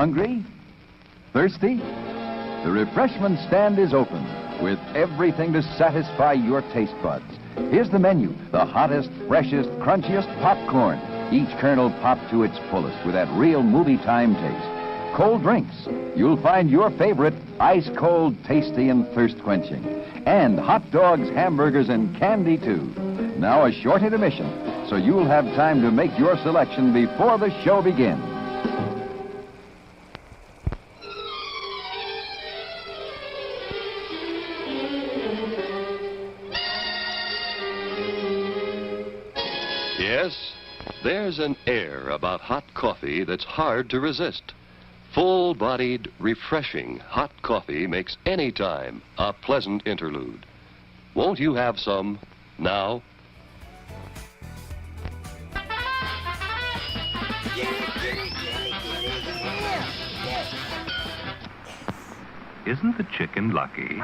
Hungry? Thirsty? The refreshment stand is open with everything to satisfy your taste buds. Here's the menu: the hottest, freshest, crunchiest popcorn. Each kernel popped to its fullest with that real movie time taste. Cold drinks. You'll find your favorite ice cold, tasty, and thirst quenching. And hot dogs, hamburgers, and candy too. Now a short intermission, so you'll have time to make your selection before the show begins. Yes, there's an air about hot coffee that's hard to resist. Full-bodied, refreshing hot coffee makes any time a pleasant interlude. Won't you have some now? Isn't the chicken lucky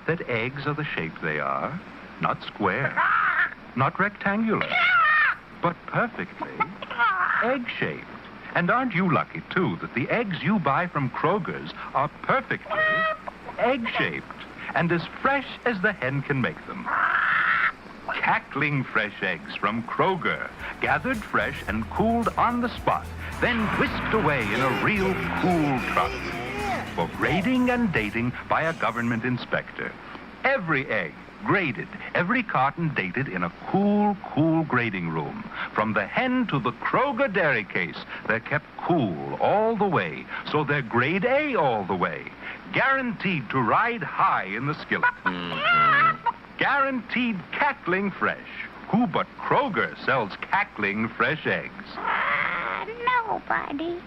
that eggs are the shape they are? Not square, not rectangular, but perfectly egg-shaped. And aren't you lucky, too, that the eggs you buy from Kroger's are perfectly egg-shaped and as fresh as the hen can make them? Cackling fresh eggs from Kroger, gathered fresh and cooled on the spot, then whisked away in a real cool truck for grading and dating by a government inspector. Every egg graded, every carton dated in a cool grading room. From the hen to the Kroger dairy case, they're kept cool all the way, so they're grade A all the way. Guaranteed to ride high in the skillet. Guaranteed cackling fresh. Who but Kroger sells cackling fresh eggs? Nobody.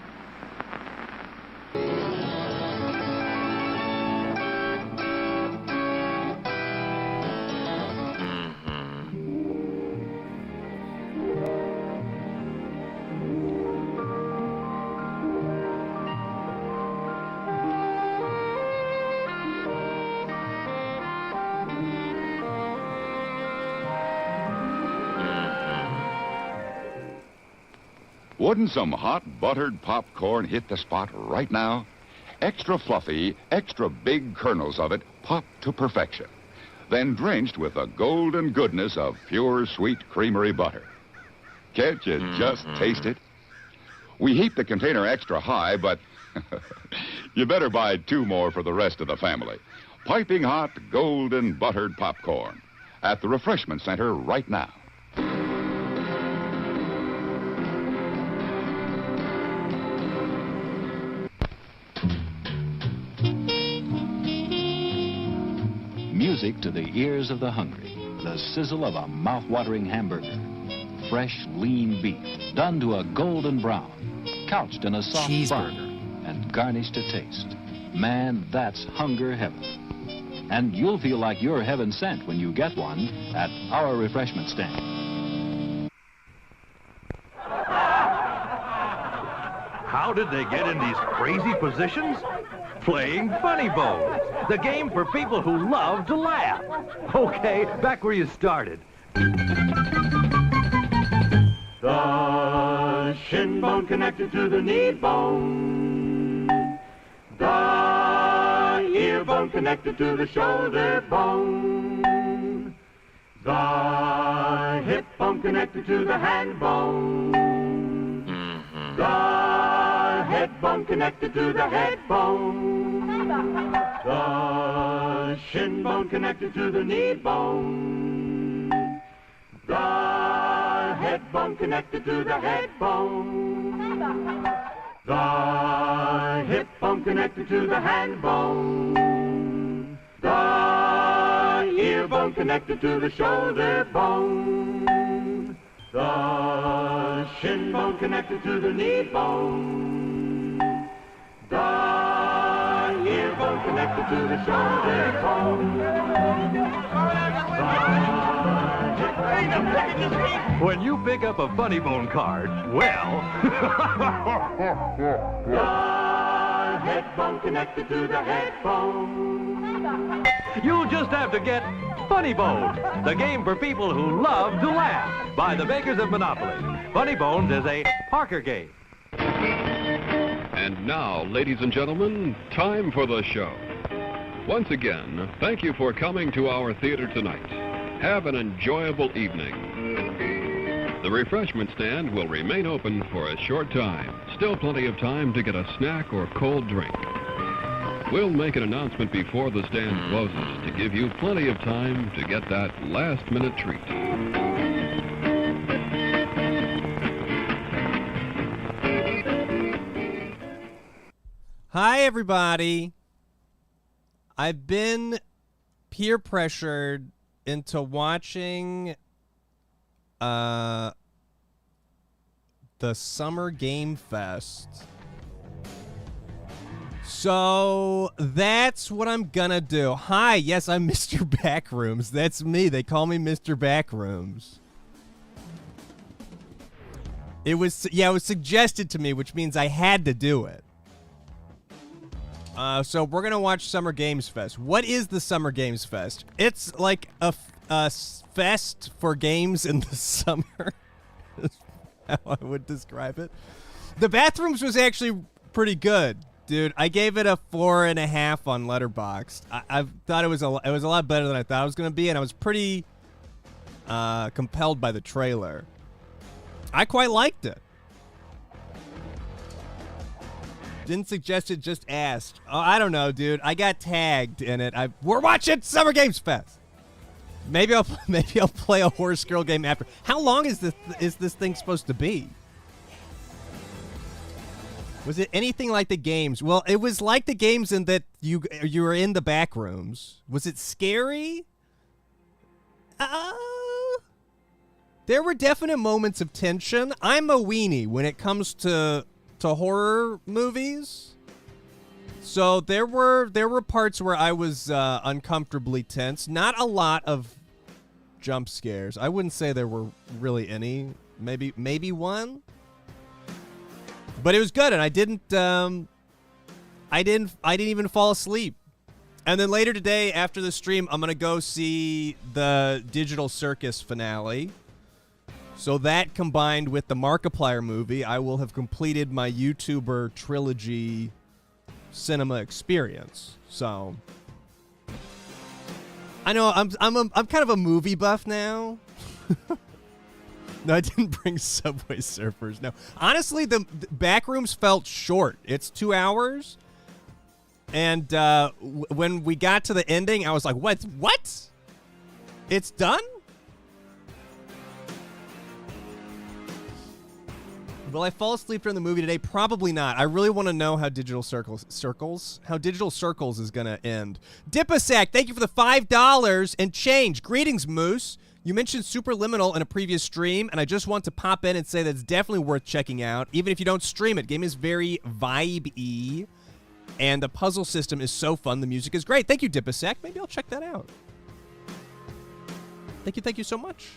Wouldn't some hot buttered popcorn hit the spot right now? Extra fluffy, extra big kernels of it popped to perfection. Then drenched with the golden goodness of pure sweet creamery butter. Can't you just taste it? We heat the container extra high, but you better buy 2 more for the rest of the family. Piping hot, golden buttered popcorn at the refreshment center right now. Music to the ears of the hungry. The sizzle of a mouth-watering hamburger. Fresh, lean beef, done to a golden brown. Couched in a soft bun and garnished to taste. Man, that's hunger heaven. And you'll feel like you're heaven sent when you get one at our refreshment stand. How did they get in these crazy positions? Playing Funny Bones, the game for people who love to laugh. Okay, back where you started. The shin bone connected to the knee bone. The ear bone connected to the shoulder bone. The hip bone connected to the hand bone. The head bone connected to the head bone. The shin bone connected to the knee bone. The head bone connected to the head bone. The hip bone connected to the hand bone. The ear bone connected to the shoulder bone. The shin bone connected to the knee bone. The ear bone connected to the shoulder bone. When you pick up a Funny Bone card, well... The head bone connected to the head bone. You'll just have to get Funny Bones, the game for people who love to laugh, by the makers of Monopoly. Funny Bones is a Parker game. Now, ladies and gentlemen, time for the show. Once again, thank you for coming to our theater tonight. Have an enjoyable evening. The refreshment stand will remain open for a short time. Still plenty of time to get a snack or cold drink. We'll make an announcement before the stand closes to give you plenty of time to get that last-minute treat. Hi, everybody. I've been peer pressured into watching the Summer Game Fest. So that's what I'm gonna do. Hi, yes, I'm Mr. Backrooms. That's me. They call me Mr. Backrooms. It was suggested to me, which means I had to do it. So we're going to watch Summer Games Fest. What is the Summer Games Fest? It's like a fest for games in the summer. That's how I would describe it. The Bathrooms was actually pretty good, dude. I gave it a 4.5 on Letterboxd. I thought it was a lot better than I thought it was going to be, and I was pretty compelled by the trailer. I quite liked it. Didn't suggest it, just asked. Oh, I don't know, dude. I got tagged in it. We're watching Summer Games Fest. Maybe I'll play a Horse Girl game after. How long is this thing supposed to be? Was it anything like the games? Well, it was like the games in that you were in the back rooms. Was it scary? There were definite moments of tension. I'm a weenie when it comes to horror movies. So there were parts where I was uncomfortably tense. Not a lot of jump scares. I wouldn't say there were really any. Maybe one. But it was good, and I didn't even fall asleep. And then later today, after the stream, I'm gonna go see the Digital Circus finale. So that combined with the Markiplier movie, I will have completed my YouTuber trilogy cinema experience. So I know I'm kind of a movie buff now. No, I didn't bring Subway Surfers. No, honestly, the Backrooms felt short. It's 2 hours, and when we got to the ending, I was like, "What? What? It's done?" Will I fall asleep during the movie today? Probably not. I really want to know how Digital Circles is going to end. Dipasack, thank you for the $5 and change. Greetings, Moose. You mentioned Superliminal in a previous stream, and I just want to pop in and say that it's definitely worth checking out, even if you don't stream it. Game is very vibe-y, and the puzzle system is so fun. The music is great. Thank you, Dipasack. Maybe I'll check that out. Thank you so much.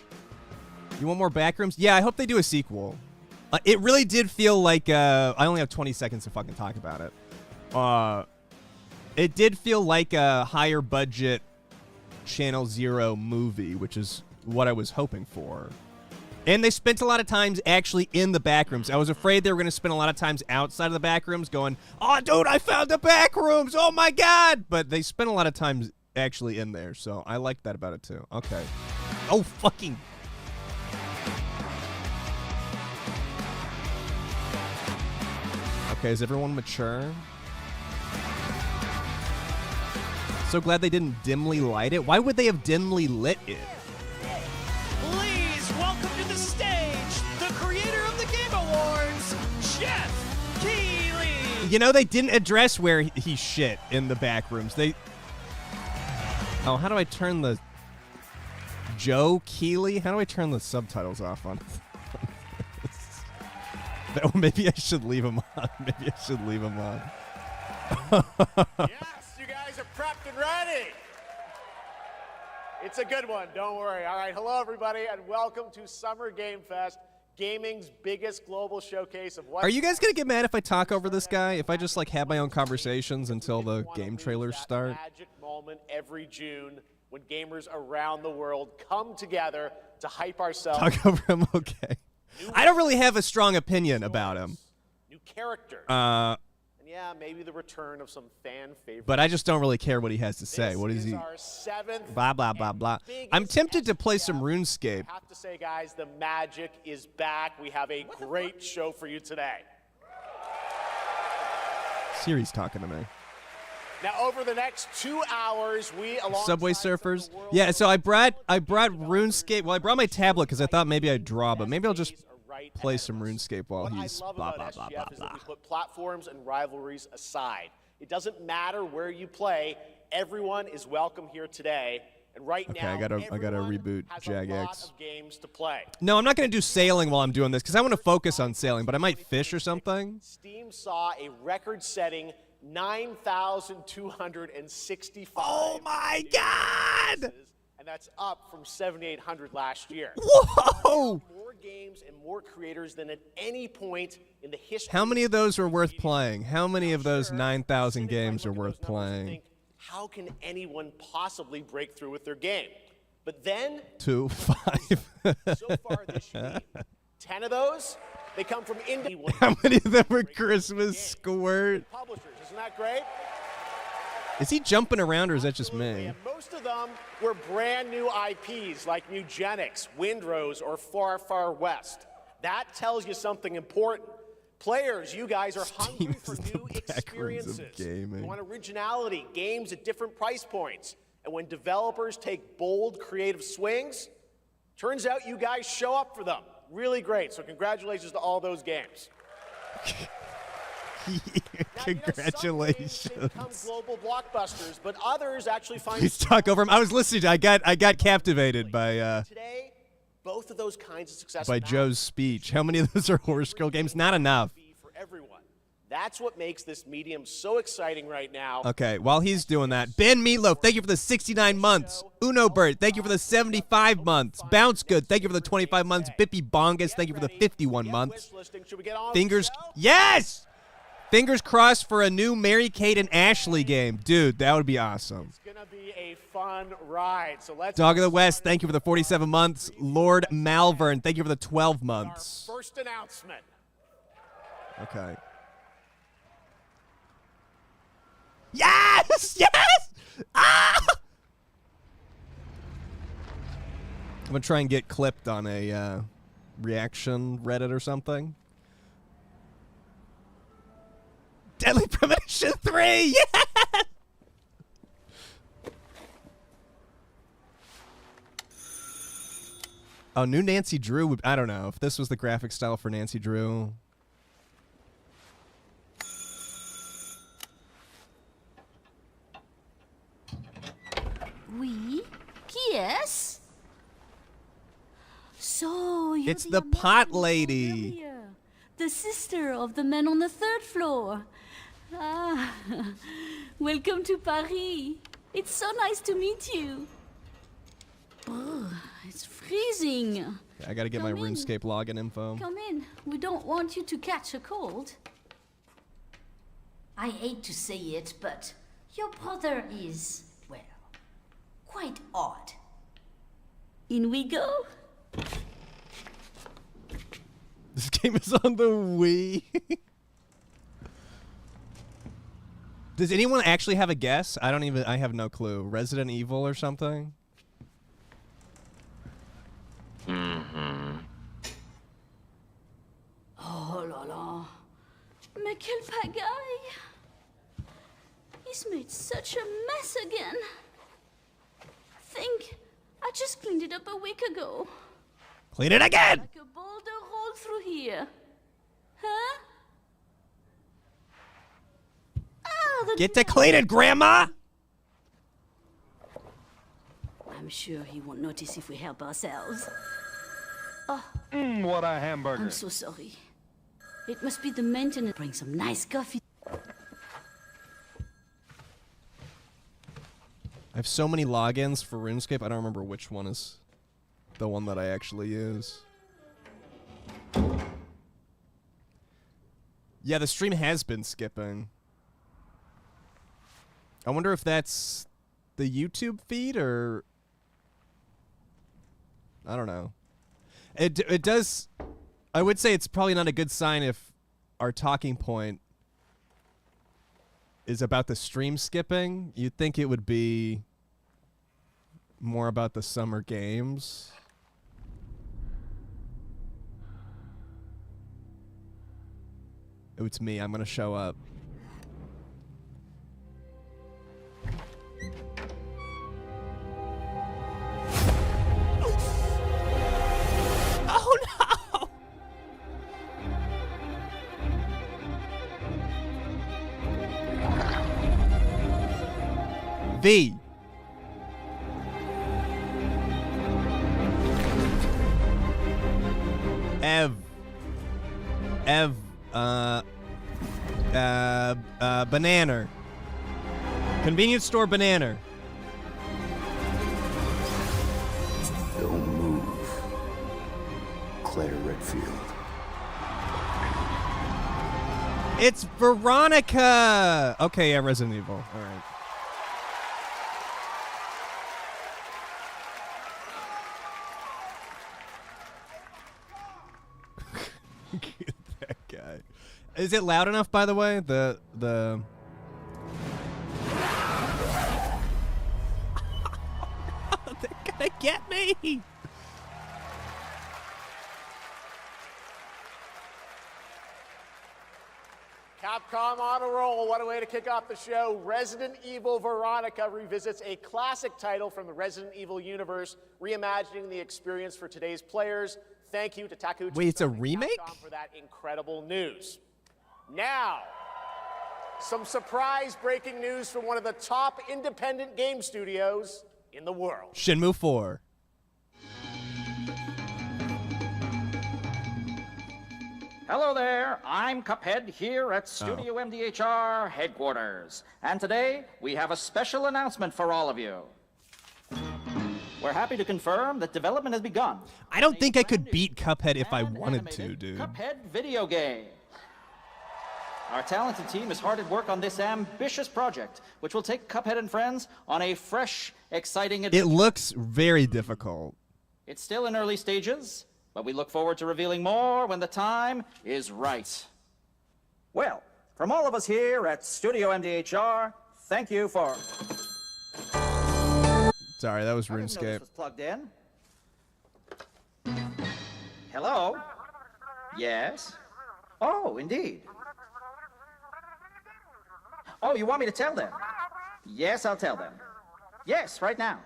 You want more Backrooms? Yeah, I hope they do a sequel. It really did feel like, I only have 20 seconds to fucking talk about it. It did feel like a higher budget Channel Zero movie, which is what I was hoping for. And they spent a lot of times actually in the Backrooms. I was afraid they were going to spend a lot of times outside of the Backrooms going, "Oh, dude, I found the Backrooms! Oh, my God!" But they spent a lot of times actually in there, so I liked that about it, too. Okay. Oh, fucking... Okay, is everyone mature? So glad they didn't dimly light it. Why would they have dimly lit it? Please welcome to the stage the creator of the Game Awards, Jeff Keighley. You know, they didn't address where he shit in the Backrooms. Oh, how do I turn the... Joe Keighley? How do I turn the subtitles off on this? Maybe I should leave him on. Maybe I should leave him on. Yes, you guys are prepped and ready. It's a good one. Don't worry. All right. Hello, everybody, and welcome to Summer Game Fest, gaming's biggest global showcase of what... Are you guys going to get mad if I talk over this guy? If I just, like, have my own conversations until the game trailers start? Magic moment every June when gamers around the world come together to hype ourselves. Talk over him, okay. I don't really have a strong opinion about him. New characters. And yeah, maybe the return of some fan favorite. But I just don't really care what he has to say. This What is is he? our 7th Blah, blah, blah, blah. biggest I'm tempted to play some SBF. RuneScape. I have to say, guys, the magic is back. We have a great show for you today. Siri's talking to me. Now, over the next 2 hours, we alongside Subway some of the Surfers. world's Yeah, so I most brought talented RuneScape. Well, I brought my tablet because I thought maybe I'd draw, but maybe I'll just days are right play ahead some of us. RuneScape while What he's I love blah, about blah, blah, SGF blah, is blah. that we put platforms and rivalries aside. It doesn't matter where you play. Everyone is welcome here today. And right Okay, now, I gotta everyone reboot has Jagex. a lot of games to play. No, I'm not going to do sailing while I'm doing this because I want to focus on sailing, but I might fish or something. Steam saw a record-setting 9,265. Oh my God! And that's up from 7,800 last year. Whoa! More games and more creators than at any point in the history. How many of those are worth playing? How many of those Sure, 9,000 sitting back, games are look at worth those numbers and playing? think, how can anyone possibly break through with their game? But then, 2, 5. so far this year, 10 of those, they come from indie. How many of them were Christmas Squirt? Publishers, isn't that great? Is he jumping around or is that just Absolutely, me? and most of them were brand new IPs like Nugenics, Windrose, or Far Far West. That tells you something important. Players, you guys are hungry Steam for is the new backrooms of experiences. gaming. You want originality, games at different price points. And when developers take bold, creative swings, turns out you guys show up for them. Really great. So congratulations to all those games. Congratulations. Some games become global blockbusters, but others actually find. Please talk over him. I was listening. I got captivated by Today, both of those kinds of success by Joe's speech. How many of those are Horse Girl games? Not enough. for everyone. That's what makes this medium so exciting right now. Okay, while he's doing that, Ben Meatloaf, thank you for the 69 months. Uno Bird, thank you for the 75 months. Bounce Good, thank you for the 25 months. Bippy Bongus, thank you for the 51 months. Should we get on Fingers, with the show? yes! Fingers crossed for a new Mary-Kate and Ashley game. Dude, that would be awesome. It's going to be a fun ride. So let's Dog of the West, thank you for the 47 months. Lord Malvern, thank you for the 12 months. our first announcement. Okay. Yes! Yes! Ah! I'm gonna try and get clipped on a reaction Reddit or something. Deadly Premonition 3! Yeah! Oh, new Nancy Drew would, I don't know if this was the graphic style for Nancy Drew. Oui? Qui est-ce? So, you're It's the pot lady. earlier. The sister of the man on the third floor. Ah, welcome to Paris. It's so nice to meet you. Oh, it's freezing. I gotta get my Come in. RuneScape login info. Come in. We don't want you to catch a cold. I hate to say it, but your brother is, well, quite odd. In we go. This game is on the Wii. Does anyone actually have a guess? I have no clue. Resident Evil or something? Oh là là. Mais quelle pagaille. He's made such a mess again. Think, I just cleaned it up a week ago. Clean it again! Like a boulder rolled through here. Huh? Ah, the Get to clean it, Grandma! I'm sure he won't notice if we help ourselves. What a hamburger. I'm so sorry. It must be the maintenance. Bring some nice coffee. I have so many logins for RuneScape, I don't remember which one is the one that I actually use. Yeah, the stream has been skipping. I wonder if that's the YouTube feed or... I don't know. It does... I would say it's probably not a good sign if our talking point is about the stream skipping, you'd think it would be more about the summer games. Oh, it's me. I'm going to show up. Oh no! V. Banana. Convenience store banana. Don't move. Claire Redfield. It's Veronica. Okay, yeah, Resident Evil. All right. That guy. Is it loud enough, by the way? They're gonna get me. Capcom on a roll. What a way to kick off the show. Resident Evil Veronica revisits a classic title from the Resident Evil universe, reimagining the experience for today's players. Thank you to Takeuchi. Wait, it's a remake? Capcom for that incredible news. Now, some surprise breaking news from one of the top independent game studios in the world. Shenmue 4. Hello there, I'm Cuphead here at Studio MDHR headquarters. And today, we have a special announcement for all of you. We're happy to confirm that development has begun. I don't think I could beat Cuphead if I wanted to, dude. Cuphead video game. Our talented team is hard at work on this ambitious project, which will take Cuphead and friends on a fresh, exciting adventure. It looks very difficult. It's still in early stages, but we look forward to revealing more when the time is right. Well, from all of us here at Studio MDHR, thank you for... Sorry, that was I didn't know RuneScape. this was plugged in. Hello? Yes? Oh, indeed. Oh, you want me to tell them? Yes, I'll tell them. Yes, right now.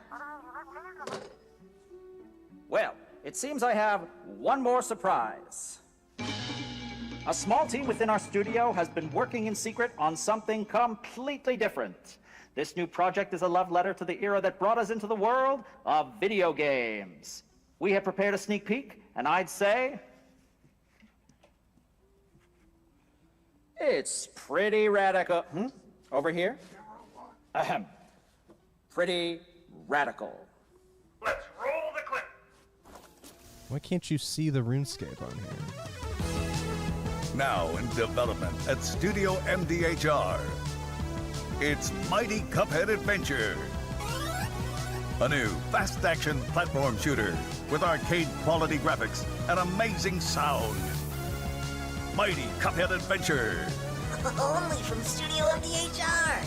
Well, it seems I have one more surprise. A small team within our studio has been working in secret on something completely different. This new project is a love letter to the era that brought us into the world of video games. We have prepared a sneak peek, and I'd say... it's pretty radical. Over here? Ahem. Pretty radical. Let's roll the clip. Why can't you see the RuneScape on here? Now in development at Studio MDHR. It's Mighty Cuphead Adventure. A new fast-action platform shooter with arcade-quality graphics and amazing sound. Mighty Cuphead Adventure. Only from Studio MDHR.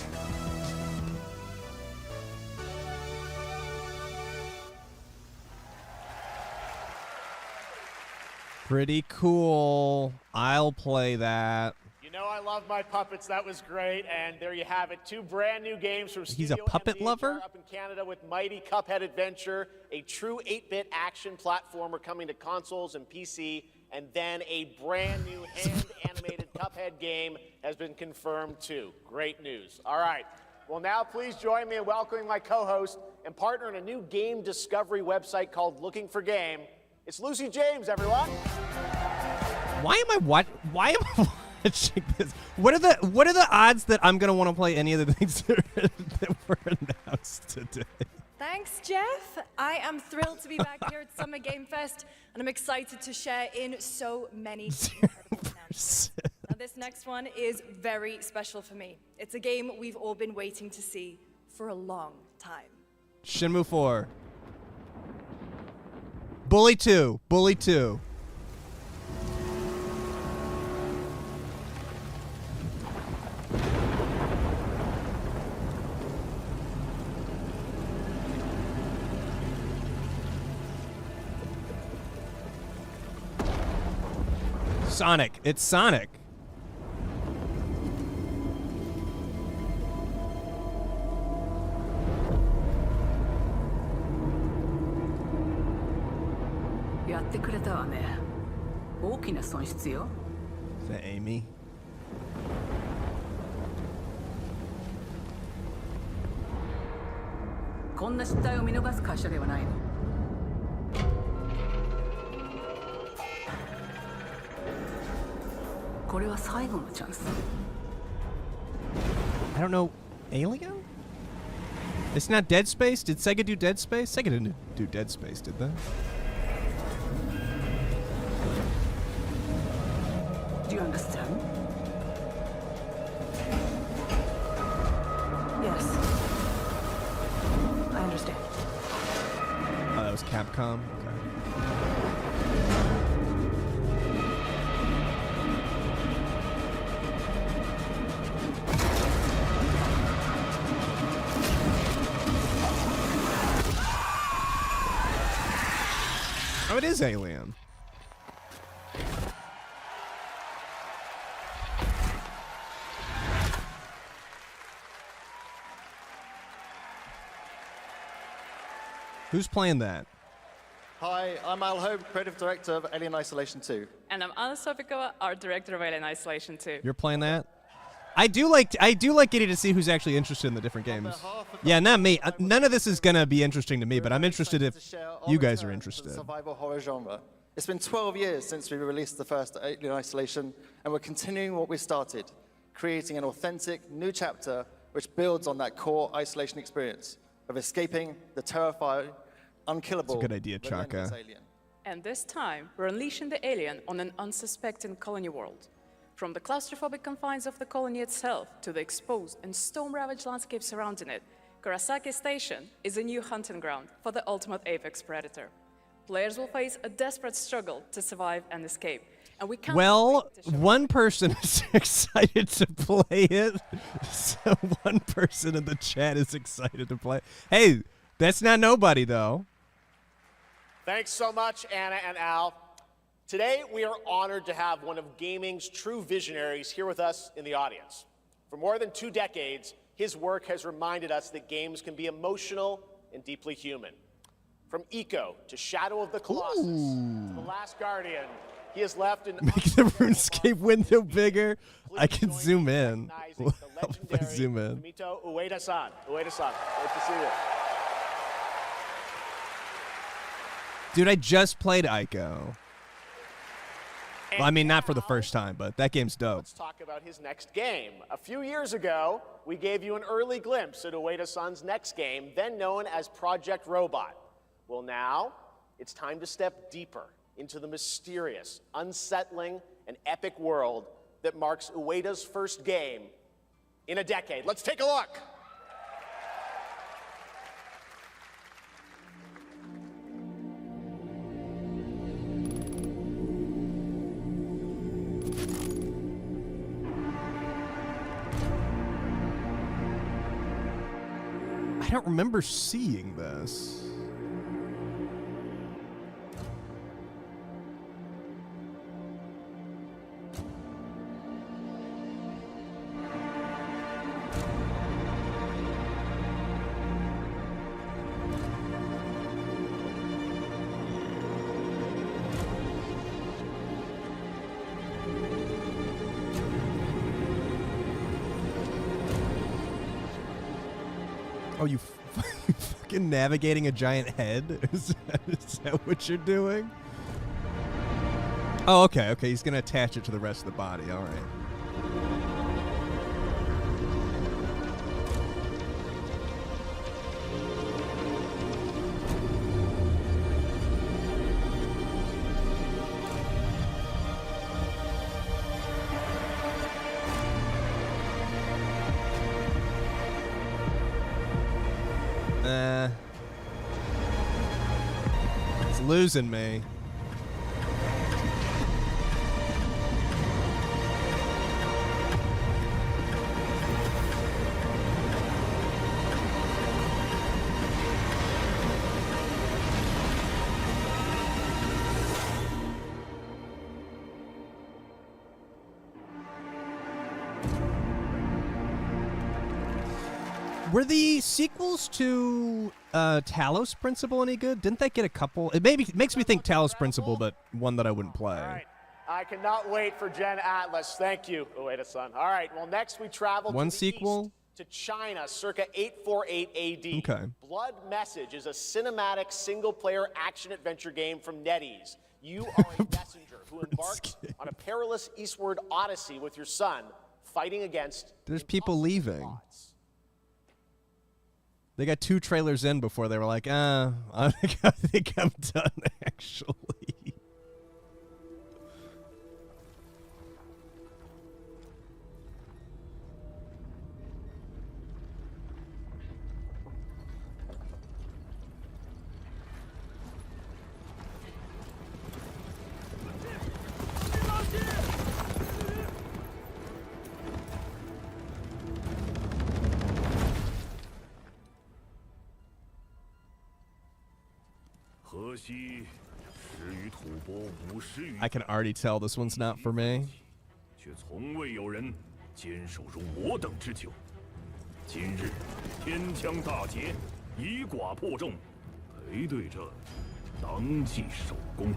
Pretty cool. I'll play that. You know I love my puppets. That was great. And there you have it. 2 brand new games from He's a Studio puppet MDHR lover? up in Canada with Mighty Cuphead Adventure, a true 8-bit action platformer coming to consoles and PC, and then a brand new hand-animated Cuphead game has been confirmed too. Great news. All right. Well, now please join me in welcoming my co-host and partner in a new game discovery website called Looking for Game. It's Lucy James, everyone. Why am I watching this? What are the odds that I'm gonna want to play any of the things that were announced today? Thanks, Jeff. I am thrilled to be back here at Summer Game Fest, and I'm excited to share in so many incredible announcements. Now, this next one is very special for me. It's a game we've all been waiting to see for a long time. Shenmue 4. Bully 2. Bully 2. Sonic. It's Sonic. Is that Amy? I don't know. Alien? It's not Dead Space? Did Sega do Dead Space? Sega didn't do Dead Space, did they? Do you understand? Yes. I understand. Oh, that was Capcom? Oh, it is Alien. Who's playing that? Hi, I'm Al Hope, Creative Director of Alien Isolation 2. And I'm Anna Sopikova, Art Director of Alien Isolation 2. You're playing that? I do like getting to see who's actually interested in the different games. Yeah, not me. None of this is gonna be interesting to me, but I'm interested if you guys are interested. Survival horror genre. It's been 12 years since we released the first Alien Isolation, and we're continuing what we started, creating an authentic new chapter which builds on that core isolation experience of escaping the terrifying, unkillable. That's a good idea, Chaka. And this time, we're unleashing the alien on an unsuspecting colony world. From the claustrophobic confines of the colony itself to the exposed and storm-ravaged landscape surrounding it, Kurosaki Station is a new hunting ground for the ultimate apex predator. Players will face a desperate struggle to survive and escape. And we can't one person is excited to play it, so one person in the chat is excited to play. Hey, that's not nobody, though. Thanks so much, Anna and Al. Today, we are honored to have one of gaming's true visionaries here with us in the audience. For more than 2 decades, his work has reminded us that games can be emotional and deeply human. From Eco to Shadow of the Colossus to The Last Guardian, he has left an Make the RuneScape window bigger. I can zoom in. If I zoom in. Fumito Ueda-san. Ueda-san, great to see you. Dude, I just played Ico. Well, I mean, not for the first time, but that game's dope. Let's talk about his next game. A few years ago, we gave you an early glimpse at Ueda-san's next game, then known as Project Robot. Well, now it's time to step deeper into the mysterious, unsettling, and epic world that marks Ueda's first game in a decade. Let's take a look. I don't remember seeing this. Oh, you fucking navigating a giant head? Is that what you're doing? Oh, okay, okay. He's going to attach it to the rest of the body. All right. It's losing me. Were the sequels to Talos Principle any good? Didn't they get a couple? It makes me think Talos Principle, but one that I wouldn't play. All right. I cannot wait for Gen Atlas. Thank you, Ueda-san. All right, well, next we travel One to the sequel? east to China, circa 848 AD. Okay. Blood Message is a cinematic single-player action-adventure game from NetEase. You are a messenger who embarks on a perilous eastward odyssey with your son, fighting against There's people leaving. They got 2 trailers in before they were like, I think I'm done, actually. I can already tell this one's not for me. 却从未有人坚守如我等之久。今日天枪大捷，以寡破众，陪对着当即首功。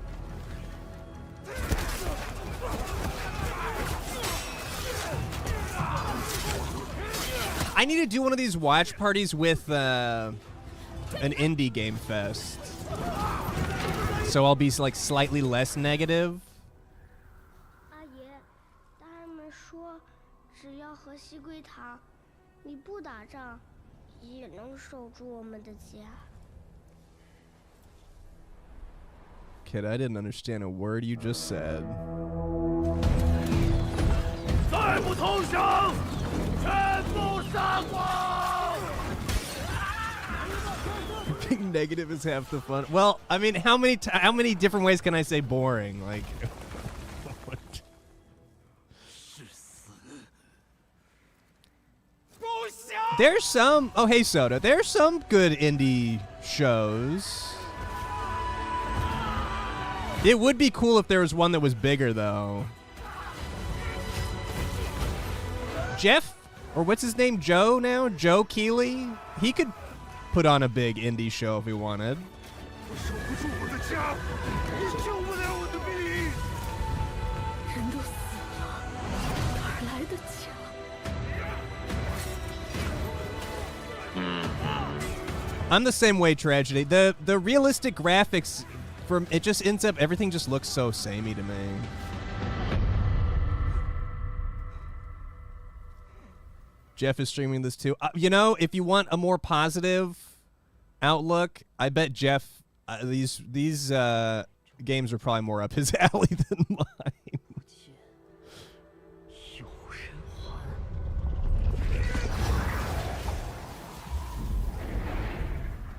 I need to do one of these watch parties with an indie game fest. So I'll be like slightly less negative. 阿爷，大人们说，只要和西归堂，你不打仗，也能守住我们的家。 Kid, I didn't understand a word you just said. 再不投降，全部杀光！ Being negative is half the fun. Well, I mean, how many different ways can I say boring? Like, what? There's some. Oh, hey, Soda. There's some good indie shows. It would be cool if there was one that was bigger, though. Jeff, or what's his name? Joe now? Joe Keeley? He could put on a big indie show if he wanted. I'm the same way, Tragedy. The realistic graphics, from it just ends up, everything just looks so samey to me. Jeff is streaming this too. You know, if you want a more positive outlook, I bet Jeff, these games are probably more up his alley than mine.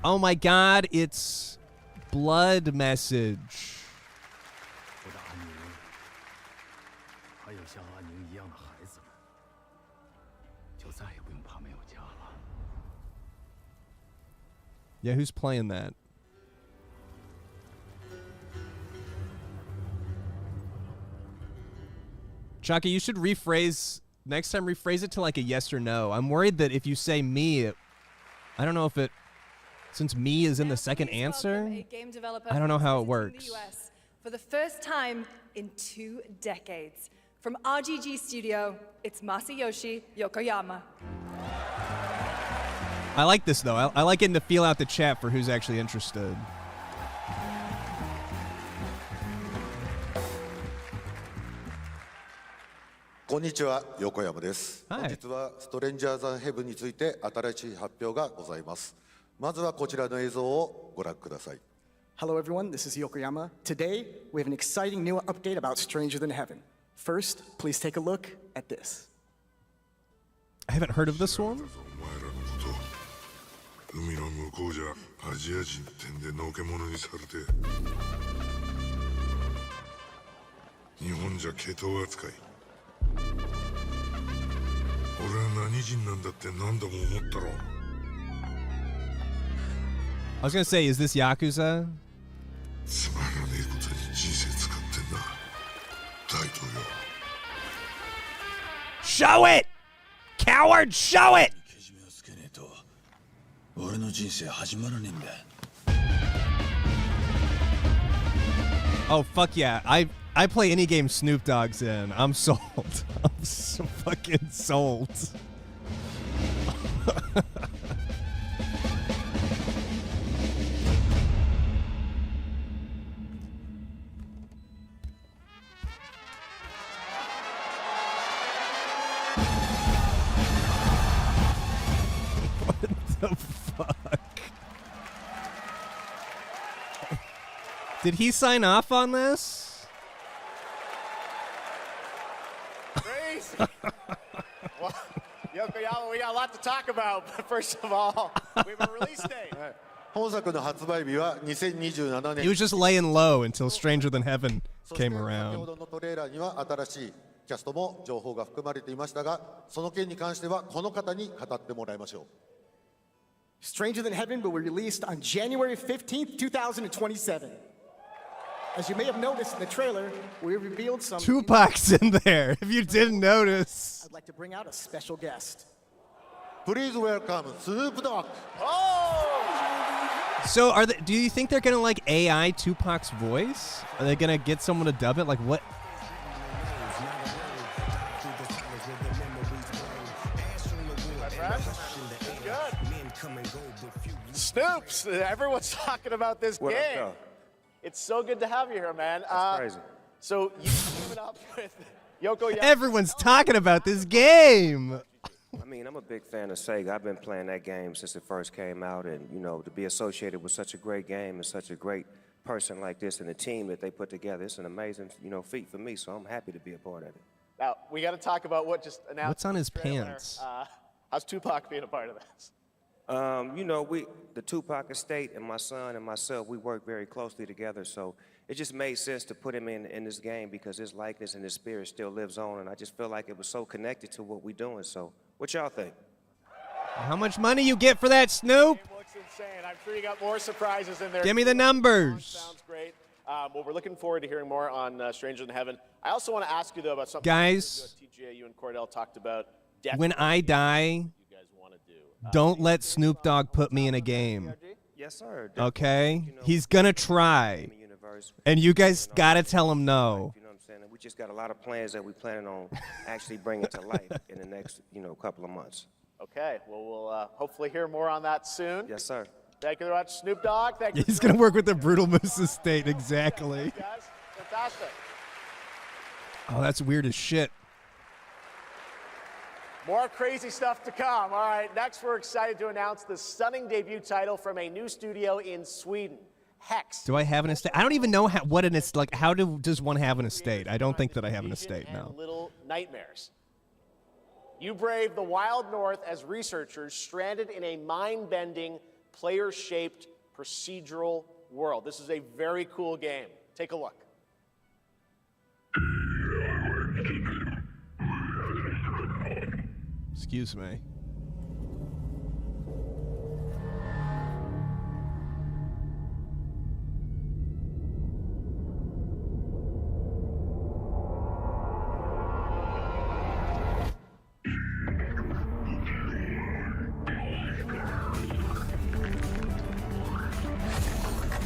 Oh my God, it's Blood Message. 我的阿宁，还有像阿宁一样的孩子们，就再也不用怕没有家了。 Yeah, who's playing that? Chucky, you should rephrase next time. Rephrase it to like a yes or no. I'm worried that if you say me, I don't know if it. Since me is in the second answer, I don't know how it works. For the first time in 2 decades, from RGG Studio, it's Masayoshi Yokoyama. I like this though. I like getting to feel out the chat for who's actually interested. こんにちは、横山です。本日はストレンジャーズ・ヘブンについて新しい発表がございます。まずはこちらの映像をご覧ください。 Hello everyone, this is Yokoyama. Today, we have an exciting new update about Stranger Than Heaven. First, please take a look at this. I haven't heard of this one. 海の向こうじゃアジア人ってんでのけ者にされて日本じゃ毛頭扱い俺は何人なんだって何度も思ったろ I was gonna say, is this Yakuza? つまらねえことに人生使ってんな大統領 Show it! Coward, show it! 俺の人生始まらねえんだ。 Oh fuck yeah! I play any game Snoop Dogg's in. I'm sold. I'm so fucking sold. What the fuck? Did he sign off on this? Crazy. Well, Yokoyama, we got a lot to talk about, but first of all, we have a release date. 本作の発売日は2027 He 年。 was just laying low until Stranger Than Heaven そして came 先 around. ほどのトレーラーには新しいキャストも情報が含まれていましたが、その件に関してはこの方に語ってもらいましょう。 Stranger Than Heaven will be released on January 15th, 2027. As you may have noticed in the trailer, we revealed some... Tupac's in there, if you didn't notice. I'd like to bring out a special guest. Please welcome Snoop Dogg. So, do you think they're gonna like AI Tupac's voice? Are they gonna get someone to dub it? Like what? Snoops, everyone's talking about this What up, game. though? It's so good to have you here, man. That's crazy. So you teaming up with Yokoyama. Everyone's talking about this game. I mean, I'm a big fan of Sega. I've been playing that game since it first came out, and you know, to be associated with such a great game and such a great person like this and the team that they put together, it's an amazing, feat for me. So I'm happy to be a part of it. Now we got to talk about what just announced. What's on his in the trailer. pants? How's Tupac being a part of this? The Tupac estate and my son and myself, we work very closely together. So it just made sense to put him in this game because his likeness and his spirit still lives on, and I just feel like it was so connected to what we're doing. So what y'all think? How much money you get for that, Snoop? It looks insane. I'm sure you got more surprises in there. Give me the numbers. Sounds great. Well, we're looking forward to hearing more on Stranger Than Heaven. I also want to ask you though about something. Guys, TGA, you and Cordell talked about. Death when I die, don't let Snoop Dogg put me in a game. Yes, sir. Okay? He's gonna try. And you guys gotta tell him no. You know what I'm saying? We just got a lot of plans that we're planning on actually bringing to life in the next, couple of months. Okay. Well, we'll hopefully hear more on that soon. Yes, sir. Thank you very much, Snoop Dogg. Thank you. He's gonna work with the Brutal Moose Estate, exactly. Guys, fantastic. Oh, that's weird as shit. More crazy stuff to come. All right, next we're excited to announce the stunning debut title from a new studio in Sweden, Hex. Do I have an estate? I don't even know what an estate, like, how does one have an estate? I don't think that I have an estate, no. Little Nightmares. You brave the wild north as researchers stranded in a mind-bending, player-shaped procedural world. This is a very cool game. Take a look. Excuse me.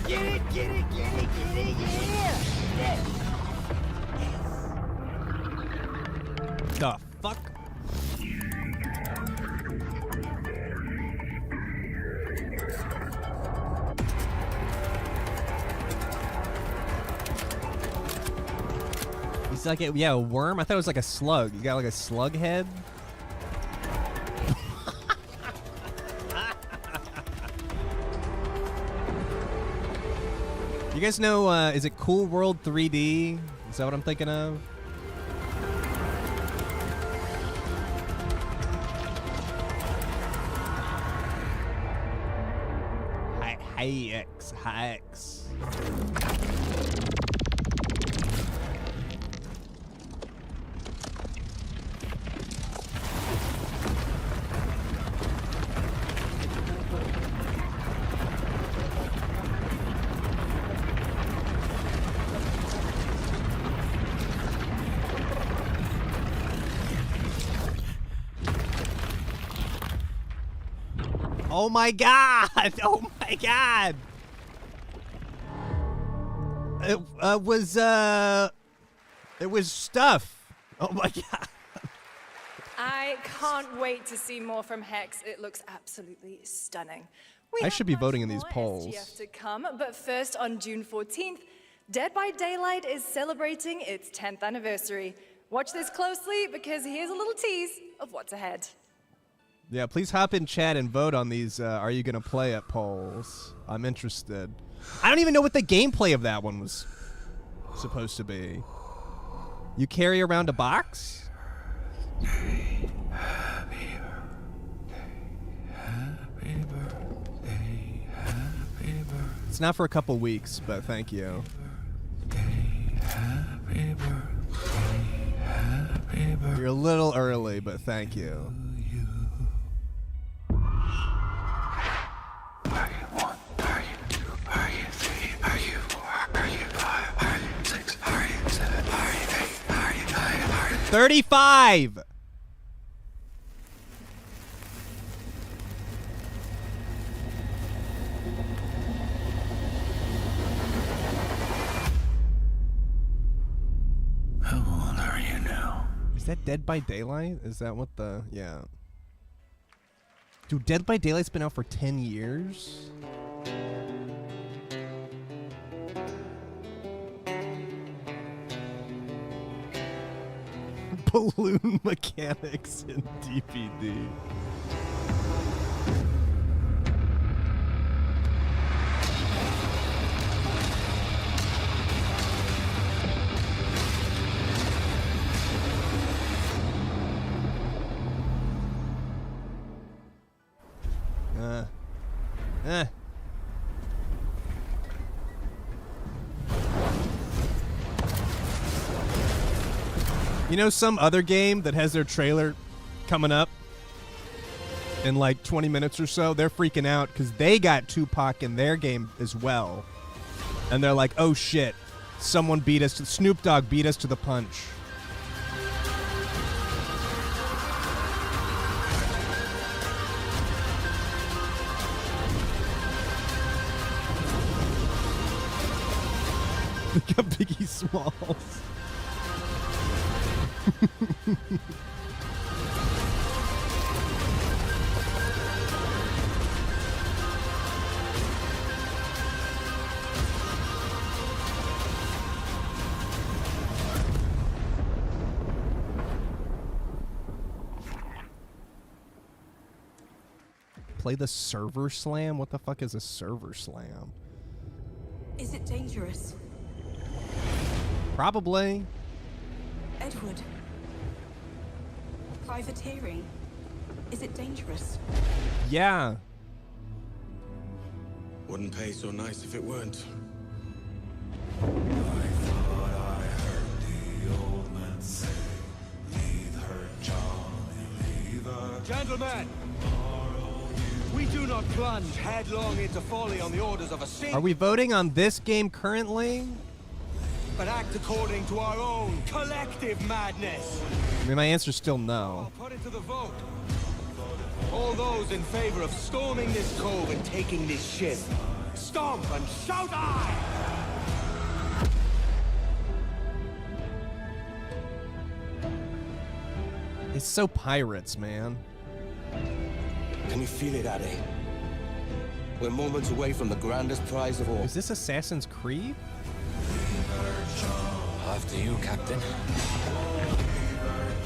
Get it, get it, get it, get it, yeah! The fuck? He's like a worm? I thought it was like a slug. You got like a slug head? You guys know, is it Cool World 3D? Is that what I'm thinking of? Hi X. Oh my god! Oh my god! It was stuff. Oh my god. I can't wait to see more from Hex. It looks absolutely stunning. I should be voting in these polls. SGF to come, but first on June 14th, Dead by Daylight is celebrating its 10th anniversary. Watch this closely because here's a little tease of what's ahead. Yeah, please hop in chat and vote on these Are You Gonna Play It polls. I'm interested. I don't even know what the gameplay of that one was supposed to be. You carry around a box? It's not for a couple weeks, but thank you. You're a little early, but thank you. Are you 1? Are you 2? Are you 3? Are you 4? Are you 5? Are you 6? Are you 7? Are you 8? Are you 9? Are you 35! How old are you now? Is that Dead by Daylight? Is that what the... Yeah. Dude, Dead by Daylight's been out for 10 years? Balloon mechanics in DPD. You know some other game that has their trailer coming up in like 20 minutes or so? They're freaking out because they got Tupac in their game as well. And they're like, oh shit, someone beat us. Snoop Dogg beat us to the punch. Look at Biggie Smalls. Play the server slam? What the fuck is a server slam? Is it dangerous? Probably. Edward. Privateering. Is it dangerous? Yeah. Wouldn't pay so nice if it weren't. Gentlemen, we do not plunge headlong into folly on the orders of a single. Are we voting on this game currently? But act according to our own collective madness. I mean, my answer's still no. I'll put it to the vote. All those in favor of storming this cove and taking this ship, stomp and shout aye! It's so pirates, man. Can you feel it, Addy? We're moments away from the grandest prize of all. Is this Assassin's Creed? After you, Captain.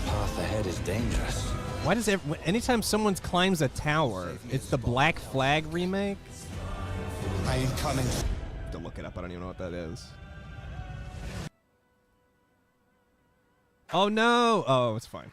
Path ahead is dangerous. Why does anytime someone climbs a tower, it's the Black Flag remake? I ain't coming. To look it up, I don't even know what that is. Oh no! Oh, it's fine.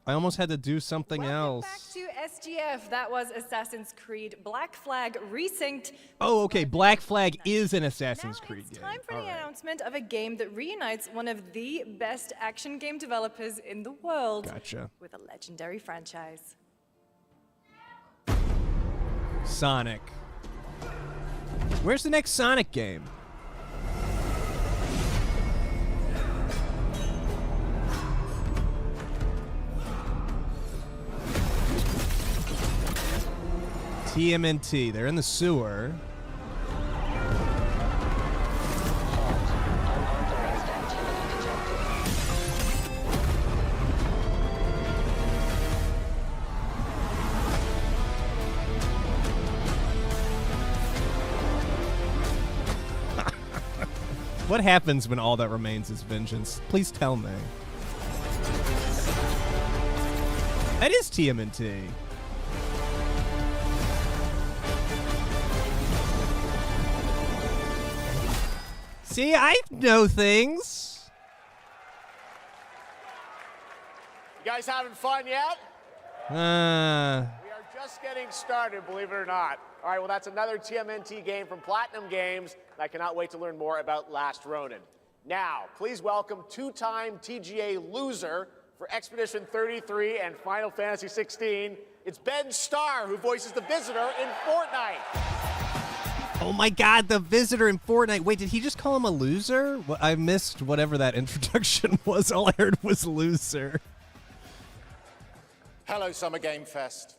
I almost had to do something else. Back to SGF. That was Assassin's Creed Black Flag Resynced. Oh, okay. Black Flag is an Assassin's Creed game. Time for the announcement of a game that reunites one of the best action game developers in the world. Gotcha. With a legendary franchise. Sonic. Where's the next Sonic game? TMNT. They're in the sewer. What happens when all that remains is vengeance? Please tell me. That is TMNT. See, I know things. You guys having fun yet? We are just getting started, believe it or not. All right, well, that's another TMNT game from Platinum Games. I cannot wait to learn more about Last Ronin. Now, please welcome two-time TGA loser for Expedition 33 and Final Fantasy 16. It's Ben Starr, who voices the Visitor in Fortnite. Oh my god, the Visitor in Fortnite. Wait, did he just call him a loser? I missed whatever that introduction was. All I heard was loser. Hello, Summer Game Fest.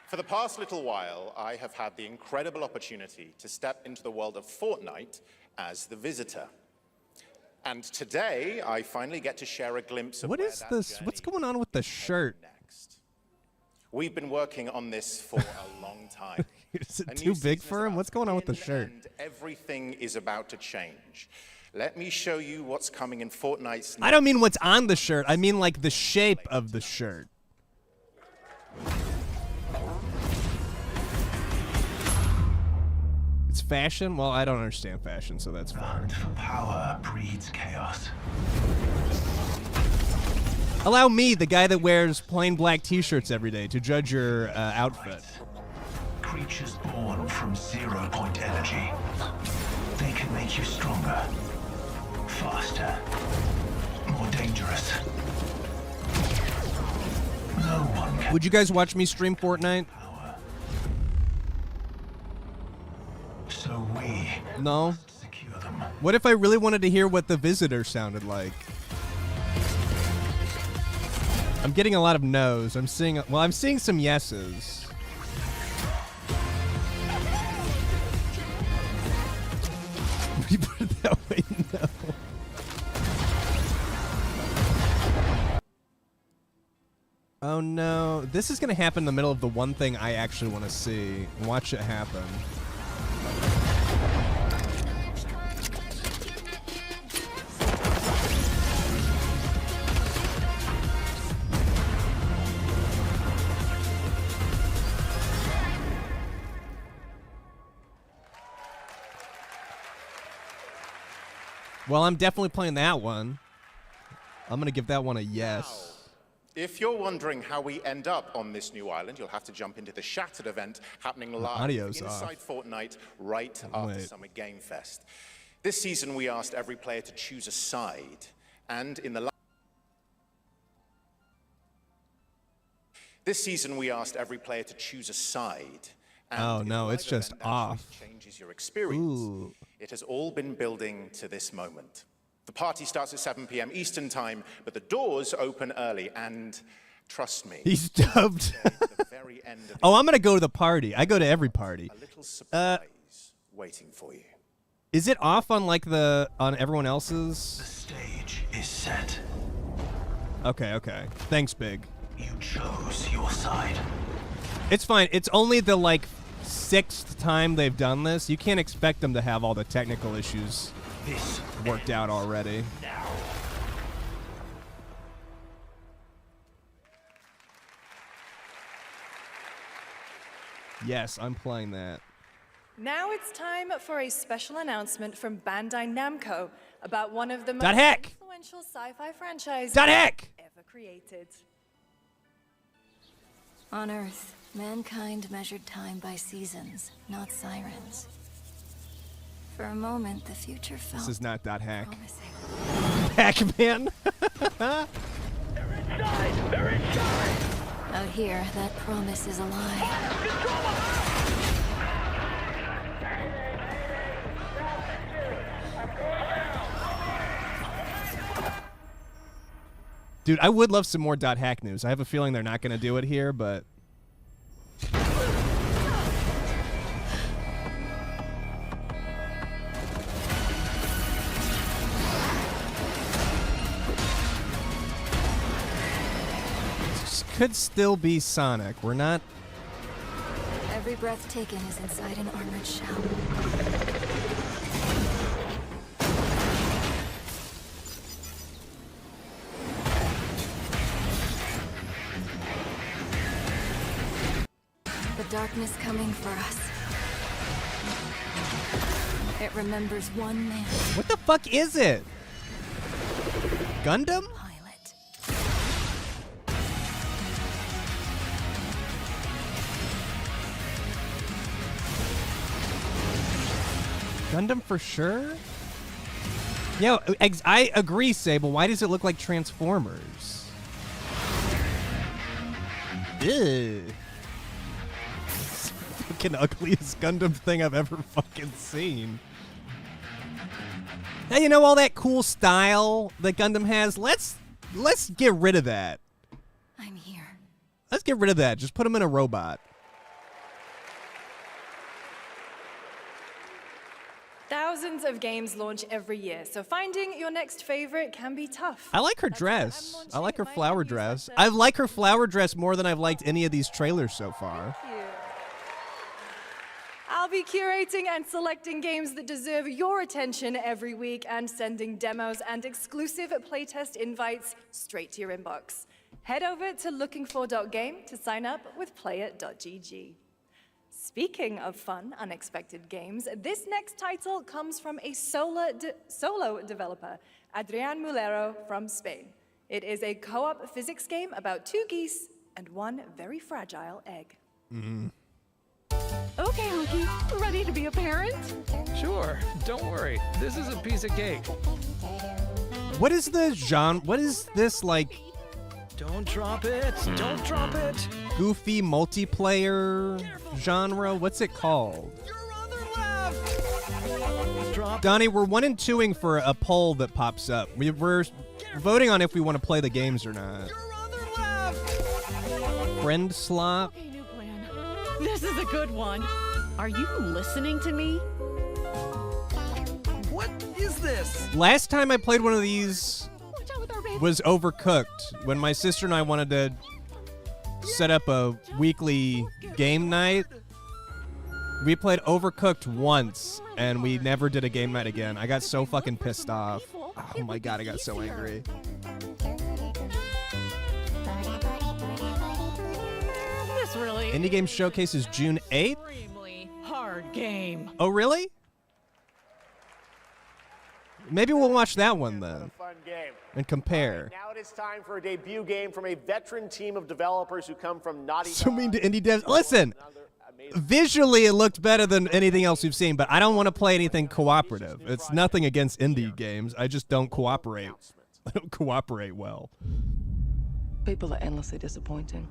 For the past little while, I have had the incredible opportunity to step into the world of Fortnite as the Visitor. And today, I finally get to share a glimpse of What is this? What's going on with the shirt? We've been working on this for a long time. Is it too big for him? What's going on with the shirt? And everything is about to change. Let me show you what's coming in Fortnite's. I don't mean what's on the shirt. I mean like the shape of the shirt. It's fashion? Well, I don't understand fashion, so that's fine. For power breeds chaos. Allow me, the guy that wears plain black t-shirts every day, to judge your outfit. Creatures born from 0-point energy. They can make you stronger, faster, more dangerous. No one can. Would you guys watch me stream Fortnite? So we No? secure them. What if I really wanted to hear what the Visitor sounded like? I'm getting a lot of no's. I'm seeing some yeses. Would you put it that way? No. Oh no. This is going to happen in the middle of the one thing I actually want to see. Watch it happen. Well, I'm definitely playing that one. I'm going to give that one a yes. If you're wondering how we end up on this new island, you'll have to jump into the Shattered event happening live audio's inside Fortnite right after Summer Game Fest. This season, we asked every player to choose a side, and in the This season, we asked every player to choose a side. And Oh in no, the it's live just event, that off. changes your experience. It has all been building to this moment. The party starts at 7 p.m. Eastern Time, but the doors open early, and trust me, He's dubbed. the very end of Oh, I'm going to go to the party. I go to every party. a little surprise waiting for you. Is it off on on everyone else's? Stage is set. Okay, okay. Thanks, Big. You chose your side. It's fine. It's only the 6th time they've done this. You can't expect them to have all the technical issues worked out already. Yes, I'm playing that. Now it's time for a special announcement from Bandai Namco about one of the most Heck! influential sci-fi franchises Heck! ever created. On Earth, mankind measured time by seasons, not sirens. For a moment, the future felt This is not .hack. promising. Hackman. Out here, that promise is a lie. Dude, I would love some more .hack news. I have a feeling they're not going to do it here, but... This could still be Sonic. We're not... Every breath taken is inside an armored shell. The darkness coming for us. It remembers one man. What the fuck is it? Gundam? Gundam for sure? Yeah, I agree, Sable. Why does it look like Transformers? Ew. Fucking ugliest Gundam thing I've ever fucking seen. Now, you know all that cool style that Gundam has? Let's get rid of that. I'm here. Let's get rid of that. Just put him in a robot. Thousands of games launch every year, so finding your next favorite can be tough. I like her dress. I like her flower dress. I like her flower dress more than I've liked any of these trailers so far. I'll be curating and selecting games that deserve your attention every week and sending demos and exclusive playtest invites straight to your inbox. Head over to lookingfor.game to sign up with player.gg. Speaking of fun, unexpected games, this next title comes from a solo developer, Adrian Mulero from Spain. It is a co-op physics game about 2 geese and 1 very fragile egg. Okay, Hunky, ready to be a parent? Sure, don't worry. This is a piece of cake. What is the genre? What is this, like, Don't drop it. Don't drop it. goofy multiplayer genre? What's it called? Drop. Donnie, we're 1 and 2ing for a poll that pops up. We're voting on if we want to play the games or not. Friend slop. Okay, new plan. This is a good one. Are you listening to me? What is this? Last time I played one of these was Overcooked, when my sister and I wanted to set up a weekly game night. We played Overcooked once, and we never did a game night again. I got so fucking pissed off. Oh my god, I got so angry. This really Indie Game Showcase is June 8th? extremely hard game. Oh, really? Maybe we'll watch that one then Fun game. and compare. Now it is time for a debut game from a veteran team of developers who come from Naughty So mean to indie devs. Listen, visually it looked better than anything else we've seen, but I don't want to play anything cooperative. It's nothing against indie games. I just don't cooperate. I don't cooperate well. People are endlessly disappointing.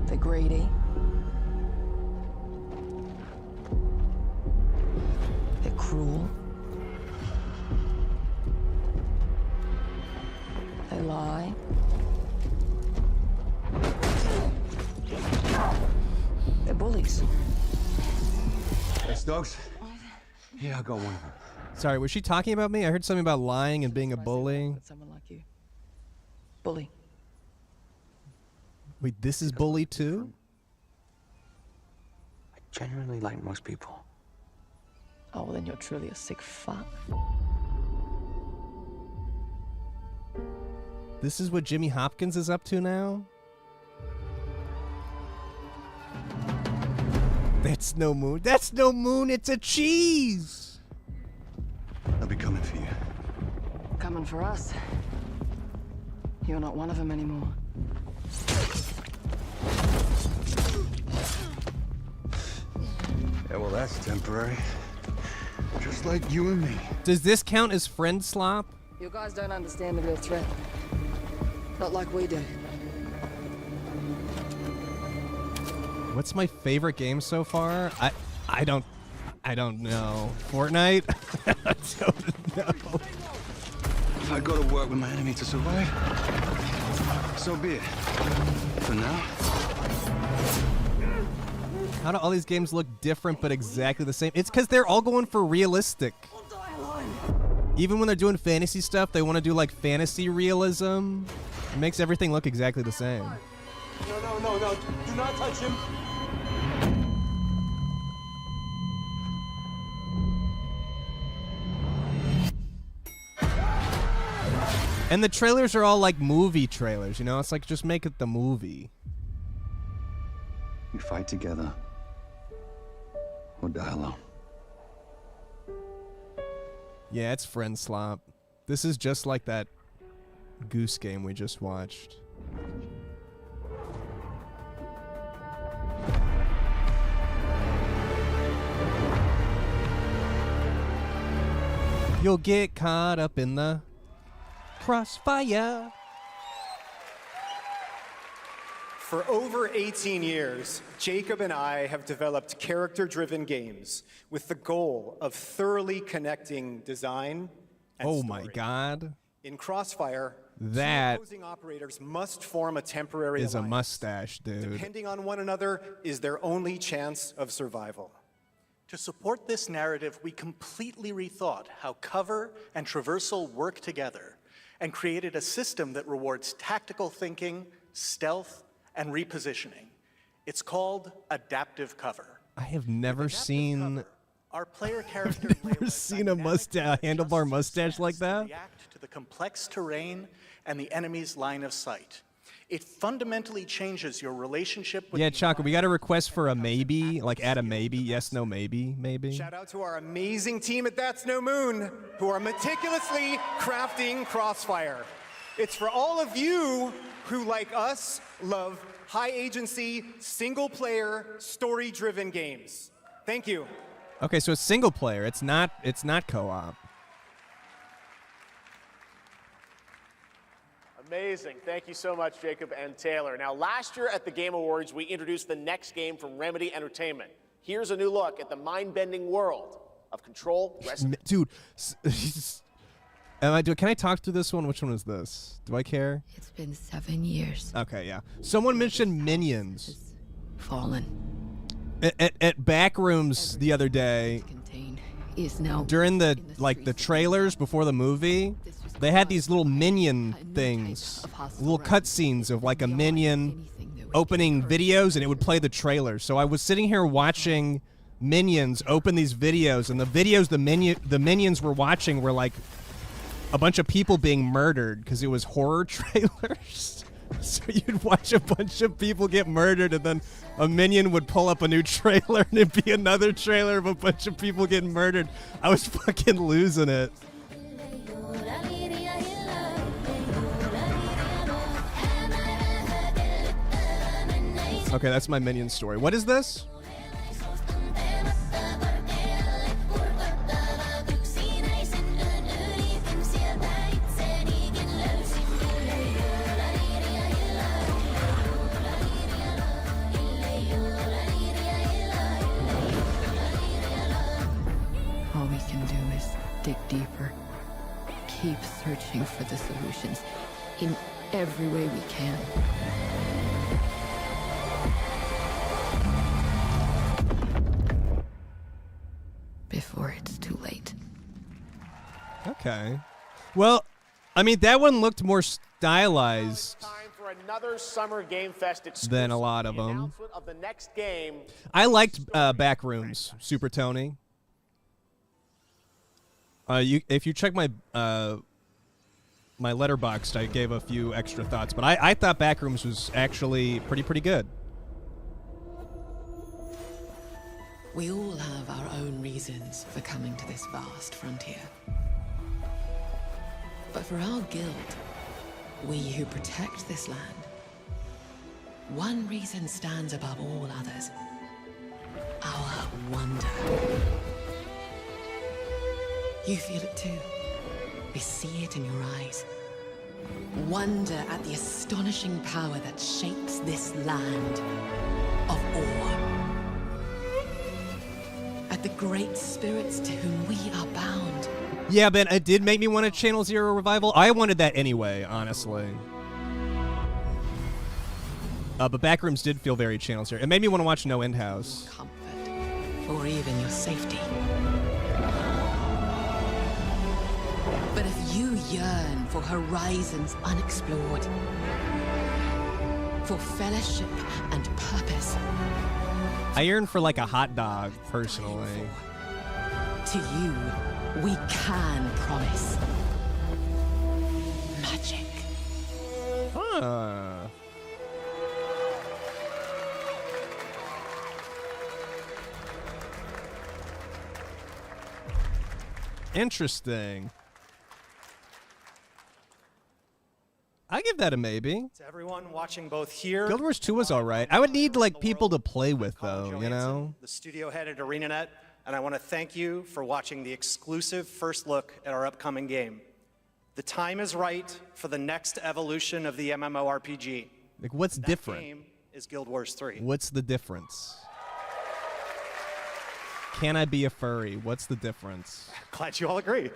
They're greedy. They're cruel. They lie. They're bullies. Hey, Stokes? Yeah, I'll go one of them. Sorry, was she talking about me? I heard something about lying and being a bully. Someone like you. Bully. Wait, this is Bully too? I genuinely like most people. Oh, well, then you're truly a sick fuck. This is what Jimmy Hopkins is up to now? That's no moon. That's no moon. It's a cheese. I'll be coming for you. Coming for us. You're not one of them anymore. Yeah, well, that's temporary. Just like you and me. Does this count as friend slop? You guys don't understand the real threat. Not like we do. What's my favorite game so far? I I don't know. Fortnite? I don't know. If I go to work with my enemy to survive, so be it. For now. How do all these games look different but exactly the same? It's because they're all going for realistic. Even when they're doing fantasy stuff, they want to do like fantasy realism. It makes everything look exactly the same. No. Do not touch him. And the trailers are all like movie trailers, you know? It's like, just make it the movie. We fight together. Or die alone. Yeah, it's friend slop. This is just like that Goose Game we just watched. You'll get caught up in the crossfire. For over 18 years, Jacob and I have developed character-driven games with the goal of thoroughly connecting design and Oh story. my god. In Crossfire, That two opposing operators must form a temporary is a alliance. mustache, dude. Depending on one another is their only chance of survival. To support this narrative, we completely rethought how cover and traversal work together and created a system that rewards tactical thinking, stealth, and repositioning. It's called adaptive cover. I have never seen Our player character never seen a mustache handlebar mustache like that. react to the complex terrain and the enemy's line of sight. It fundamentally changes your relationship with Yeah, Chaka, we got a request for a maybe, like add a maybe, yes, no, maybe. Shout out to our amazing team at That's No Moon, who are meticulously crafting Crossfire. It's for all of you who, like us, love high-agency, single-player, story-driven games. Thank you. Okay, so it's single player. It's not co-op. Amazing. Thank you so much, Jacob and Taylor. Now, last year at the Game Awards, we introduced the next game from Remedy Entertainment. Here's a new look at the mind-bending world of Control Rescue. Dude, can I talk through this one? Which one is this? Do I care? It's been 7 years. Okay, yeah. Someone mentioned Minions. Fallen. At Backrooms the other day, Is now during the trailers before the movie, they had these little minion things, little cutscenes of like a minion opening videos, and it would play the trailer. So I was sitting here watching Minions open these videos, and the videos the minions were watching were like a bunch of people being murdered because it was horror trailers. So you'd watch a bunch of people get murdered, and then a minion would pull up a new trailer, and it'd be another trailer of a bunch of people getting murdered. I was fucking losing it. Okay, that's my Minion story. What is this? all we can do is dig deeper. Keep searching for the solutions in every way we can. Before it's too late. Okay. Well, I mean, that one looked more stylized Time for another Summer Game Fest exclusive. than a lot of The them. announcement of the next game. I liked Backrooms, Super Tony. If you check my my Letterboxd, I gave a few extra thoughts, but I thought Backrooms was actually pretty good. We all have our own reasons for coming to this vast frontier. But for our guild, we who protect this land, one reason stands above all others. Our wonder. You feel it too. We see it in your eyes. Wonder at the astonishing power that shapes this land of awe. A like the great spirits to whom we are bound. Yeah, Ben, it did make me want a Channel Zero revival. I wanted that anyway, honestly. But Backrooms did feel very Channel Zero. It made me want to watch No End House. Or even your safety. But if you yearn for horizons unexplored, for fellowship and purpose, I yearn for like a hot dog, personally. to you, we can promise magic. Huh. Interesting. I give that a maybe. To everyone watching both here, Guild Wars 2 was alright. I would need like people to play with though, you know? the studio head at ArenaNet, and I want to thank you for watching the exclusive first look at our upcoming game. The time is right for the next evolution of the MMORPG. Like what's That different? game is Guild Wars 3. What's the difference? Can I be a furry? What's the difference? Glad you all agree.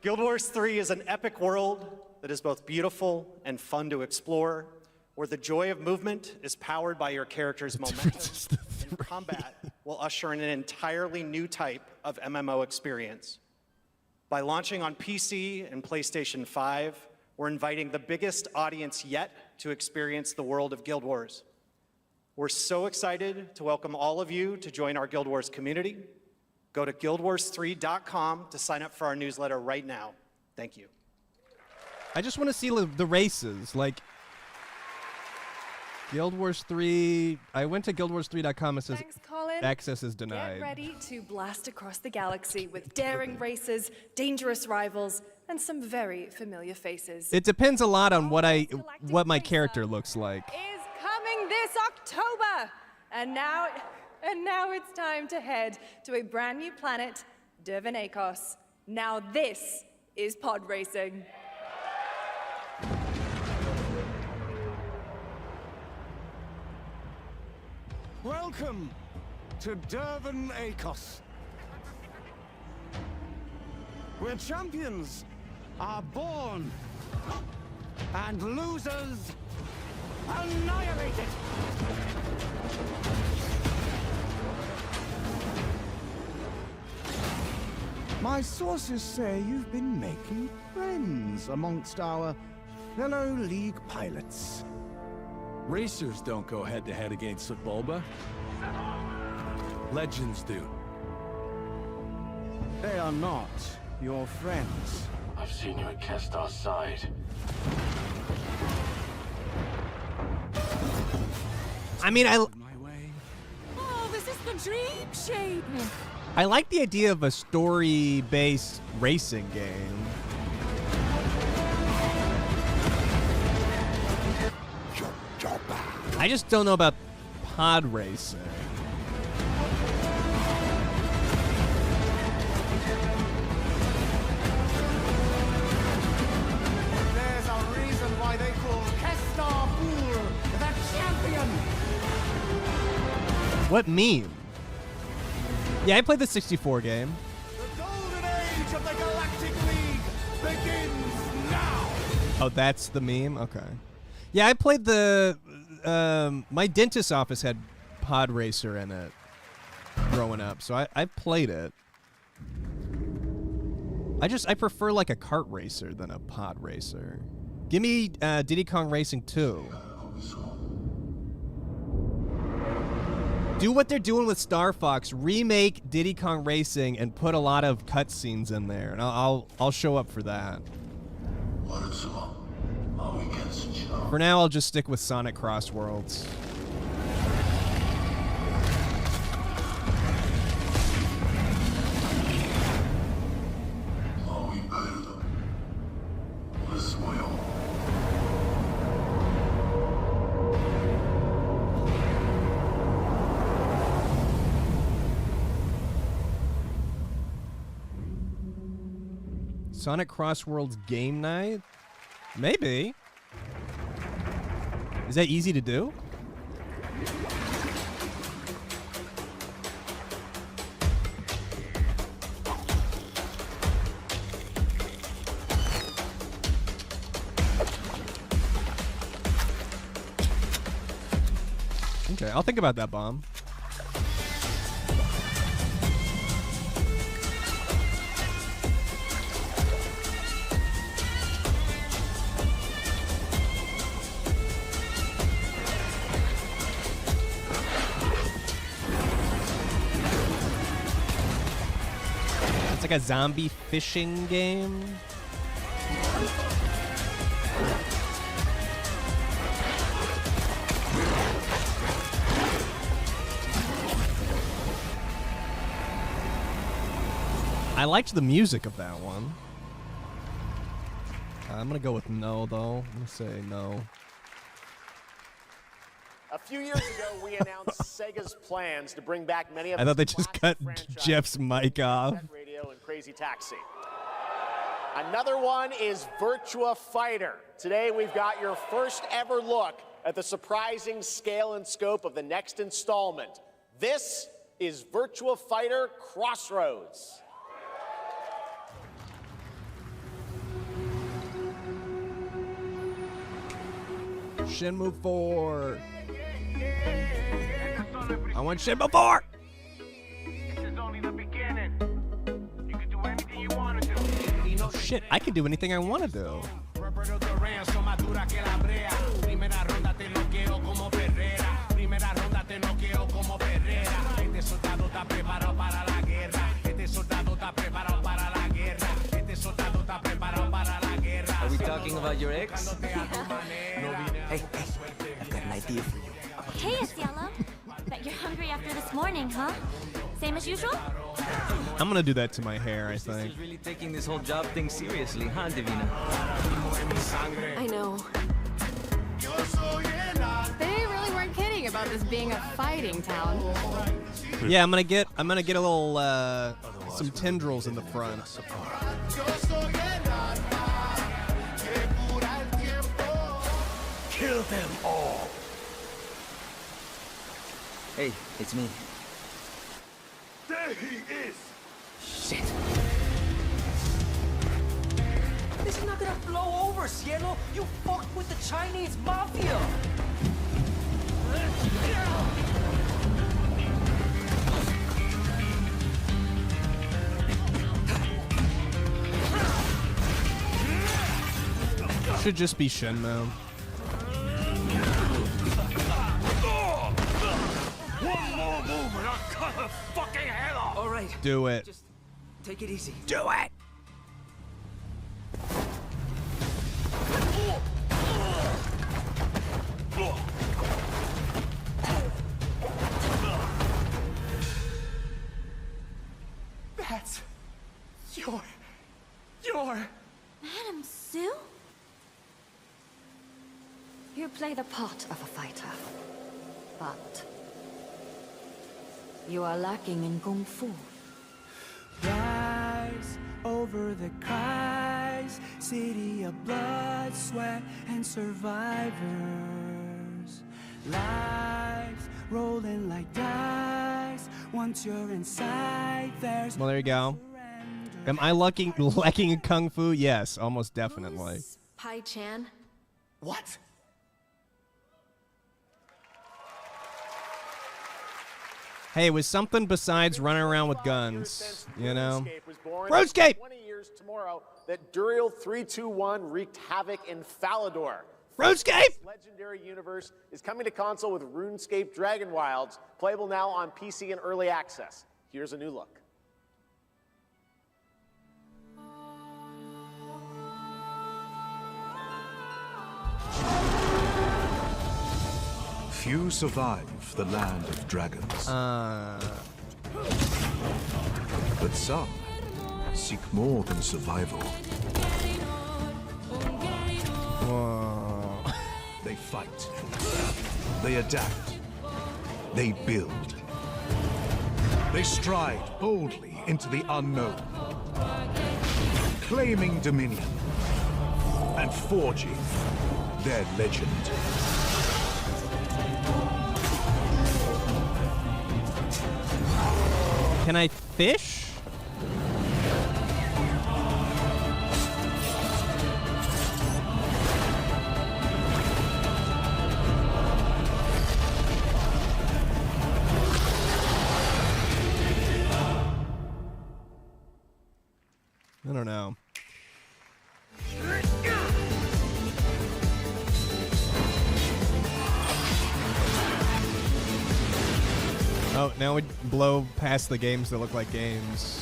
Guild Wars 3 is an epic world that is both beautiful and fun to explore, where the joy of movement is powered by your character's momentum, and combat will usher in an entirely new type of MMO experience. By launching on PC and PlayStation 5, we're inviting the biggest audience yet to experience the world of Guild Wars. We're so excited to welcome all of you to join our Guild Wars community. Go to guildwars3.com to sign up for our newsletter right now. Thank you. I just want to see the races, like Guild Wars 3. I went to guildwars3.com. It says Thanks, Colin. access is denied. Get ready to blast across the galaxy with daring races, dangerous rivals, and some very familiar faces. It depends a lot on what my character looks like. Is coming this October, and now it's time to head to a brand new planet, Dervan Akos. Now this is pod racing. Welcome to Dervan Akos, where champions are born and losers annihilated. My sources say you've been making friends amongst our fellow League pilots. Racers don't go head-to-head against Sebulba. Legends do. They are not your friends. I've seen you at Kestar's side. I mean, Oh, this is the dream shape. I like the idea of a story-based racing game. I just don't know about pod racing. There's a reason why they call Kestar Bul the champion. What meme? Yeah, I played the 64 game. The golden age of the Galactic League begins now. Oh, that's the meme? Okay. Yeah, I played the... my dentist's office had Pod Racer in it growing up, so I played it. I prefer like a kart racer than a pod racer. Give me Diddy Kong Racing 2. Do what they're doing with Star Fox. Remake Diddy Kong Racing and put a lot of cutscenes in there, and I'll show up for that. For now, I'll just stick with Sonic Cross Worlds. Sonic Cross Worlds game night? Maybe. Is that easy to do? Okay, I'll think about that bomb. It's like a zombie fishing game. I liked the music of that one. I'm gonna go with no, though. I'm gonna say no. A few years ago, we announced Sega's plans to bring back many of I thought they its just classic cut franchises, Jeff's mic off. Jet Radio and Crazy Taxi. Another one is Virtua Fighter. Today, we've got your first ever look at the surprising scale and scope of the next installment. This is Virtua Fighter Crossroads. Shenmue 4. I want Shenmue 4. Oh shit, I can do anything I want to do. Are we talking about your ex? Hey, I've got an idea for you. Hey, Asiello. Bet you're hungry after this morning, huh? Same as usual? I'm gonna do that to my hair, I think. She's really taking this whole job thing seriously, huh, Divina? I know. They really weren't kidding about this being a fighting town. Yeah, I'm gonna get a little some tendrils in the front. Kill them all. Hey, it's me. There he is. Shit. This is not gonna blow over, Cielo. You fucked with the Chinese mafia. Should just be Shenmue. One more move and I'll cut her fucking head off. All right. Do it. Just take it easy. Do it. That's your. Madam Sue? You play the part of a fighter, but you are lacking in kung fu. Rise over the cries, city of blood, sweat, and survivors. Lives rolling like dice. Once you're inside, there's Well, there you go. Am I lacking in kung fu? Yes, almost definitely. Pai Chan. What? Hey, it was something besides running around with guns, you know? RuneScape! 20 years tomorrow that Duriel 321 wreaked havoc in Falador. RuneScape! This legendary universe is coming to console with RuneScape Dragon Wilds, playable now on PC in early access. Here's a new look. Few survive the land of dragons. But some seek more than survival. They fight. They adapt. They build. They stride boldly into the unknown, claiming dominion and forging their legend. Can I fish? I don't know. Oh, now we blow past the games that look like games.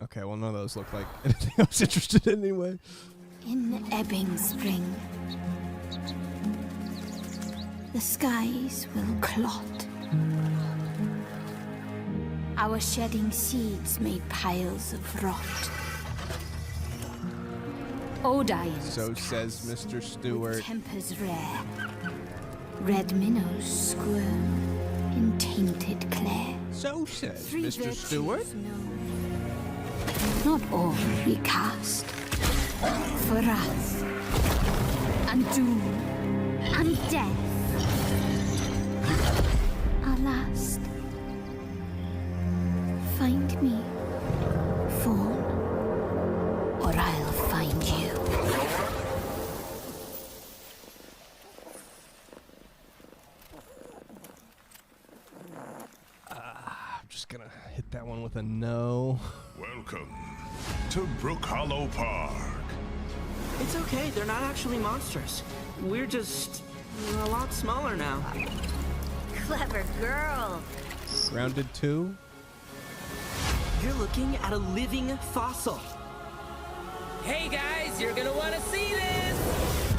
Okay, well, none of those look like anything I was interested in anyway. In ebbing spring, the skies will clot. Our shedding seeds made piles of rot. Odin. So says Mr. Stewart. Tempers rare. Red minnows squirm in tainted clay. So says Three Mr. virtues Stewart. known. Not all recast. For wrath, and doom, and death. Our last. Find me, Fawn, or I'll find you. I'm just gonna hit that one with a no. Welcome to Brook Hollow Park. It's okay, they're not actually monsters. We're just a lot smaller now. Clever girl. Grounded 2. You're looking at a living fossil. Hey guys, you're gonna want to see this!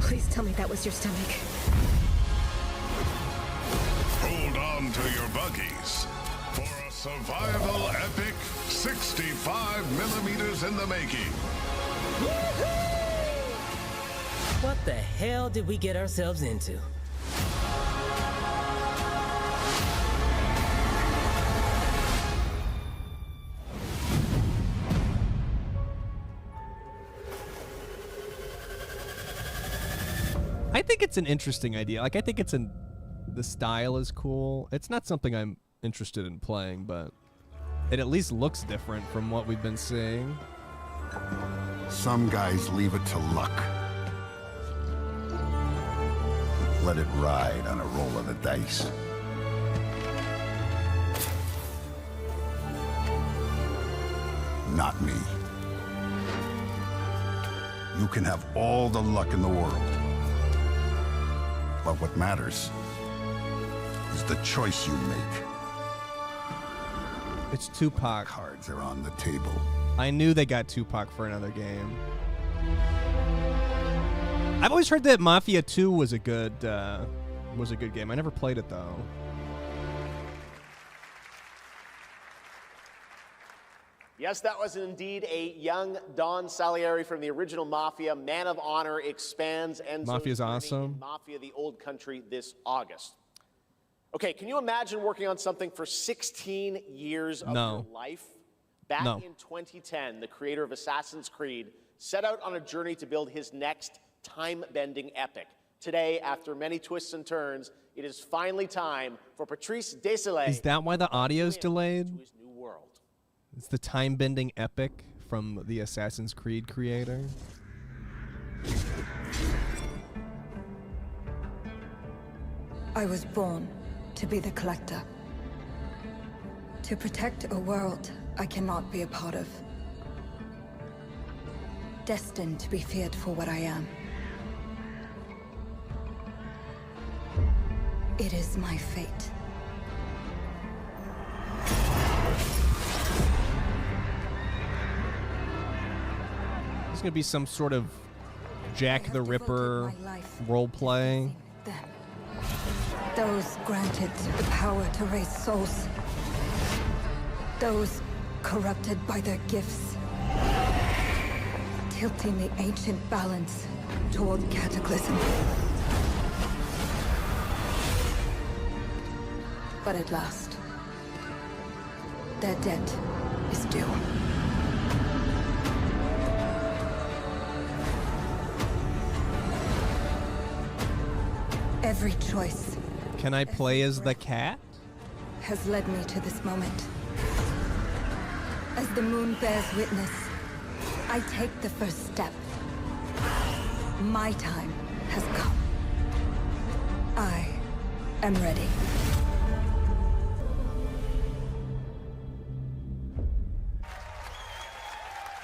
Please tell me that was your stomach. Hold on to your buggies for a survival epic 65 millimeters in the making. What the hell did we get ourselves into? I think it's an interesting idea. Like, I think it's the style is cool. It's not something I'm interested in playing, but it at least looks different from what we've been seeing. Some guys leave it to luck. Let it ride on a roll of the dice. Not me. You can have all the luck in the world. But what matters is the choice you make. It's Tupac. Cards are on the table. I knew they got Tupac for another game. I've always heard that Mafia 2 was a good game. I never played it though. Yes, that was indeed a young Don Salieri from the original Mafia. Man of Honor expands and Mafia's awesome. Mafia: The Old Country this August. Okay, can you imagine working on something for 16 years of your life? Back in 2010, the creator of Assassin's Creed set out on a journey to build his next time-bending epic. Today, after many twists and turns, it is finally time for Patrice Désilets. Is that why the audio's delayed? To his new world. It's the time-bending epic from the Assassin's Creed creator. I was born to be the collector. To protect a world I cannot be a part of. Destined to be feared for what I am. It is my fate. There's gonna be some sort of Jack the Ripper roleplay. Those granted the power to raise souls. Those corrupted by their gifts. Tilting the ancient balance toward cataclysm. But at last, their debt is due. Every choice Can I play as the cat? has led me to this moment. As the moon bears witness, I take the first step. My time has come. I am ready.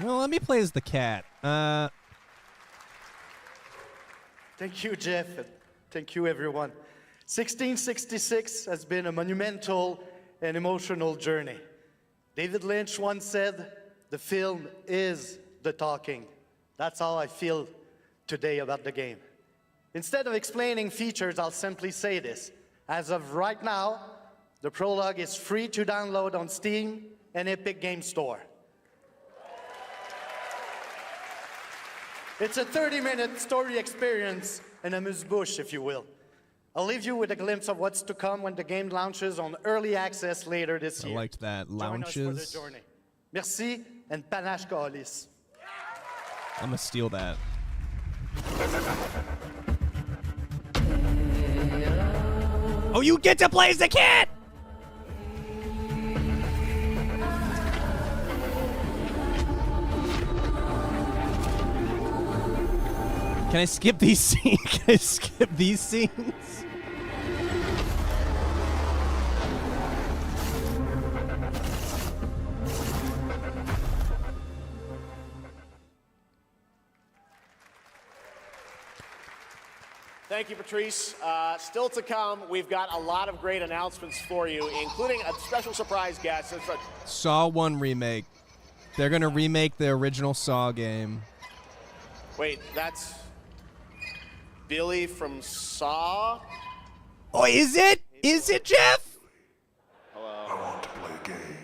Well, let me play as the cat. Thank you, Jeff. Thank you, everyone. 1666 has been a monumental and emotional journey. David Lynch once said, "The film is the talking." That's how I feel today about the game. Instead of explaining features, I'll simply say this. As of right now, the prologue is free to download on Steam and Epic Game Store. It's a 30-minute story experience and amuse-bouche, if you will. I'll leave you with a glimpse of what's to come when the game launches on early access later this year. I liked that. Join us for the Launches. journey. Merci and panache Kalis. I'm gonna steal that. Oh, you get to play as the cat! Can I skip these scenes? Can I skip these scenes? Thank you, Patrice. Still to come, we've got a lot of great announcements for you, including a special surprise guest. Saw 1 remake. They're gonna remake the original Saw game. Wait, that's Billy from Saw? Oh, is it? Is it, Jeff? Hello. I want to play a game.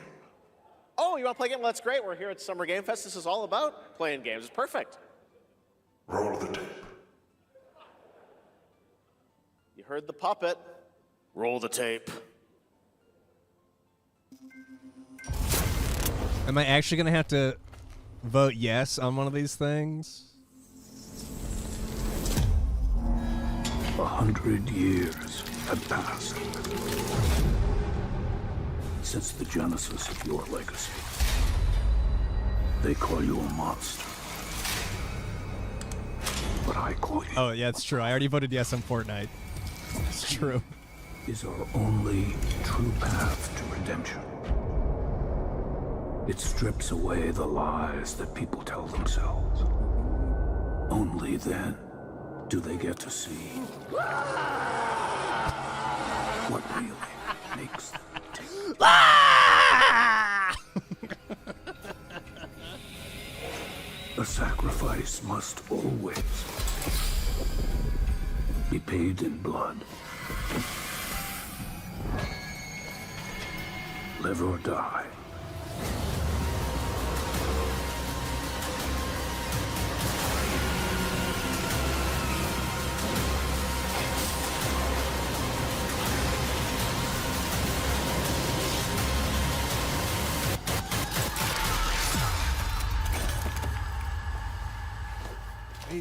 Oh, you want to play a game? Well, that's great. We're here at Summer Game Fest. This is all about playing games. It's perfect. Roll the tape. You heard the puppet. Roll the tape. Am I actually gonna have to vote yes on one of these things? 100 years have passed since the genesis of your legacy. They call you a monster, but I call you. Oh, yeah, it's true. I already voted yes on Fortnite. It's true. Is our only true path to redemption. It strips away the lies that people tell themselves. Only then do they get to see what really makes them tick. A sacrifice must always be paid in blood. Live or die.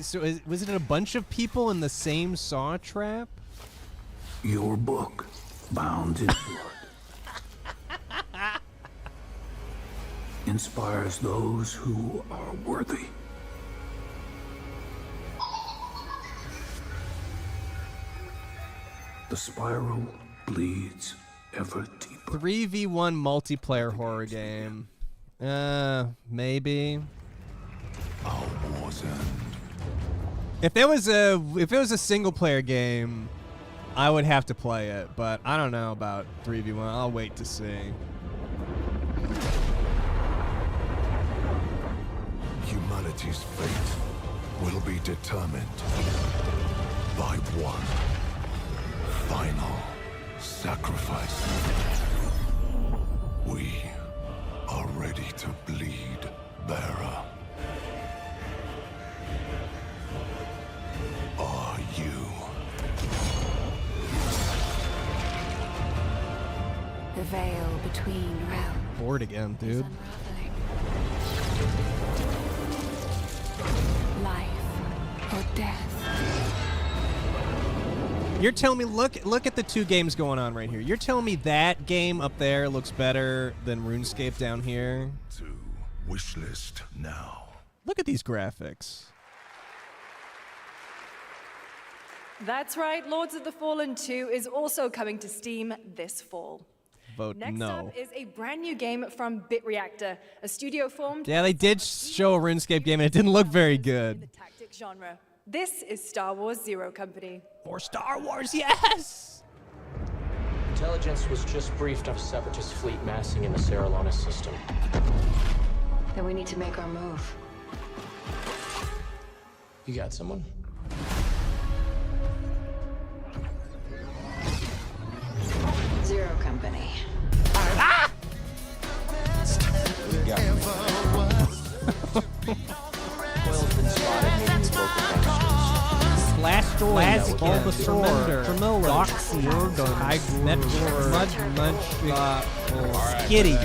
So was it a bunch of people in the same saw trap? Your book, bound in blood, inspires those who are worthy. The spiral bleeds ever deeper. 3v1 multiplayer horror game. Maybe. Our war's end. If it was a single player game, I would have to play it, but I don't know about 3v1. I'll wait to see. Humanity's fate will be determined by one final sacrifice. We are ready to bleed, bearer. Are you? The veil between realms. Bored again, dude. Life or death. You're telling me, look at the two games going on right here. You're telling me that game up there looks better than RuneScape down here? wish list now. Look at these graphics. That's right, Lords of the Fallen 2 is also coming to Steam this fall. Vote Next no. up is a brand new game from BitReactor, a studio formed Yeah, they did show a RuneScape game and it didn't look very good. tactic genre. This is Star Wars Zero Company. For Star Wars, yes! Intelligence was just briefed of a Separatist fleet massing in the Serralonis system. Then we need to make our move. You got someone? Zero Company. Blastoise, Bulbasaur, Tremilla, Doxy, Metlor, Mudmunch, Skitty.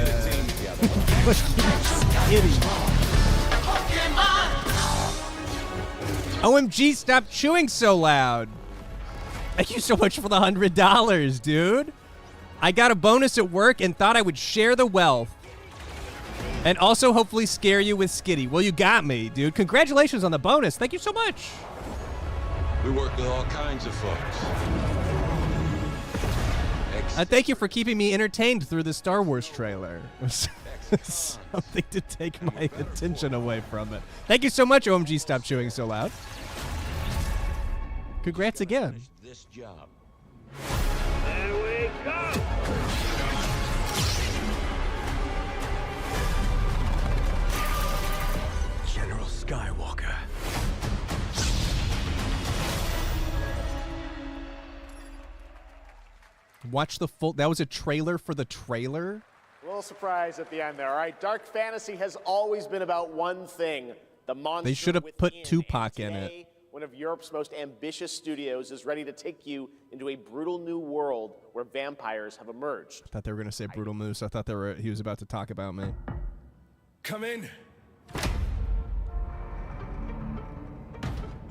OMG, stop chewing so loud. Thank you so much for the $100, dude. I got a bonus at work and thought I would share the wealth. And also hopefully scare you with Skitty. Well, you got me, dude. Congratulations on the bonus. Thank you so much. We work with all kinds of folks. Thank you for keeping me entertained through the Star Wars trailer. Something to take my attention away from it. Thank you so much, OMG. Stop chewing so loud. Congrats again. This job. There we go! General Skywalker. Watch the full. That was a trailer for the trailer. A little surprise at the end there. All right, dark fantasy has always been about one thing: the monster. They should have put Tupac in it. One of Europe's most ambitious studios is ready to take you into a brutal new world where vampires have emerged. I thought they were gonna say Brutal Moose. I thought he was about to talk about me. Come in.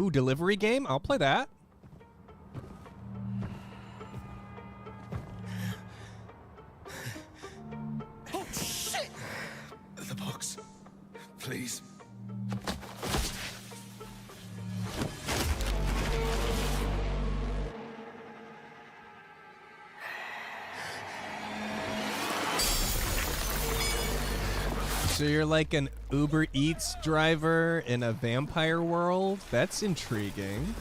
Ooh, delivery game? I'll play that. Oh, shit! The box. Please. So you're like an Uber Eats driver in a vampire world? That's intriguing.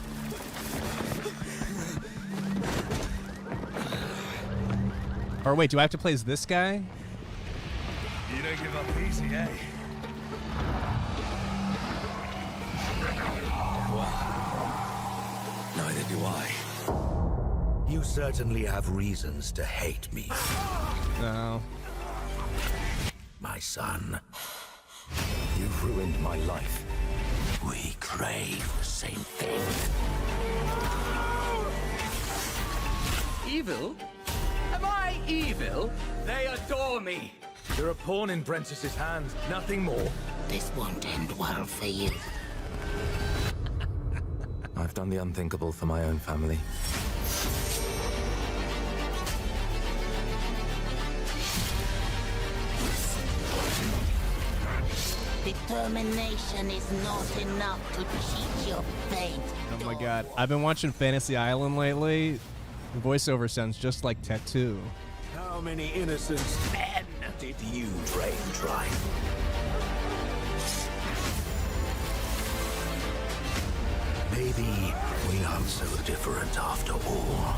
Or wait, do I have to play as this guy? You don't give up easy, eh? Well, neither do I. You certainly have reasons to hate me. No. My son, you've ruined my life. We crave the same thing. Evil? Am I evil? They adore me. You're a pawn in Brentiss's hands, nothing more. This won't end well for you. I've done the unthinkable for my own family. Determination is not enough to cheat your fate. Oh my god. I've been watching Fantasy Island lately. The voiceover sounds just like Tattoo. How many innocent men did you train dry? Maybe we aren't so different after all.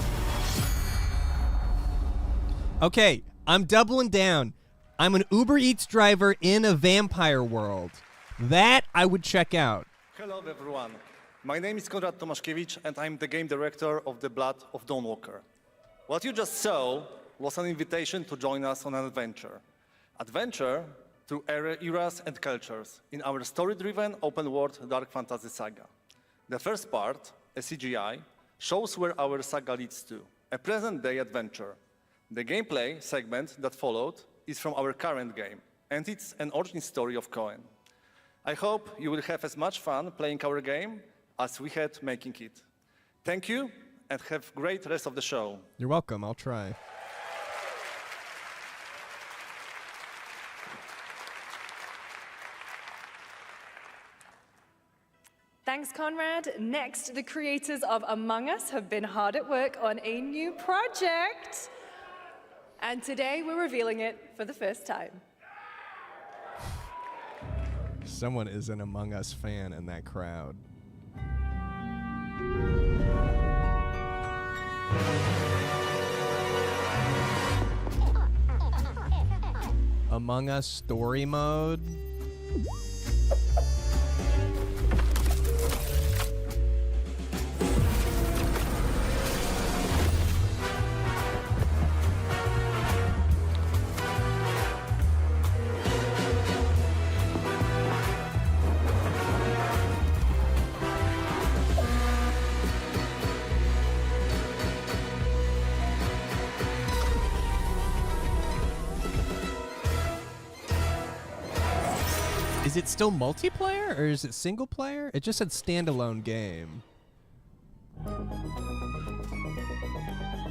Okay, I'm doubling down. I'm an Uber Eats driver in a vampire world. That I would check out. Hello everyone. My name is Konrad Tomaszkiewicz and I'm the game director of The Blood of Dawnwalker. What you just saw was an invitation to join us on an adventure. Adventure through eras and cultures in our story-driven open-world dark fantasy saga. The first part, a CGI, shows where our saga leads to, a present-day adventure. The gameplay segment that followed is from our current game, and it's an origin story of Cohen. I hope you will have as much fun playing our game as we had making it. Thank you, and have a great rest of the show. You're welcome. I'll try. Thanks, Conrad. Next, the creators of Among Us have been hard at work on a new project. And today we're revealing it for the first time. Someone is an Among Us fan in that crowd. Among Us story mode. Is it still multiplayer or is it single player? It just said standalone game.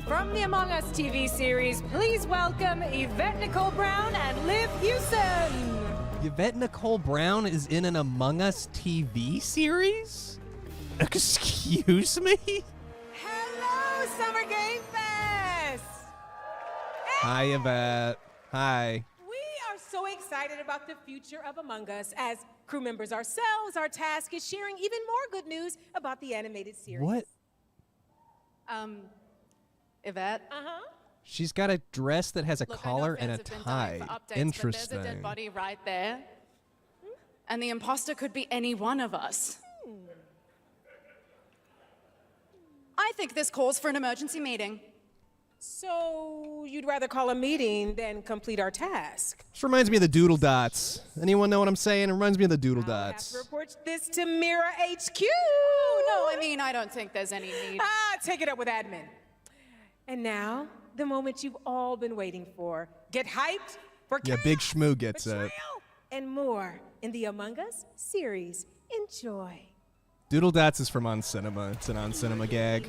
From the Among Us TV series, please welcome Yvette Nicole Brown and Liv Hewson. Yvette Nicole Brown is in an Among Us TV series? Excuse me? Hello, Summer Game Fest! Hi, Yvette. Hi. We are so excited about the future of Among Us. As crew members ourselves, our task is sharing even more good news about the animated series. What? Yvette? Uh-huh. She's got a dress that has a Look, collar I know and a fans have been tie. dying for updates, Interesting. But there's a dead body right there. And the imposter could be any one of us. I think this calls for an emergency meeting. So you'd rather call a meeting than complete our task? This reminds me of the Doodle Dots. Anyone know what I'm saying? It reminds me of the Doodle I'll have Dots. to report this to Mira HQ. Oh, no, I mean, I don't think there's any need. Take it up with admin. And now, the moment you've all been waiting for. Get hyped for Yeah, Big Shmoo gets it. betrayal, and more in the Among Us series. Enjoy. Doodle Dots is from On Cinema. It's an On Cinema gag.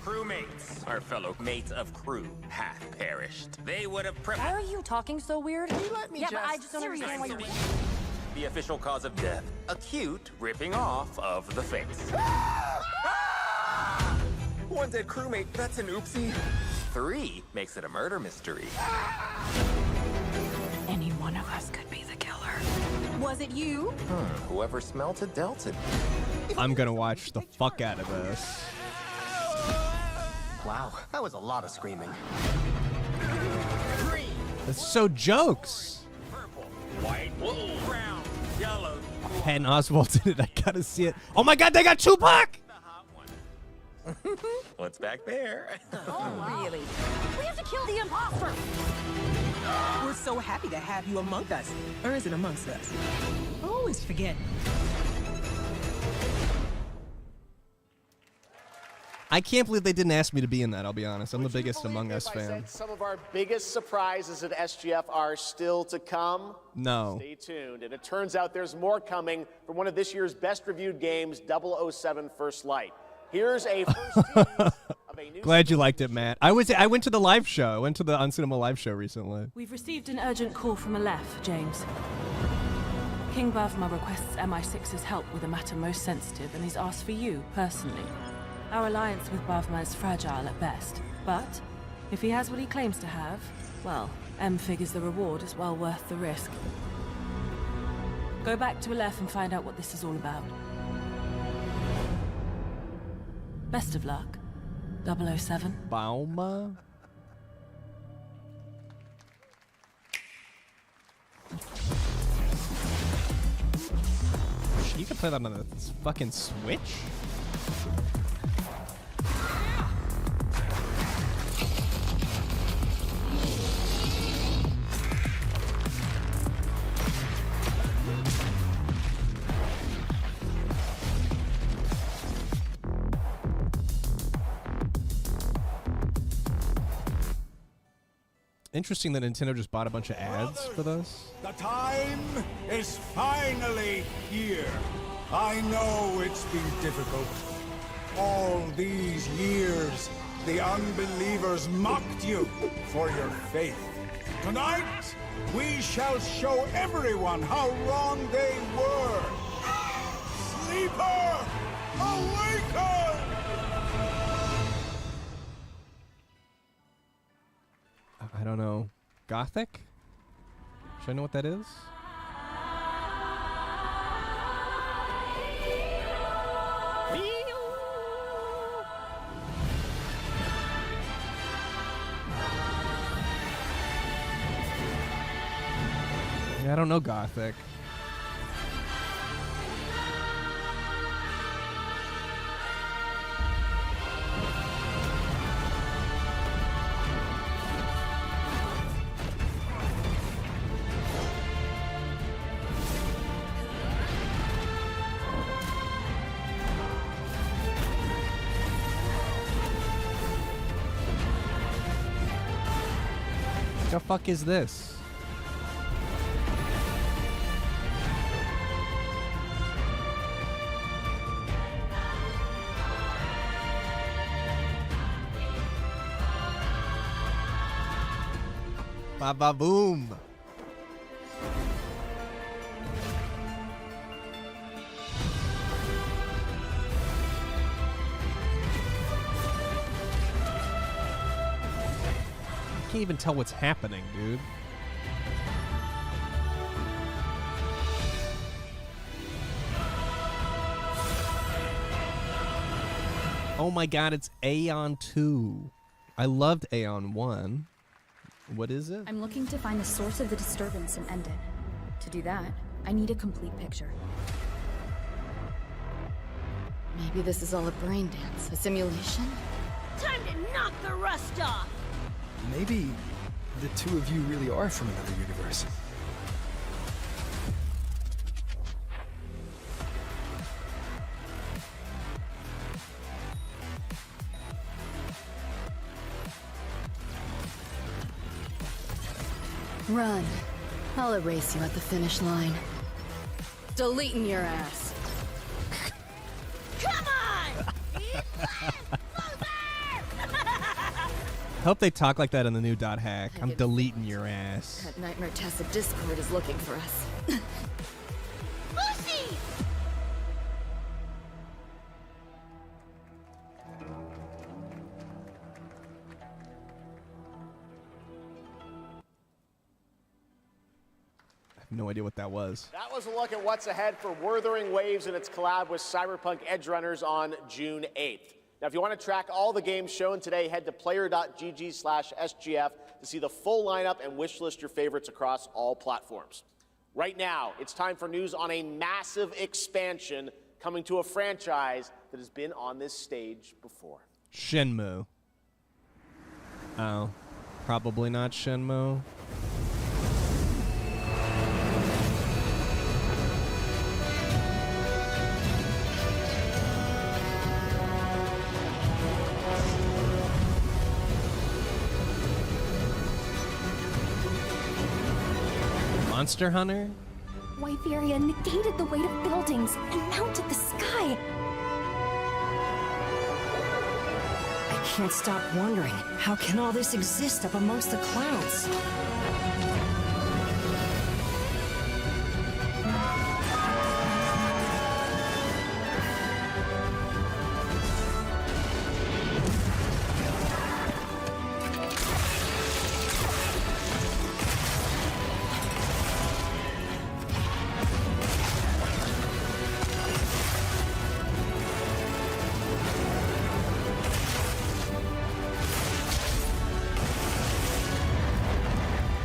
Crewmates, our fellow mates of crew, hath perished. They would have Why are you talking so weird? Let me yeah, but I just don't understand why you did. The official cause of death, acute ripping off of the face. One dead crewmate, that's an oopsie. 3 makes it a murder mystery. Any one of us could be the killer. Was it you? Whoever smelt it dealt it. I'm gonna watch the fuck out of this. Wow, that was a lot of screaming. It's so jokes. White, brown, yellow. Patton Oswalt in it. I gotta see it. Oh my god, they got Tupac! What's back there? Oh, really? We have to kill the imposter! We're so happy to have you among us. Or is it amongst us? I always forget. I can't believe they didn't ask me to be in that, I'll be honest. I'm the biggest Among Us fan. Some of our biggest surprises at SGF are still to come. No. Stay tuned. And it turns out there's more coming from one of this year's best reviewed games, 007 First Light. Here's a first tease of a new... Glad you liked it, Matt. I went to the live show. I went to the On Cinema live show recently. We've received an urgent call from Aleph, James. King Bavma requests MI6's help with a matter most sensitive, and he's asked for you, personally. Our alliance with Bavma is fragile at best, but if he has what he claims to have, well, M figures the reward is well worth the risk. Go back to Aleph and find out what this is all about. Best of luck, 007. Bauma? You can play that on the fucking Switch? Interesting that Nintendo just bought a bunch of ads for this. The time is finally here. I know it's been difficult. All these years, the unbelievers mocked you for your faith. Tonight, we shall show everyone how wrong they were. Sleeper! Awaken! I don't know. Gothic? Should I know what that is? Yeah, I don't know Gothic. The fuck is this? Ba ba boom. I can't even tell what's happening, dude. Oh my god, it's Aeon 2. I loved Aeon 1. What is it? I'm looking to find the source of the disturbance and end it. To do that, I need a complete picture. Maybe this is all a brain dance, a simulation? Time to knock the rust off! Maybe the two of you really are from another universe. Run. I'll erase you at the finish line. Deleting your ass. Come on! Hope they talk like that in the new Dot Hack. I'm deleting your ass. That Nightmare Tessa Discord is looking for us. Lucy! I have no idea what that was. That was a look at what's ahead for Wuthering Waves and its collab with Cyberpunk Edgerunners on June 8th. Now, if you want to track all the games shown today, head to player.gg/SGF to see the full lineup and wishlist your favorites across all platforms. Right now, it's time for news on a massive expansion coming to a franchise that has been on this stage before. Shenmue. Oh, probably not Shenmue. Monster Hunter? Wytheria negated the weight of buildings and mounted the sky. I can't stop wondering, how can all this exist up amongst the clouds?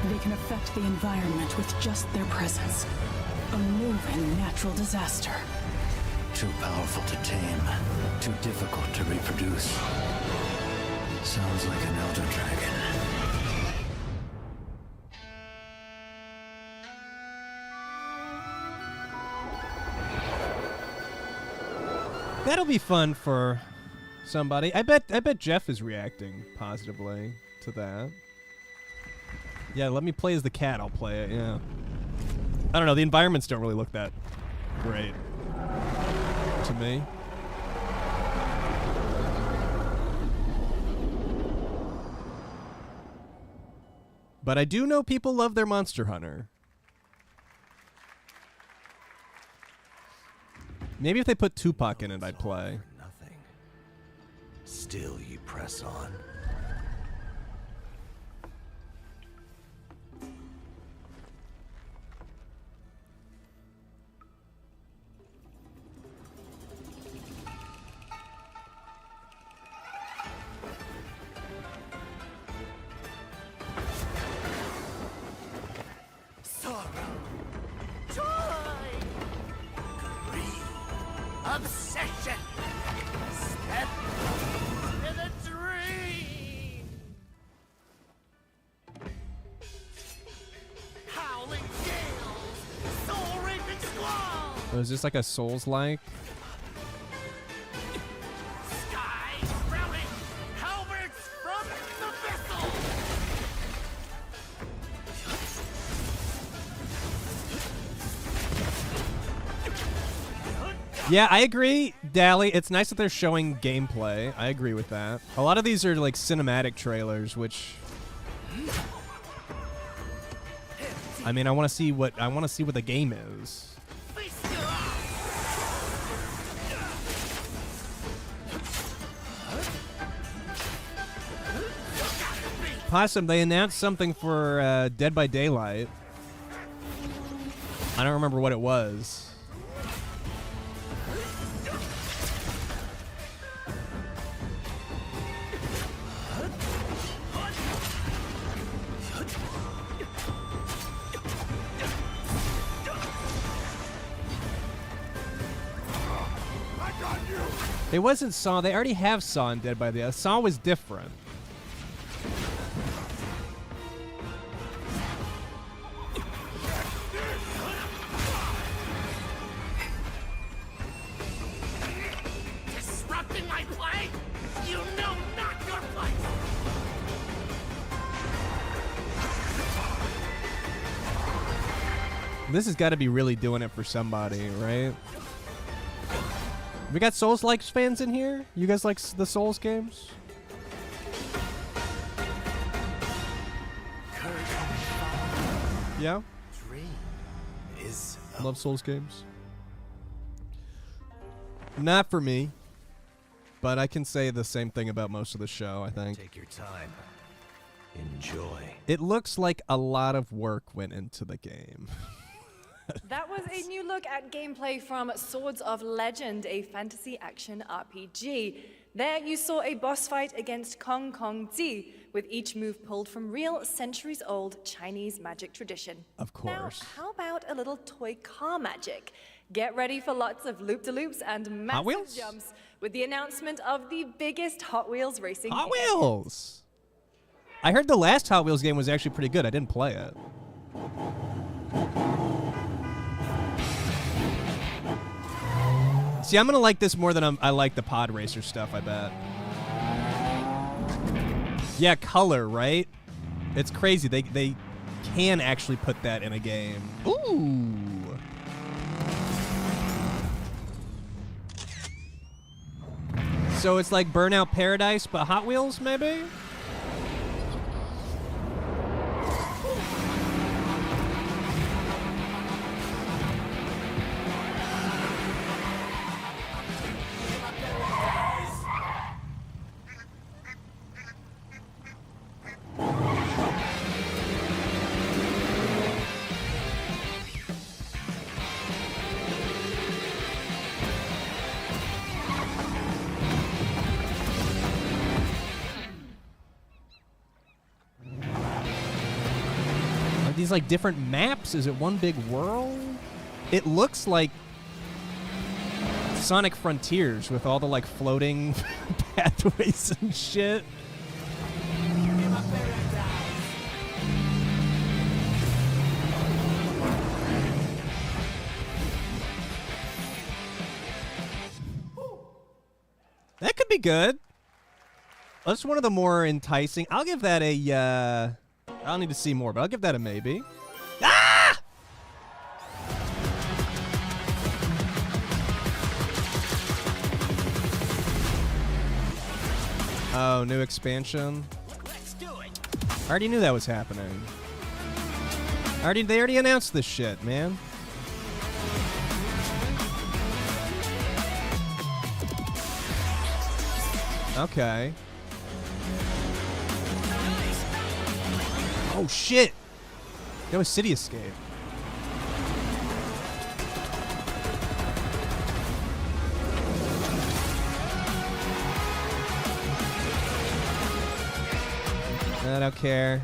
They can affect the environment with just their presence. A moving natural disaster. Too powerful to tame, too difficult to reproduce. Sounds like an elder dragon. That'll be fun for somebody. I bet Jeff is reacting positively to that. Yeah, let me play as the cat. I'll play it, yeah. I don't know, the environments don't really look that great to me. But I do know people love their Monster Hunter. Maybe if they put Tupac in it, I'd play. Nothing. Still you press on. Obsession! Step in a dream! Howling gales! Soul-raping squalls! Oh, is this like a Souls-like? Sky sprouting! Halberds from the vessel! Yeah, I agree, Dally. It's nice that they're showing gameplay. I agree with that. A lot of these are like cinematic trailers, which I mean, I want to see what the game is. Possum, they announced something for Dead by Daylight. I don't remember what it was. It wasn't Saw. They already have Saw in Dead by Daylight. Saw was different. Disrupting my play? You know not your place! This has got to be really doing it for somebody, right? We got Souls-like fans in here? You guys like the Souls games? Yeah? Love Souls games. Not for me. But I can say the same thing about most of the show, I think. Take your time. Enjoy. It looks like a lot of work went into the game. That was a new look at gameplay from Swords of Legend, a fantasy action RPG. There you saw a boss fight against Kong Kong Zi, with each move pulled from real centuries-old Chinese magic tradition. Of course. Now, how about a little toy car magic? Get ready for lots of loop-de-loops and massive jumps with the announcement of the biggest Hot Wheels racing Hot game. Wheels! I heard the last Hot Wheels game was actually pretty good. I didn't play it. See, I'm gonna like this more than I like the Pod Racer stuff, I bet. Yeah, color, right? It's crazy. They can actually put that in a game. Ooh. So it's like Burnout Paradise, but Hot Wheels, maybe? These like different maps? Is it one big world? It looks like Sonic Frontiers with all the like floating pathways and shit. That could be good. That's one of the more enticing. I'll give that a I'll need to see more, but I'll give that a maybe. Ah! Oh, new expansion. I already knew that was happening. They already announced this shit, man. Okay. Oh shit! That was City Escape. I don't care.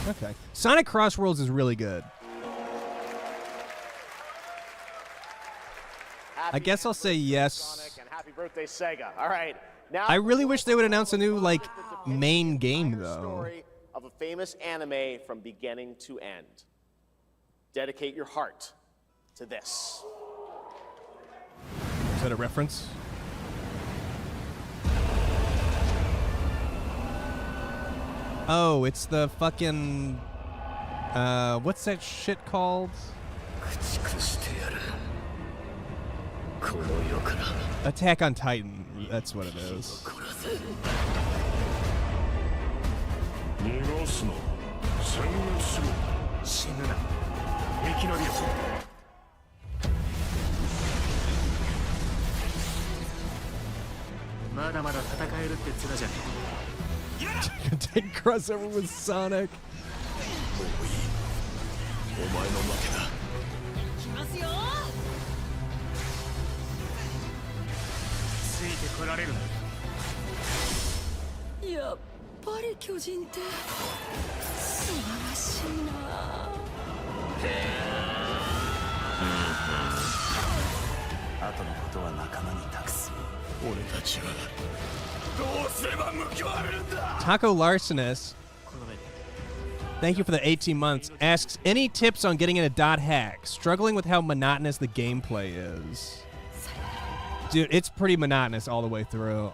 Okay. Sonic Crossworlds is really good. I guess I'll say yes. Sonic, and happy birthday, Sega. All right. Now I really wish they would announce a new, like, main game, though. Story of a famous anime from beginning to end. Dedicate your heart to this. Is that a reference? Oh, it's the fucking... what's that shit called? Attack on Titan. That's what it is. Take crossover with Sonic. Taco Larsenus, thank you for the 18 months, asks, any tips on getting into dot hack? Struggling with how monotonous the gameplay is. Dude, it's pretty monotonous all the way through.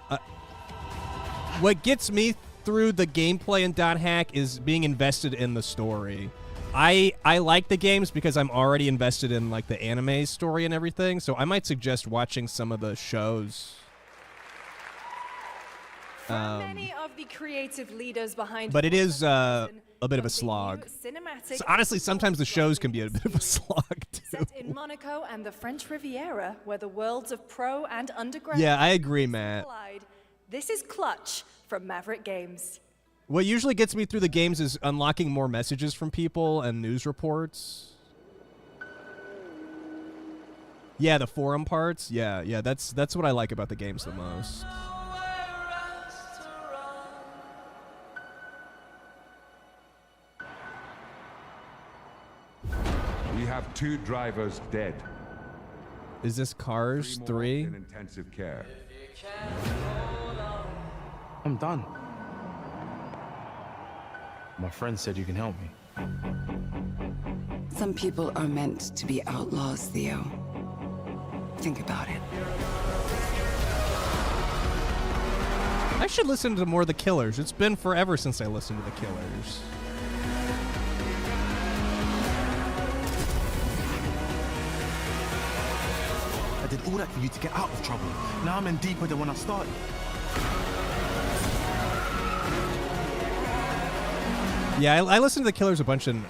What gets me through the gameplay in dot hack is being invested in the story. I like the games because I'm already invested in like the anime story and everything, so I might suggest watching some of the shows. Many of the creative leaders behind, but it is a bit of a slog. So honestly, sometimes the shows can be a bit of a slog too. Set in Monaco and the French Riviera, where the worlds of pro and underground. Yeah, I agree, Matt. Collide. This is Clutch from Maverick Games. What usually gets me through the games is unlocking more messages from people and news reports. Yeah, the forum parts. Yeah, that's what I like about the games the most. We have 2 drivers dead. Is this Cars 3? In intensive care. I'm done. My friend said you can help me. Some people are meant to be outlaws, Theo. Think about it. I should listen to more of The Killers. It's been forever since I listened to The Killers. I did all that for you to get out of trouble. Now I'm in deeper than when I started. Yeah, I listened to The Killers a bunch in,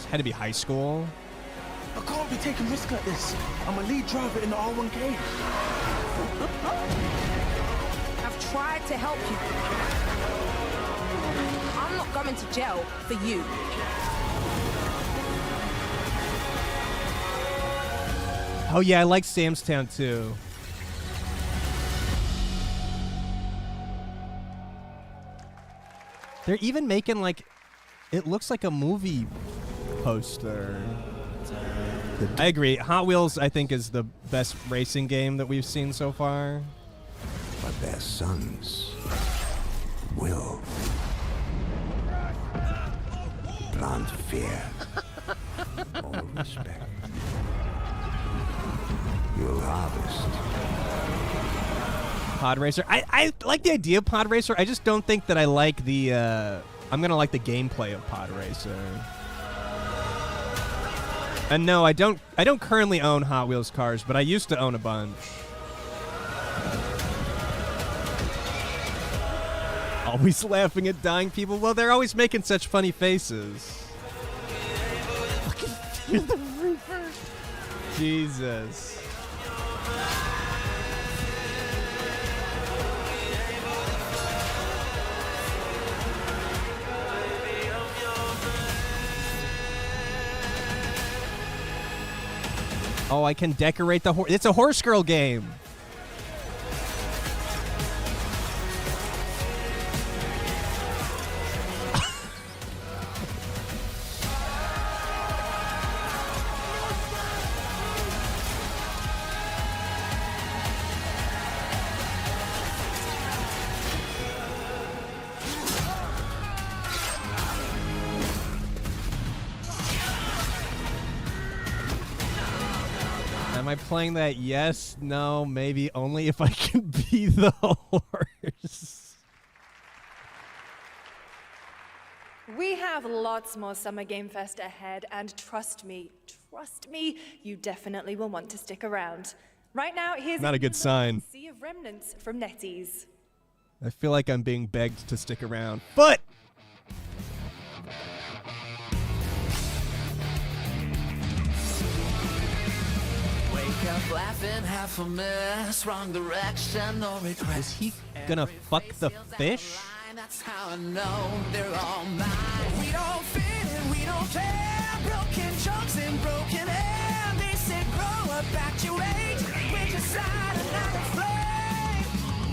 had to be high school. I can't be taking risks like this. I'm a lead driver in the R1K. I've tried to help you. I'm not going to jail for you. Oh yeah, I like Sam's Town too. They're even making like, it looks like a movie poster. I agree. Hot Wheels, I think, is the best racing game that we've seen so far. But their sons will plant fear or respect. You'll harvest. Pod Racer. I like the idea of Pod Racer. I just don't think that I like the, I'm going to like the gameplay of Pod Racer. And no, I don't currently own Hot Wheels cars, but I used to own a bunch. Always laughing at dying people. Well, they're always making such funny faces. Fucking Fear the Reaper. Jesus. Oh, I can decorate the horse. It's a horse girl game. Am I playing that? Yes, no, maybe, only if I can be the horse. We have lots more Summer Game Fest ahead, and trust me, you definitely will want to stick around. Right now, here's Not a good sign. Sea of Remnants from NetEase. I feel like I'm being begged to stick around, but Wake up laughing, half a mess, wrong direction, no regret. is he gonna fuck the fish? That's how I know they're all mine. We don't fit and we don't care. Broken jokes and broken air. They said grow up at your age. We're just out another flame.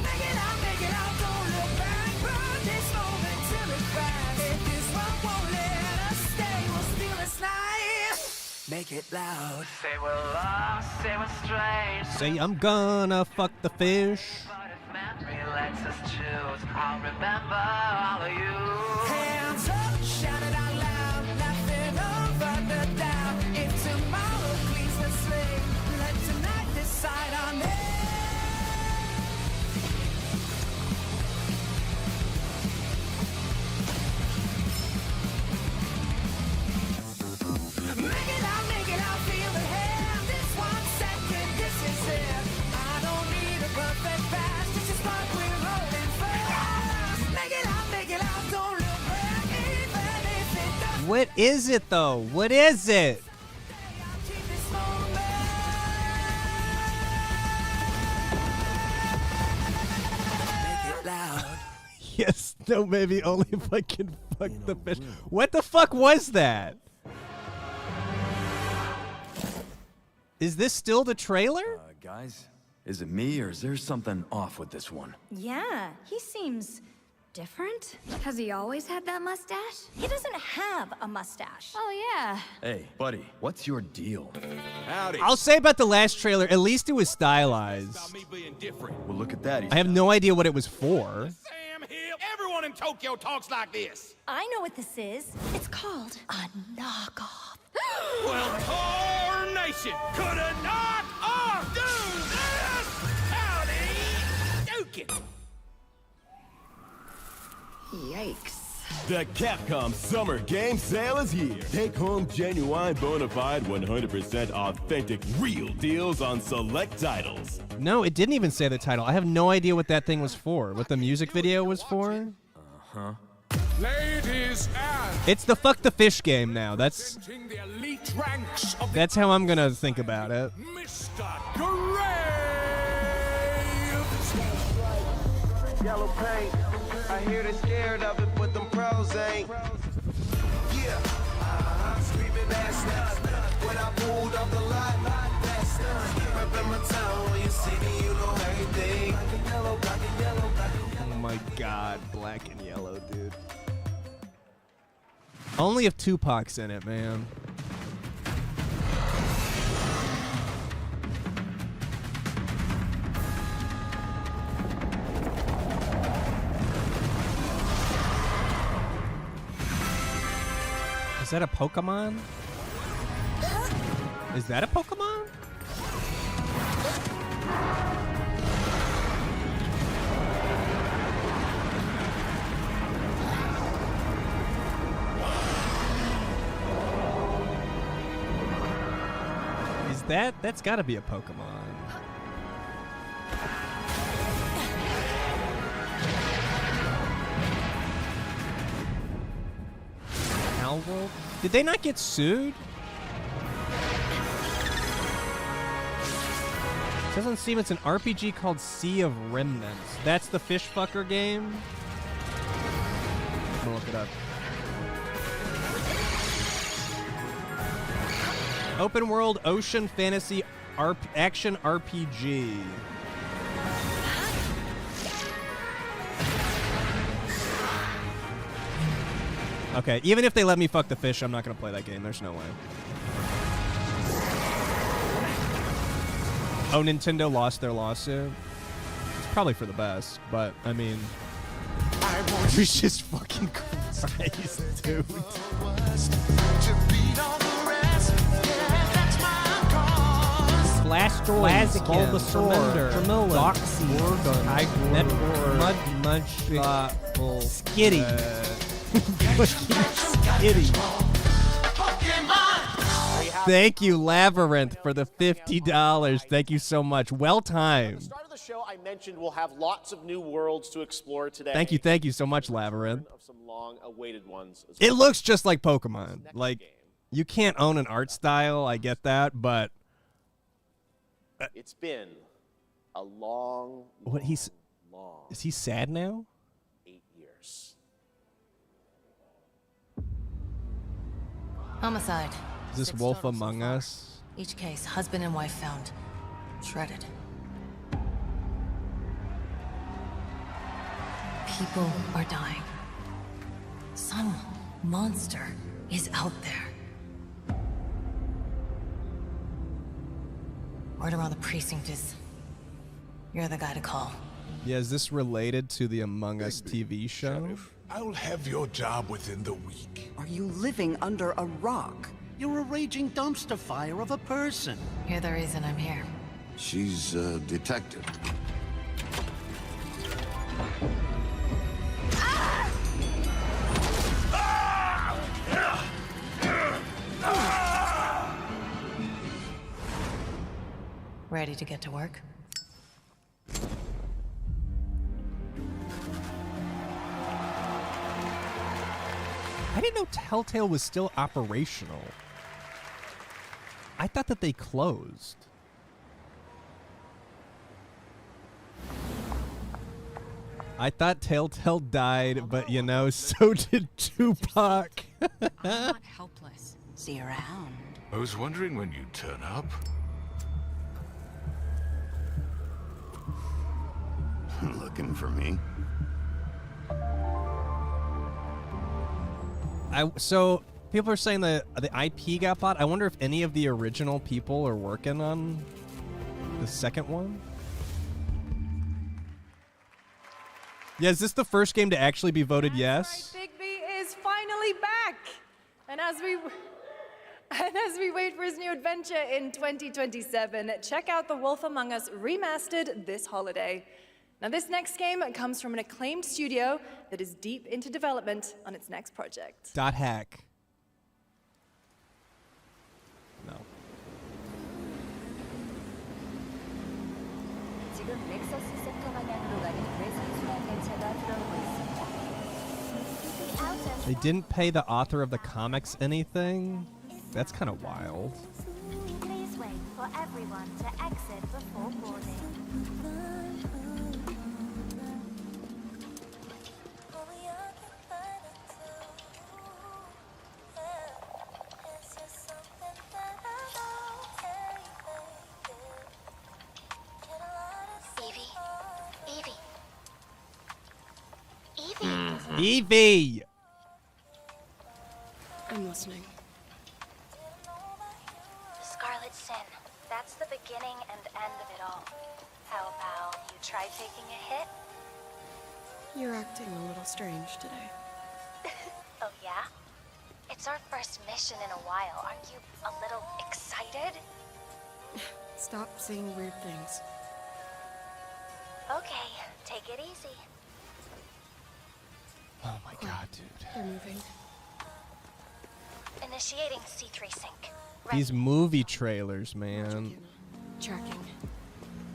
Make it out, don't look back. Burn this moment till it cracks. If this one won't let us stay, we'll steal this night. Make it loud. Say we're lost, say we're strange. Say I'm gonna fuck the fish. Memory lets us choose. I'll remember all of you. Hands up, shout it out loud. Nothing over the doubt. If tomorrow cleans the slate, let tonight decide on it. Make it out, feel the hand. This 1 second, this is it. I don't need a perfect pass. This is what we're rolling fast. Make it out, don't look back. Even if it doesn't What is it though? What is it? keep this moment. Make it loud. Yes, no, maybe only if I can fuck the fish. What the fuck was that? Is this still the trailer? Guys, is it me or is there something off with this one? Yeah, he seems different. Has he always had that mustache? He doesn't have a mustache. Oh, yeah. Hey, buddy, what's your deal? Howdy. I'll say about the last trailer, at least it was stylized. Well, look at that. I have no idea what it was for. Everyone in Tokyo talks like this. I know what this is. It's called a knockoff. Well, Tarnation could a knock off do this? Howdy, Dukin. Yikes. The Capcom Summer Game Sale is here. Take home genuine, bona fide, 100% authentic, real deals on select titles. No, it didn't even say the title. I have no idea what that thing was for. What the music video was for? Uh-huh. Ladies and It's the fuck the fish game now. That's the elite ranks of how I'm gonna think about it. Mr. Graves. Yellow paint. I hear they scared of it, but them pros ain't. Yeah. Screaming ass when I pulled off the lot. That's up in my town. When you see me, you know everything. Black and yellow, black and yellow, black and yellow. Oh my god, black and yellow, dude. Only if Tupac's in it, man. Is that a Pokemon? Is that a Pokemon? Is that's gotta be a Pokemon. Palworld? Did they not get sued? Doesn't seem it's an RPG called Sea of Remnants. That's the fish fucker game. I'm gonna look it up. Open world ocean fantasy action RPG. Okay, even if they let me fuck the fish, I'm not gonna play that game. There's no way. Oh, Nintendo lost their lawsuit. It's probably for the best, but I mean, it's just fucking Christ, dude. Blastoise, Bulbasaur, Tremilla, Doxy, Mudmunch, Skitty. Thank you, Labyrinth, for the $50. Thank you so much. Well timed. At the start of the show, I mentioned we'll have lots of new worlds to explore today. Thank you so much, Labyrinth. Of some long-awaited ones as It well. looks just like Pokemon. Like, you can't own an art style, I get that, but It's been a long, what he's long is he sad now? 8 years. Homicide. Is this 6 Wolf total so Among far. Us? Each case, husband and wife found. Shredded. People are dying. Some monster is out there. Word around the precinct is you're the guy to call. Yeah, is this related to the Among Us TV show? I'll have your job within the week. Are you living under a rock? You're a raging dumpster fire of a person. You're the reason I'm here. She's a detective. Ready to get to work? I didn't know Telltale was still operational. I thought that they closed. I thought Telltale died, but you know, so did Tupac. I'm not helpless. See you around. I was wondering when you'd turn up. Looking for me? So people are saying that the IP got bought. I wonder if any of the original people are working on the second one. Yeah, is this the first game to actually be voted yes? Bigby is finally back, and as we wait for his new adventure in 2027, check out The Wolf Among Us Remastered this holiday. Now, this next game comes from an acclaimed studio that is deep into development on its next project. .hack. No. 지금 넥서스 센터 방향으로 가는 외선 순환 열차가 들어오고 있습니다. They didn't pay the author of the comics anything? That's kind of wild. Please wait for everyone to exit before boarding. Evie! I'm listening. Scarlet Sin. That's the beginning and end of it all. How about you try taking a hit? You're acting a little strange today. Oh yeah? It's our first mission in a while. Aren't you a little excited? Stop saying weird things. Okay, take it easy. Oh my god, dude. They're moving. Initiating C3 sync. These movie trailers, man. Tracking.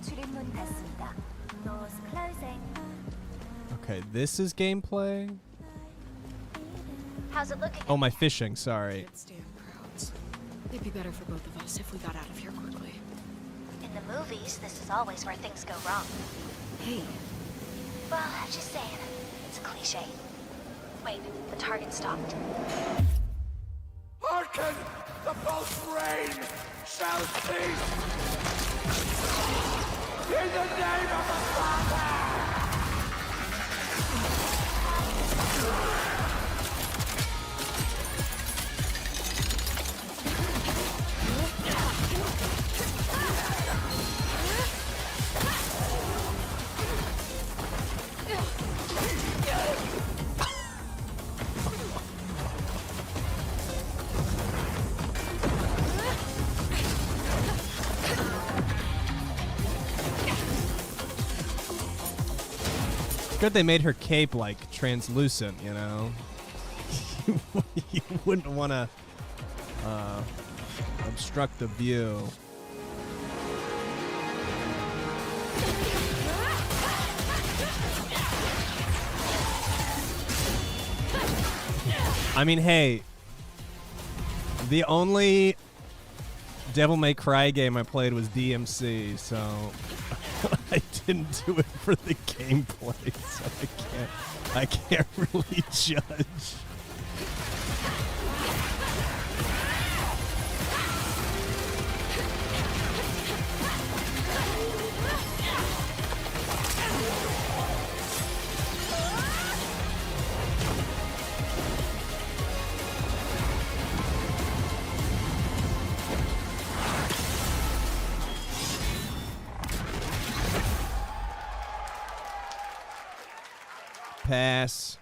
출입문 닫습니다. Doors closing. Okay, this is gameplay. How's it looking? Oh, my fishing, sorry. Damn crowds. It'd be better for both of us if we got out of here quickly. In the movies, this is always where things go wrong. Hey. Well, just saying. It's a cliche. Wait, the target stopped. Hearken! The pulse rain shall cease! In the name of the Father! Good they made her cape like translucent, you know. You wouldn't want to obstruct the view. I mean, hey, the only Devil May Cry game I played was DMC, so I didn't do it for the gameplay, so I can't really judge. Pass.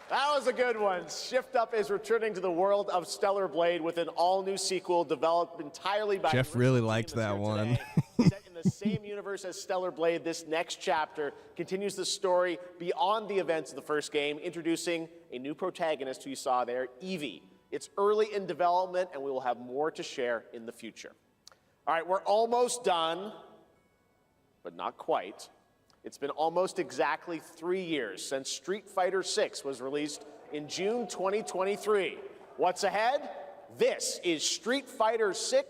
That was a good one. Shift Up is returning to the world of Stellar Blade with an all-new sequel developed entirely by Jeff really liked that one. Set in the same universe as Stellar Blade, this next chapter continues the story beyond the events of the first game, introducing a new protagonist who you saw there, Evie. It's early in development, and we will have more to share in the future. All right, we're almost done, but not quite. It's been almost exactly 3 years since Street Fighter VI was released in June 2023. What's ahead? This is Street Fighter VI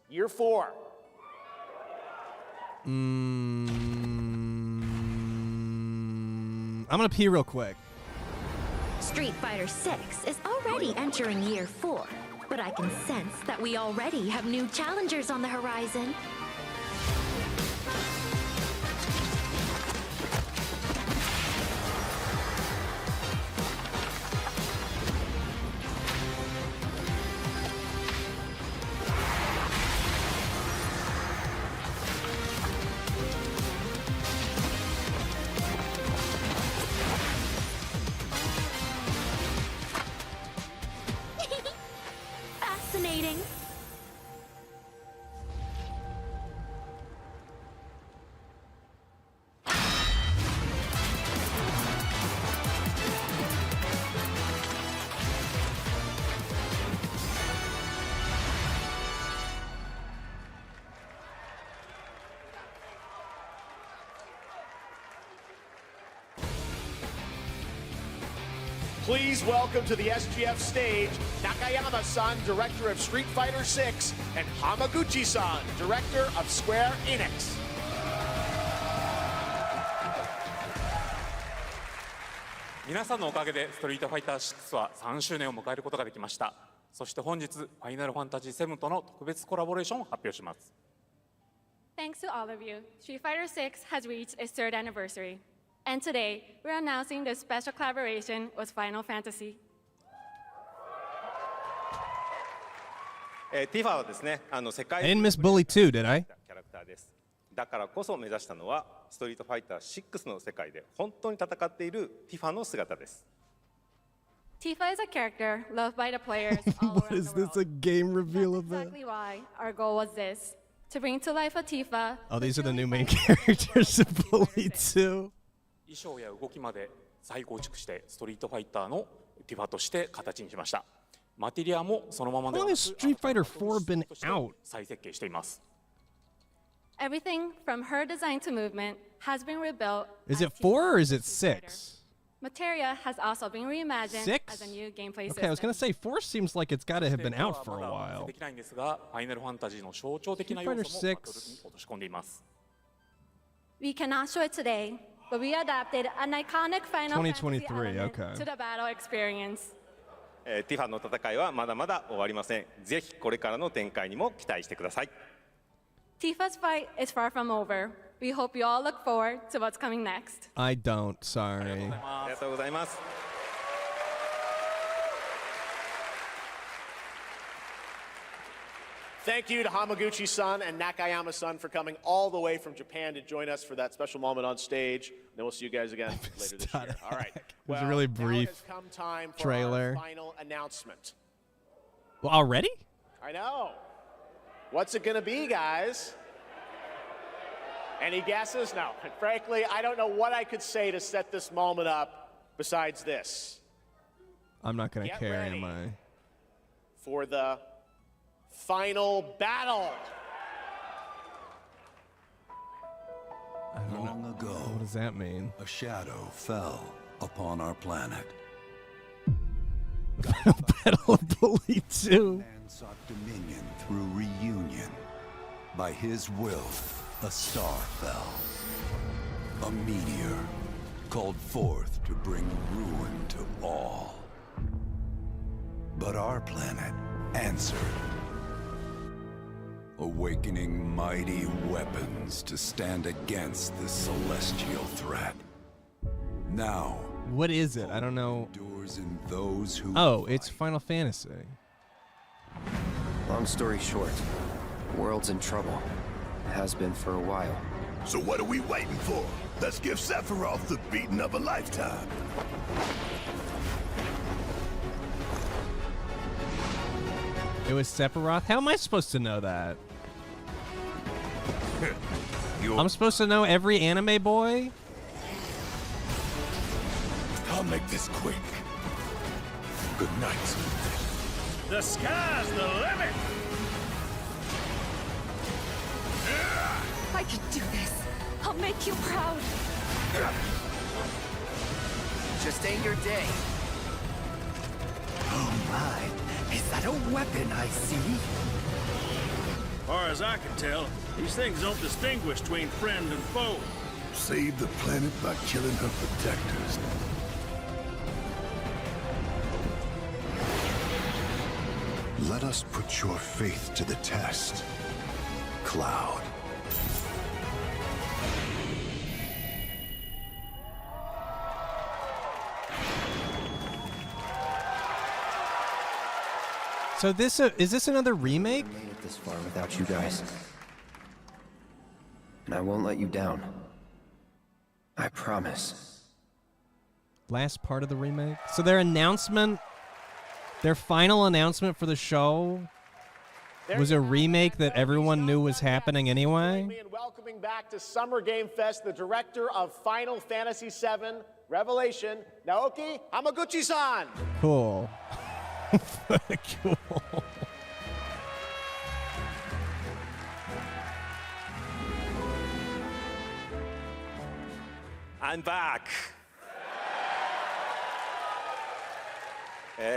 Year 4. I'm gonna pee real quick. Street Fighter VI is already entering Year 4, but I can sense that we already have new challengers on the horizon. Fascinating. Please welcome to the SGF stage, Nakayama-san, director of Street Fighter VI, and Hamaguchi-san, director of Square Enix. 皆さんのおかげでストリートファイター6は3周年を迎えることができました。そして本日、ファイナルファンタジー7との特別コラボレーションを発表します。 Thanks to all of you, Street Fighter VI has reached its 3rd anniversary. And today, we're announcing the special collaboration with Final Fantasy. ティファはですね、世界 I didn't miss Bully 2, did I? キャラクターです。だからこそ目指したのはストリートファイター6の世界で本当に戦っているティファの姿です。 Tifa is a character loved by the players all What around is the this, a game reveal of that? Exactly why our goal was this: to bring to life a Tifa. Oh, these are the new main characters of Bully 2. 衣装や動きまで再構築してストリートファイターのティファとして形にしました。マテリアもそのままで How long has Street Fighter 4 been out? 再設計しています。Everything from her design to movement has been rebuilt. Is it 4 or is it 6? Materia has also been reimagined 6? as a new gameplay system. Okay, I was gonna say 4 seems like it's got to have been out for a while. できないんですが、ファイナルファンタジーの象徴的な要素もバトルに落とし込んでいます。We cannot show it today, but we adapted an iconic Final Fantasy 2023, element okay. to the battle experience. ティファの戦いはまだまだ終わりません。ぜひこれからの展開にも期待してください。Tifa's fight is far from over. We hope you all look forward to what's coming next. I don't, sorry. ありがとうございます。Thank you to Hamaguchi-san and Nakayama-san for coming all the way from Japan to join us for that special moment on stage. Then we'll see you guys again later this year. All right. It was a really brief now it has come time for trailer. our final announcement. Well, already? I know. What's it going to be, guys? Any guesses? No. And frankly, I don't know what I could say to set this moment up besides this. I'm not gonna Get care, ready. am I? For the final battle. Long ago, What does that mean? a shadow fell upon our planet. Battle of Bully 2. Man sought dominion through reunion. By his will, a star fell. A meteor called forth to bring ruin to all. But our planet answered, awakening mighty weapons to stand against this celestial threat. Now, What is it? I don't know. endures in those who Oh, it's Final Fantasy. Long story short, the world's in trouble. Has been for a while. So what are we waiting for? Let's give Sephiroth the beating of a lifetime. It was Sephiroth? How am I supposed to know that? I'm supposed to know every anime boy? I'll make this quick. Good night. The sky's the limit! I can do this. I'll make you proud. Just ain't your day. Oh my, is that a weapon I see? Far as I can tell, these things don't distinguish between friend and foe. Save the planet by killing her protectors. Let us put your faith to the test, Cloud. So this is this another remake? I made it this far without you guys. And I won't let you down. I promise. Last part of the remake? So their announcement, their final announcement for the show was a remake that everyone knew was happening anyway? And welcoming back to Summer Game Fest, the director of Final Fantasy VII Revelation, Naoki Hamaguchi-san. Cool. Cool. I'm back!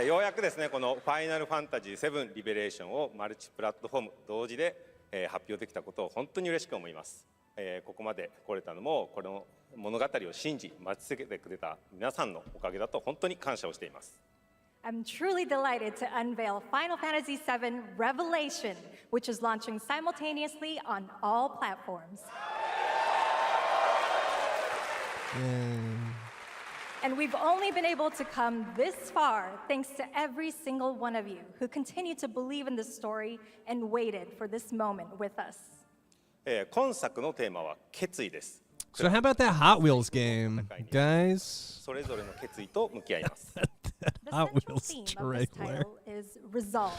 ようやくですね、このファイナルファンタジー7リベレーションをマルチプラットフォーム同時で、発表できたことを本当に嬉しく思います。ここまで来れたのも、この物語を信じ、待ち続けてくれた皆さんのおかげだと本当に感謝をしています。I'm truly delighted to unveil Final Fantasy VII Revelation, which is launching simultaneously on all platforms. And we've only been able to come this far thanks to every single one of you who continue to believe in this story and waited for this moment with us. 今作のテーマは決意です。 So how about that Hot Wheels game, guys? それぞれの決意と向き合います。 Hot Wheels The theme of this trailer. title is Resolve.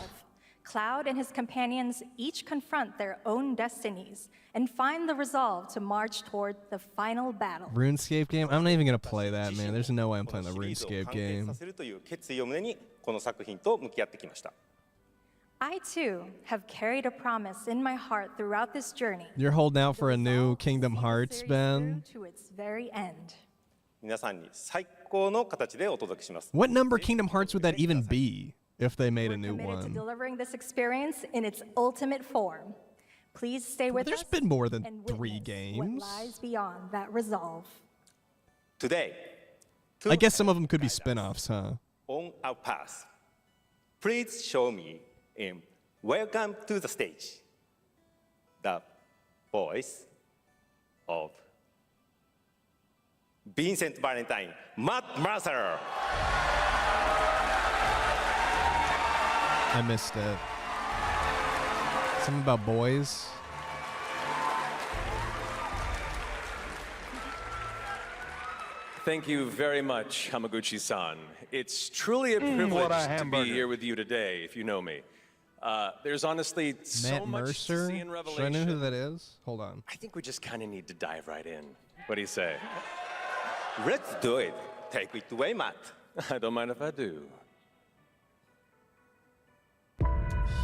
Cloud and his companions each confront their own destinies and find the resolve to march toward the final battle. RuneScape game? I'm not even gonna play that, man. There's no way I'm playing the RuneScape 完結 game. させるという決意を胸にこの作品と向き合ってきました。I too have carried a promise in my heart throughout this journey. You're holding out for a new Kingdom Hearts, Ben. To its very end. 皆さんに最高の形でお届けします。 What number Kingdom Hearts would that even be if they made a new Committed to one? delivering this experience in its ultimate form. Please stay with There's us. been more than and 3 witness games. What lies beyond that resolve. Today, I guess some of them could be spin-offs, huh? on our path. Please show me in Welcome to the Stage the voice of Vincent Valentine, Matt Mercer. I missed it. Something about boys. Thank you very much, Hamaguchi-san. It's truly a privilege what a to be hamburger. here with you today, if you know me. There's honestly so Matt much Mercer? to see in Should I Revelation. know who that is? Hold on. I think we just kind of need to dive right in. What do you say? Let's do it. Take it away, Matt. I don't mind if I do.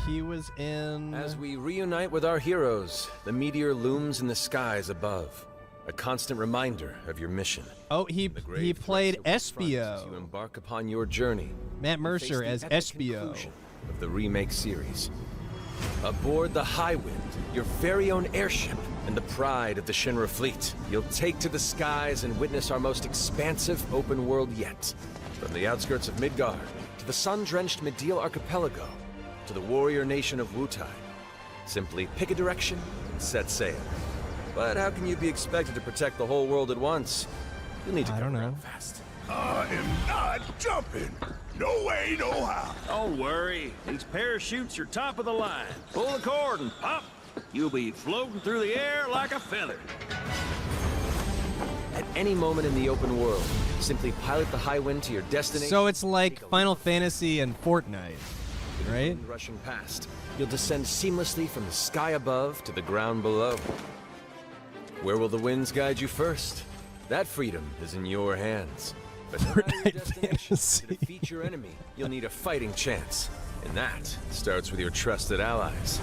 He was in... As we reunite with our heroes, the meteor looms in the skies above. A constant reminder of your mission. Oh, he played Espio. You embark upon your journey. Matt Mercer as Espio. Of the remake series. Aboard the Highwind, your very own airship, and the pride of the Shinra fleet, you'll take to the skies and witness our most expansive open world yet. From the outskirts of Midgard, to the sun-drenched Medeal Archipelago, to the warrior nation of Wutai. Simply pick a direction and set sail. But how can you be expected to protect the whole world at once? You'll need to come around fast. I am not jumping. No way, no how. Don't worry. These parachutes are top of the line. Pull the cord and pop. You'll be floating through the air like a feather. At any moment in the open world, simply pilot the Highwind to your destination. So it's like Final Fantasy and Fortnite, right? Rushing past, you'll descend seamlessly from the sky above to the ground below. Where will the winds guide you first? That freedom is in your hands. But no matter your destination, to defeat your enemy, you'll need a fighting chance. And that starts with your trusted allies.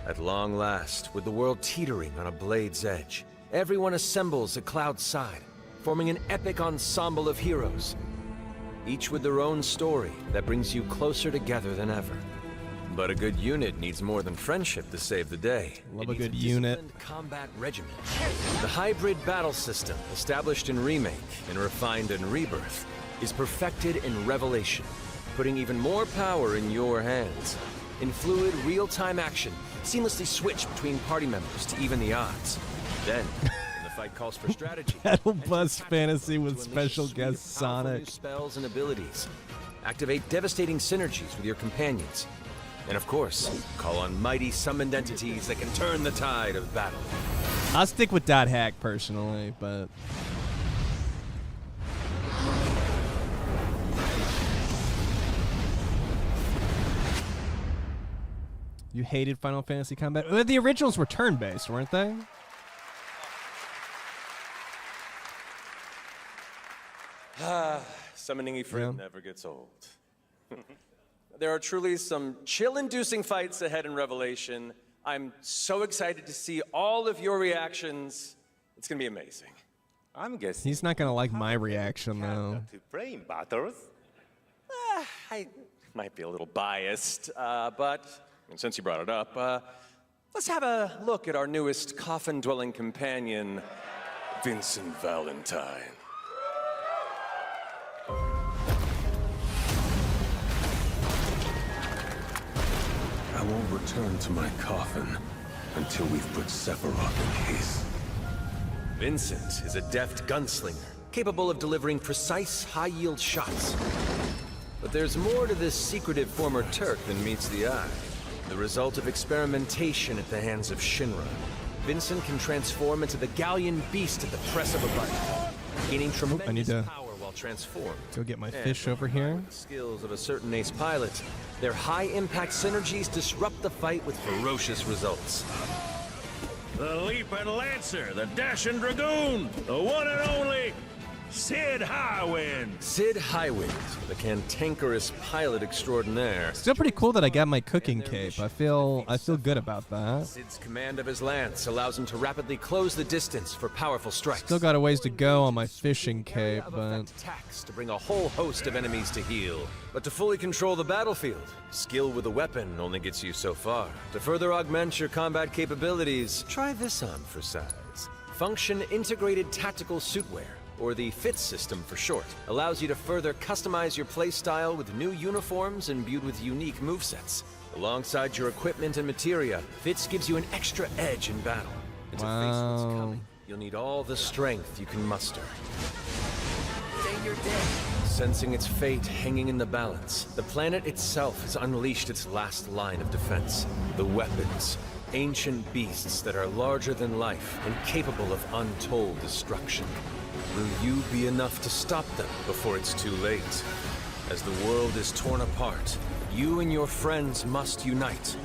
At long last, with the world teetering on a blade's edge, everyone assembles at Cloud's side, forming an epic ensemble of heroes. Each with their own story that brings you closer together than ever. But a good unit needs more than friendship to save the day. Love a good unit. Combat regiment. The hybrid battle system, established in Remake and refined in Rebirth, is perfected in Revelation, putting even more power in your hands. In fluid, real-time action, seamlessly switch between party members to even the odds. Then, when the fight calls for strategy, Battle Bus Fantasy with special guest Sonic. new spells and abilities. Activate devastating synergies with your companions. And of course, call on mighty summoned entities that can turn the tide of battle. I'll stick with Dot Hack personally, but... You hated Final Fantasy Combat? The originals were turn-based, weren't they? Summoning Ifrit never gets old. There are truly some chill-inducing fights ahead in Revelation. I'm so excited to see all of your reactions. It's gonna be amazing. I'm guessing He's not gonna like my reaction, though. to play in battles. I might be a little biased, but since you brought it up, let's have a look at our newest coffin-dwelling companion, Vincent Valentine. I won't return to my coffin until we've put Sephiroth in his. Vincent is a deft gunslinger, capable of delivering precise, high-yield shots. But there's more to this secretive former Turk than meets the eye. The result of experimentation at the hands of Shinra. Vincent can transform into the Galleon beast at the press of a button, gaining tremendous power while transformed. Go get my And fish over here. with the skills of a certain ace pilot, their high-impact synergies disrupt the fight with ferocious results. The Leaping Lancer, the Dashing Dragoon, the one and only Sid Highwind. Sid Highwind, the cantankerous pilot extraordinaire. Still pretty cool that I got my cooking cape. I feel good about that. Sid's command of his lance allows him to rapidly close the distance for powerful strikes. Still got a ways to go on my fishing cape, but attacks to bring a whole host of enemies to heel. But to fully control the battlefield, skill with a weapon only gets you so far. To further augment your combat capabilities, try this on for size. Function Integrated Tactical Suitwear, or the FITS system for short, allows you to further customize your playstyle with new uniforms imbued with unique movesets. Alongside your equipment and materia, FITS gives you an extra edge in battle. And to face what's coming, you'll need all the strength you can muster. Day your day. Sensing its fate hanging in the balance, the planet itself has unleashed its last line of defense. The weapons. Ancient beasts that are larger than life and capable of untold destruction. Will you be enough to stop them before it's too late? As the world is torn apart, you and your friends must unite.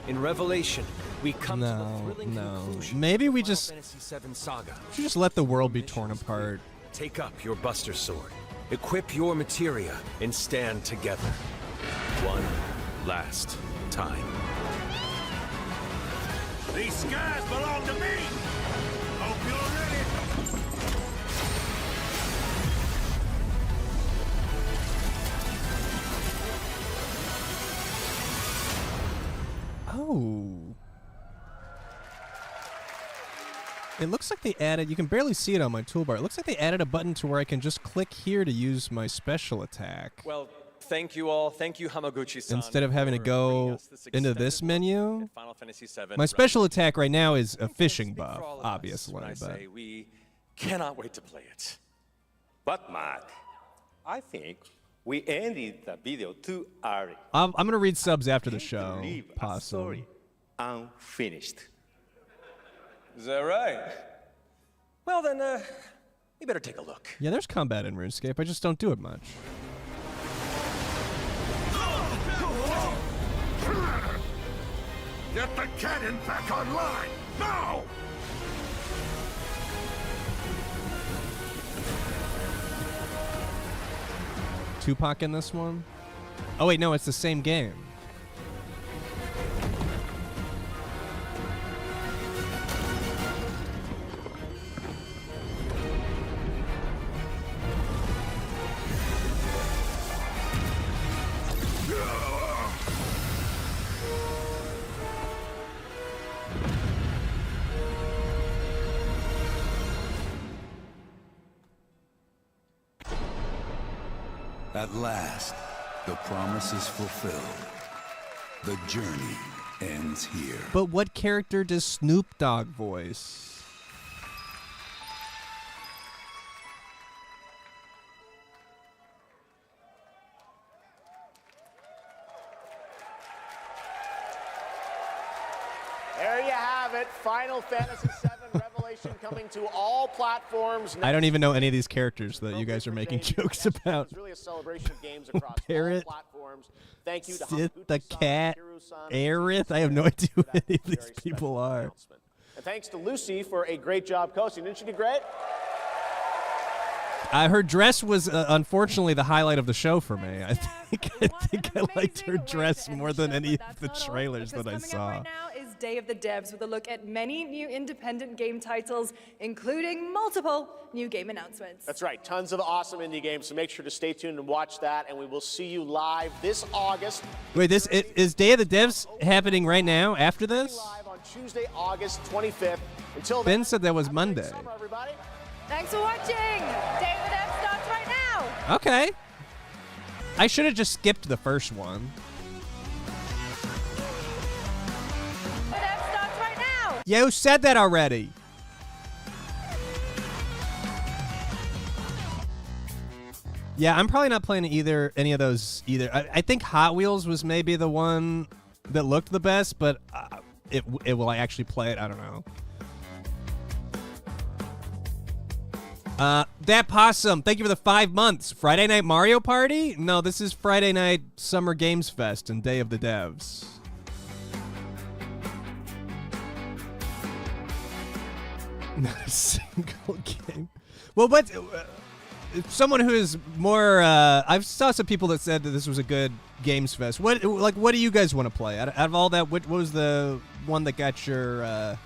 In Revelation, we come to the thrilling conclusion. Maybe we of Final just Fantasy VII Saga. should just let the world be torn apart. Take up your Buster Sword, equip your materia, and stand together. One last time. These skies belong to me. Hope you're ready. Oh. It looks like they added, you can barely see it on my toolbar. It looks like they added a button to where I can just click here to use my special attack. Well, thank you all. Thank you, Hamaguchi-san. Instead of having to go into this menu. Final Fantasy VII. My special attack right now is a fishing buff, obviously. When I But say we cannot wait to play it. But Mark, I think we ended the video too early. I'm going to read subs after the show. Leave a Possum. story unfinished. Is that right? Well, then, we better take a look. Yeah, there's combat in RuneScape. I just don't do it much. Get the cannon back online, now! Tupac in this one? Oh, wait, no, it's the same game. At last, the promise is fulfilled. The journey ends here. But what character does Snoop Dogg voice? There you have it. Final Fantasy VII Revelation coming to all platforms. I don't even know any of these characters that you guys are making jokes about. It's really a celebration of games across Parrot, all platforms. Thank you to Sith the cat, Aerith. I have no idea who any of these people are. And thanks to Lucy for a great job coaching. Didn't she do great? Her dress was unfortunately the highlight of the show for me. I think I liked her dress more than any of the trailers that I saw. Right now is Day of the Devs with a look at many new independent game titles, including multiple new game announcements. That's right. Tons of awesome indie games, so make sure to stay tuned and watch that, and we will see you live this August. Wait, is Day of the Devs happening right now after this? Live on Tuesday, August 25th. Until Ben then, said that was Monday. summer, everybody. Thanks for watching. Day of the Devs starts right now. Okay. I should have just skipped the first one. The Devs starts right now. You said that already. Yeah, I'm probably not playing any of those either. I think Hot Wheels was maybe the one that looked the best, but will I actually play it? I don't know. That Possum, thank you for the 5 months. Friday Night Mario Party? No, this is Friday Night Summer Games Fest and Day of the Devs. Not a single game. Well, someone who is more, I've saw some people that said that this was a good Games Fest. What do you guys want to play? Out of all that, what was the one that got your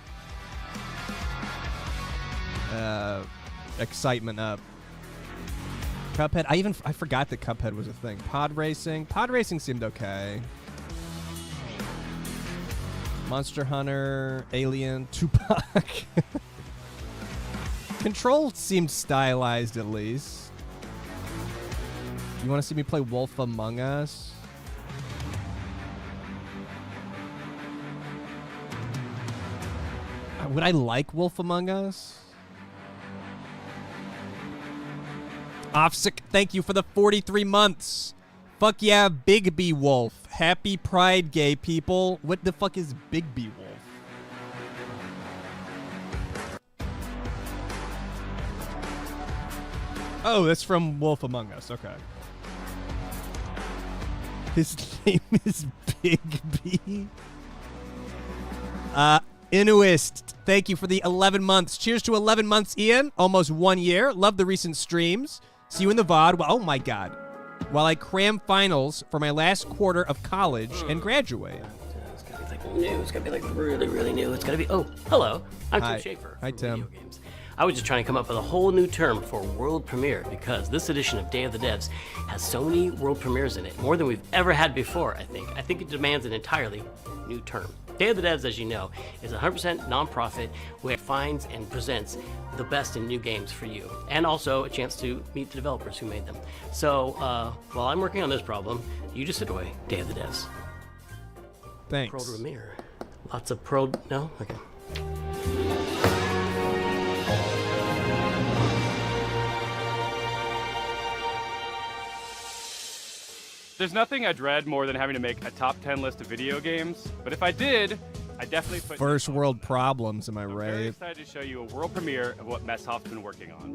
excitement up? Cuphead. I forgot that Cuphead was a thing. Pod racing. Pod racing seemed okay. Monster Hunter, Alien, Tupac. Control seemed stylized at least. You want to see me play Wolf Among Us? Would I like Wolf Among Us? Offsick, thank you for the 43 months. Fuck yeah, Big B Wolf. Happy Pride, gay people. What the fuck is Big B Wolf? Oh, that's from Wolf Among Us. Okay. His name is Big B. Inuist, thank you for the 11 months. Cheers to 11 months, Ian. Almost 1 year. Love the recent streams. See you in the VOD. Oh my God. While I cram finals for my last quarter of college and graduate. It's gonna be like new. It's gonna be like really, really new. It's gonna be. Oh, hello. I'm Hi. Tim Schafer. Hi, from Tim. Video Games. I was just trying to come up with a whole new term for world premiere because this edition of Day of the Devs has so many world premieres in it, more than we've ever had before, I think. I think it demands an entirely new term. Day of the Devs, as you know, is a 100% nonprofit where it finds and presents the best in new games for you, and also a chance to meet the developers who made them. So while I'm working on this problem, you just enjoy Day of the Devs. Thanks. Pro premiere. Lots of pro. No? Okay. There's nothing I dread more than having to make a top 10 list of video games, but if I did, I'd definitely put First world problems, am I I'm very right? excited to show you a world premiere of what Messhoff's been working on.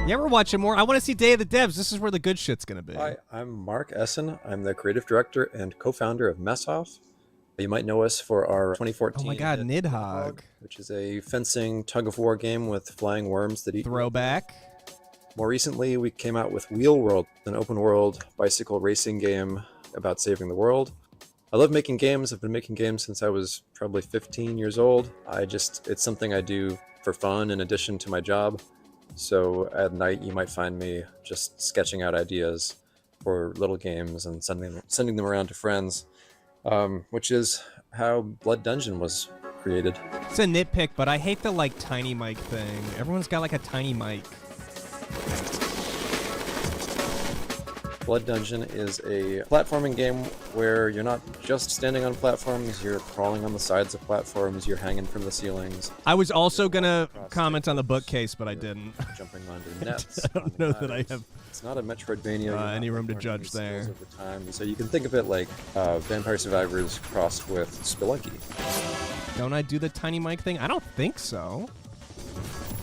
You ever watching more? I want to see Day of the Devs. This is where the good shit's going to be. Hi, I'm Mark Essen. I'm the creative director and co-founder of Messhoff. You might know us for our 2014 Oh my God, Nidhogg. which is a fencing tug-of-war game with flying worms that eat. Throwback. More recently, we came out with Wheel World, an open-world bicycle racing game about saving the world. I love making games. I've been making games since I was probably 15 years old. It's something I do for fun in addition to my job. So at night, you might find me just sketching out ideas for little games and sending them around to friends, which is how Blood Dungeon was created. It's a nitpick, but I hate the tiny mic thing. Everyone's got a tiny mic. Blood Dungeon is a platforming game where you're not just standing on platforms, you're crawling on the sides of platforms, you're hanging from the ceilings. I was also going to comment on the bookcase, but I didn't. Jumping onto nets. I don't know that I have It's not a Metroidvania. any room to judge there. Over time. So you can think of it like Vampire Survivors crossed with Spelunky. Don't I do the tiny mic thing? I don't think so.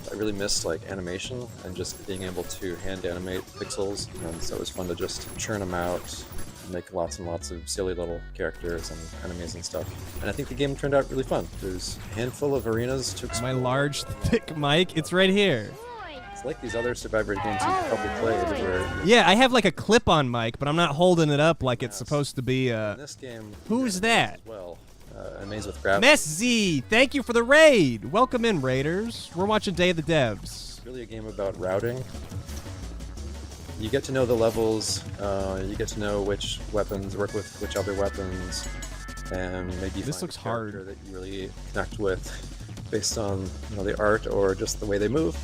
I really missed animation and just being able to hand animate pixels, and so it was fun to just churn them out, make lots and lots of silly little characters and enemies and stuff. And I think the game turned out really fun. There's a handful of arenas to explore. My large, thick mic, it's right here. It's like these other Survivor games you've probably played where... Yeah, I have a clip-on mic, but I'm not holding it up like it's supposed to be. In this game, who's that? Well, Amazed with Gravity. Mess Z, thank you for the raid. Welcome in, Raiders. We're watching Day of the Devs. It's really a game about routing. You get to know the levels, you get to know which weapons work with which other weapons, and maybe This find looks a character hard. that you really connect with based on the art or just the way they move.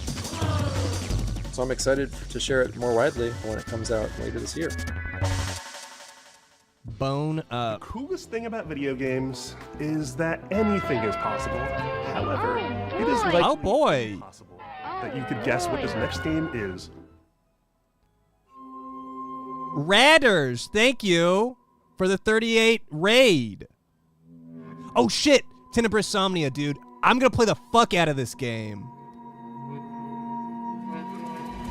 So I'm excited to share it more widely when it comes out later this year. Bone up. The coolest thing about video games is that anything is possible. However, it is likely impossible that you could guess what this next game is. Radders, thank you for the 38 raid. Oh shit, Tenebris Somnia, dude. I'm gonna play the fuck out of this game.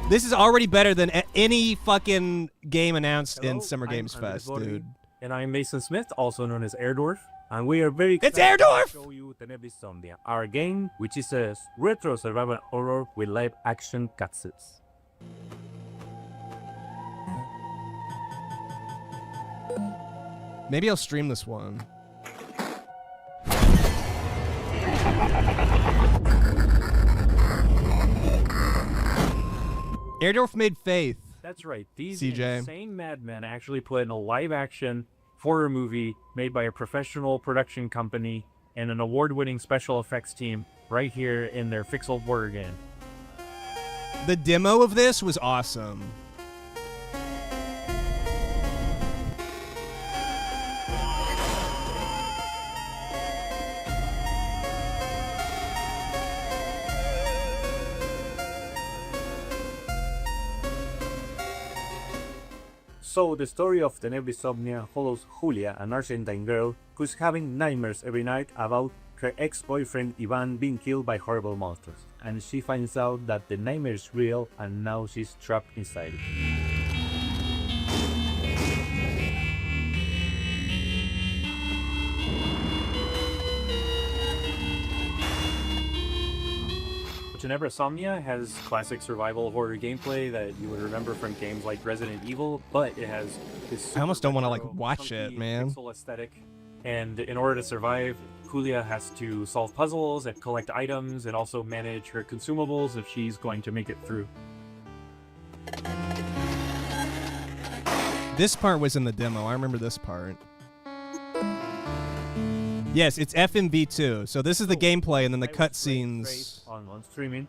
This is already better than any fucking game announced in Summer Games Fest, dude. And I'm Mason Smith, also known as Airdorf, and we are very excited Airdorf! to show you Tenebris Somnia, our game, which is a retro survival horror with live action cutscenes. Maybe I'll stream this one. Airdorf made Faith. That's right. These CJ. insane madmen actually put in a live-action horror movie made by a professional production company and an award-winning special effects team right here in their Pixel horror game. The demo of this was awesome. So, the story of Tenebrisomnia follows Julia, an Argentine girl who's having nightmares every night about her ex-boyfriend Ivan being killed by horrible monsters. And she finds out that the nightmare is real and now she's trapped inside it. Tenebrisomnia has classic survival horror gameplay that you would remember from games like Resident Evil, but it has this I almost don't want to like watch it, man. pixel aesthetic. And in order to survive, Julia has to solve puzzles and collect items and also manage her consumables if she's going to make it through. This part was in the demo. I remember this part. Yes, it's FMV2. So this is the gameplay, and then the cutscenes on streaming.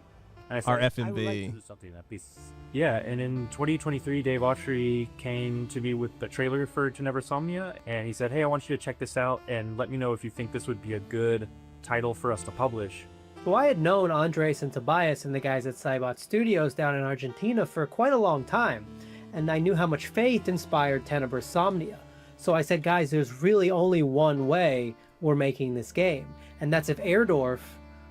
And I are said, I would like to FMV. do something that piece. Yeah, and in 2023, Dave Autry came to me with the trailer for Tenebrisomnia, and he said, hey, I want you to check this out and let me know if you think this would be a good title for us to publish. So I had known Andres and Tobias and the guys at Cybot Studios down in Argentina for quite a long time, and I knew how much faith inspired Tenebrisomnia. So I said, guys, there's really only one way we're making this game, and that's if Airdorf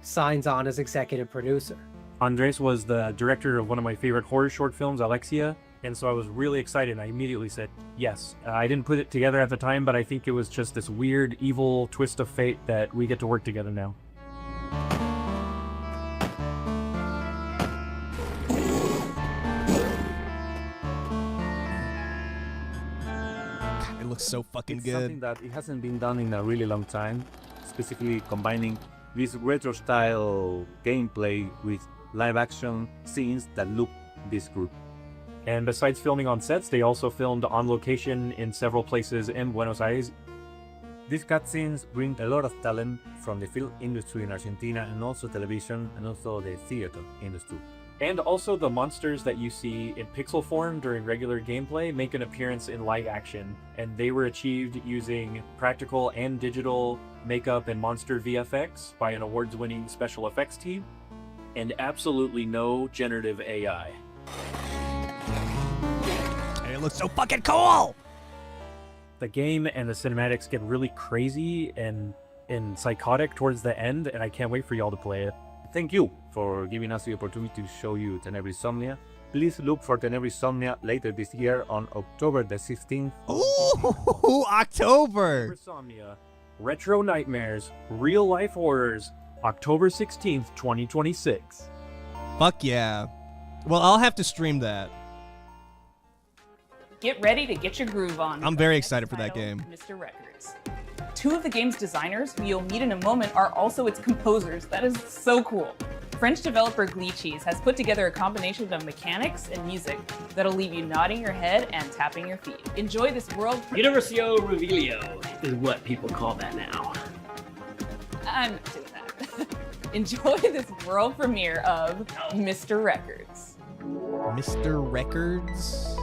signs on as executive producer. Andres was the director of one of my favorite horror short films, Alexia, and so I was really excited. I immediately said yes. I didn't put it together at the time, but I think it was just this weird, evil twist of fate that we get to work together now. It looks so fucking It's good. something that it hasn't been done in a really long time, specifically combining this retro-style gameplay with live-action scenes that look this good. And besides filming on sets, they also filmed on location in several places in Buenos Aires. These cutscenes bring a lot of talent from the film industry in Argentina and also television and also the theater industry. And also the monsters that you see in pixel form during regular gameplay make an appearance in live action, and they were achieved using practical and digital makeup and monster VFX by an awards-winning special effects team, and absolutely no generative AI. And it looks so fucking cool! The game and the cinematics get really crazy and psychotic towards the end, and I can't wait for y'all to play it. Thank you for giving us the opportunity to show you Tenebrisomnia. Please look for Tenebrisomnia later this year on October the 16th. Ooh, October! Tenebrisomnia, Retro Nightmares, Real Life Horrors, October 16th, 2026. Fuck yeah. Well, I'll have to stream that. Get ready to get your groove on. I'm very excited for that game. Mr. Records. Two of the game's designers, who you'll meet in a moment, are also its composers. That is so cool. French developer Glitchies has put together a combination of mechanics and music that'll leave you nodding your head and tapping your feet. Enjoy this world. Universio Revelio is what people call that now. I'm not doing that. Enjoy this world premiere of Mr. Records. Mr. Records?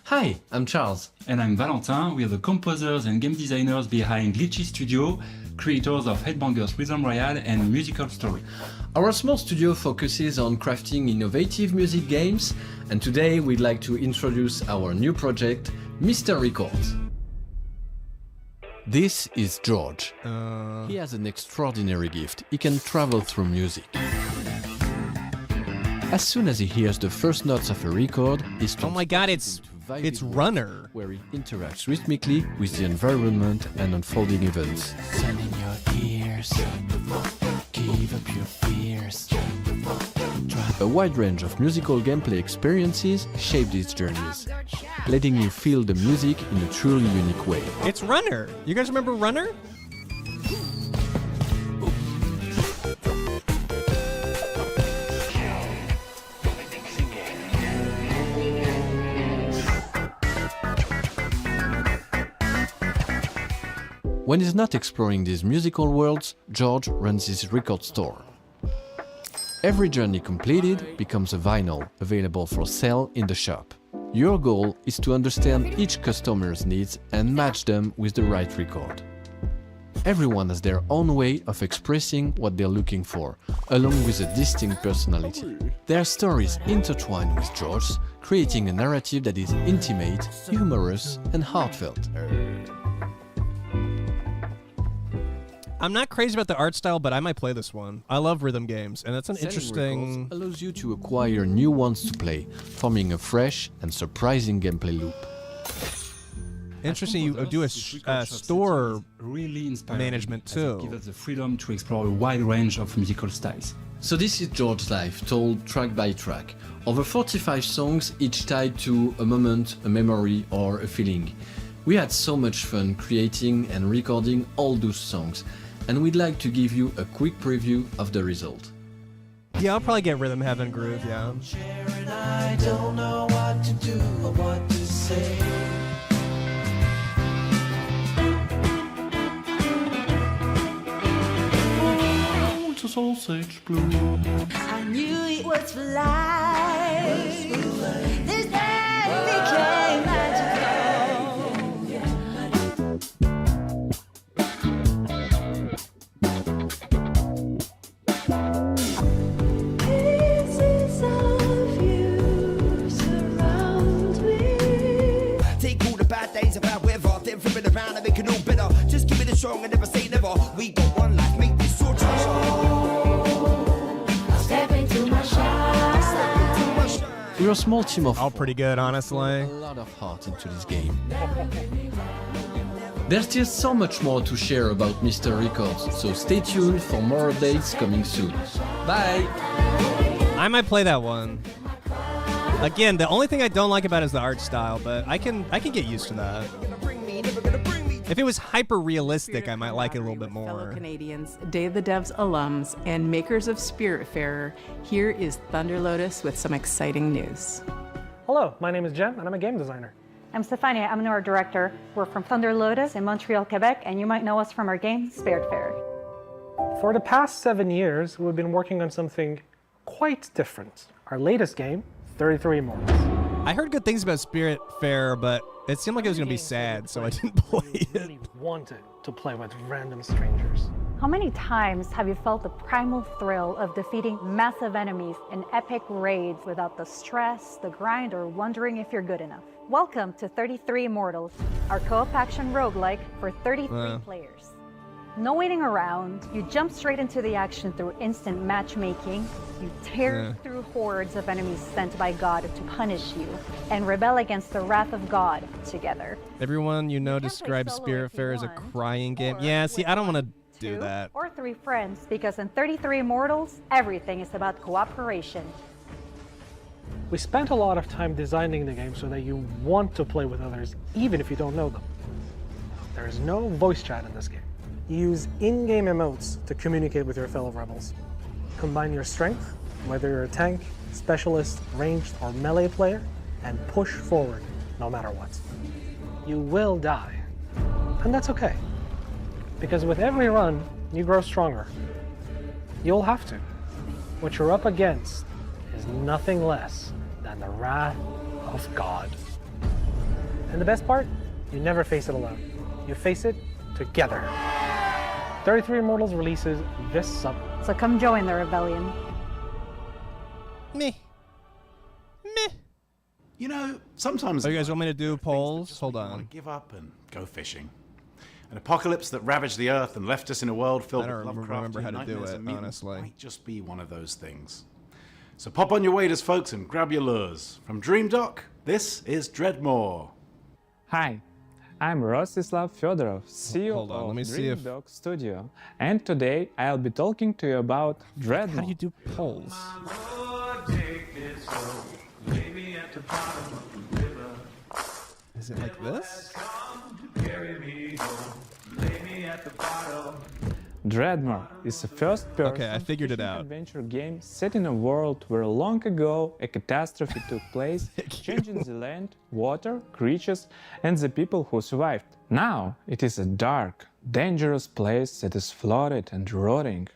Hi, I'm Charles. And I'm Valentin. We are the composers and game designers behind Glitchy Studio, creators of Headbangers Rhythm Royale and Musical Story. Our small studio focuses on crafting innovative music games, and today we'd like to introduce our new project, Mr. Records. This is George. He has an extraordinary gift. He can travel through music. As soon as he hears the first notes of a record, he's oh my god, it's Runner, where he interacts rhythmically with the environment and unfolding events. Send in your ears, give up your fears, drop A wide range of musical gameplay experiences shape these journeys, letting you feel the music in a truly unique way. It's Runner. You guys remember Runner? When he's not exploring these musical worlds, George runs his record store. Every journey completed becomes a vinyl available for sale in the shop. Your goal is to understand each customer's needs and match them with the right record. Everyone has their own way of expressing what they're looking for, along with a distinct personality. Their stories intertwine with George's, creating a narrative that is intimate, humorous, and heartfelt. I'm not crazy about the art style, but I might play this one. I love rhythm games, and that's an interesting... Records allows you to acquire new ones to play, forming a fresh and surprising gameplay loop. Interesting, you do a store really inspiring, management too. It gives us the freedom to explore a wide range of musical styles. So this is George's life, told track by track. Over 45 songs, each tied to a moment, a memory, or a feeling. We had so much fun creating and recording all those songs, and we'd like to give you a quick preview of the result. Yeah, I'll probably get Rhythm Heaven Groove, yeah. I don't know what to do or what to say. Oh, it's a sausage blue. I knew it was for life. This day became magical. About weather, then flip it around and make it all better. Just keep it strong and never say never. We got one life, make this your treasure. Step into my shine. We're a small team of... All pretty good, honestly. A lot of heart into this game. There's still so much more to share about Mr. Records, so stay tuned for more updates coming soon. Bye! I might play that one. Again, the only thing I don't like about it is the art style, but I can get used to that. If it was hyper realistic, I might like it a little bit more. Fellow Canadians, Day of the Devs alums, and makers of Spiritfarer, here is Thunder Lotus with some exciting news. Hello, my name is Jem, and I'm a game designer. I'm Stefania, I'm an art director. We're from Thunder Lotus in Montreal, Quebec, and you might know us from our game, Spiritfarer. For the past 7 years, we've been working on something quite different. Our latest game, 33 Immortals. I heard good things about Spiritfarer, but it seemed like it was going to be sad, so I didn't play it. I really wanted to play with random strangers. How many times have you felt the primal thrill of defeating massive enemies in epic raids without the stress, the grind, or wondering if you're good enough? Welcome to 33 Immortals, our co-op action roguelike for 33 players. No waiting around, you jump straight into the action through instant matchmaking, you tear through hordes of enemies sent by God to punish you, and rebel against the wrath of God together. Everyone you know describes Spiritfarer as a crying game. Yeah, see, I don't want to do that. Or 3 friends, because in 33 Immortals, everything is about cooperation. We spent a lot of time designing the game so that you want to play with others, even if you don't know them. There is no voice chat in this game. You use in-game emotes to communicate with your fellow rebels. Combine your strength, whether you're a tank, specialist, ranged, or melee player, and push forward no matter what. You will die, and that's okay. Because with every run, you grow stronger. You'll have to. What you're up against is nothing less than the wrath of God. And the best part? You never face it alone. You face it together. 33 Immortals releases this summer. So come join the rebellion. Meh. You know, sometimes... Oh, you guys want me to do polls? Hold on. Want to give up and go fishing. An apocalypse that ravaged the Earth and left us in a world filled with Lovecraftian remember how to do nightmares it, and mutants honestly. might just be one of those things. So pop on your waders, folks, and grab your lures. From Dream Dock, this is Dreadmore. Hi, I'm Rostislav Fedorov, CEO Hold on, of let me see Dream Dock Studio, and today I'll be talking to you about Dreadmore. How do you do polls? Is it like this? Dreadmore is a first-person adventure game set in a world where long ago a catastrophe took place, changing the land, water, creatures, and the people who survived. Now it is a dark, dangerous place that is flooded and rotting.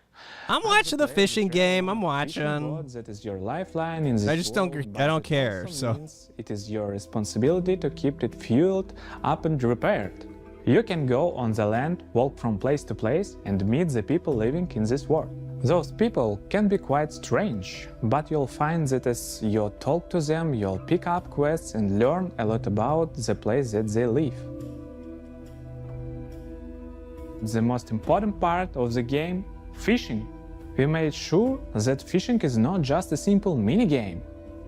I'm watching the fishing game. I'm watching. That is your lifeline in this I just don't. world, I don't but care. it also So means it is your responsibility to keep it fueled up and repaired. You can go on the land, walk from place to place, and meet the people living in this world. Those people can be quite strange, but you'll find that as you talk to them, you'll pick up quests and learn a lot about the place that they live. The most important part of the game, fishing. We made sure that fishing is not just a simple mini-game.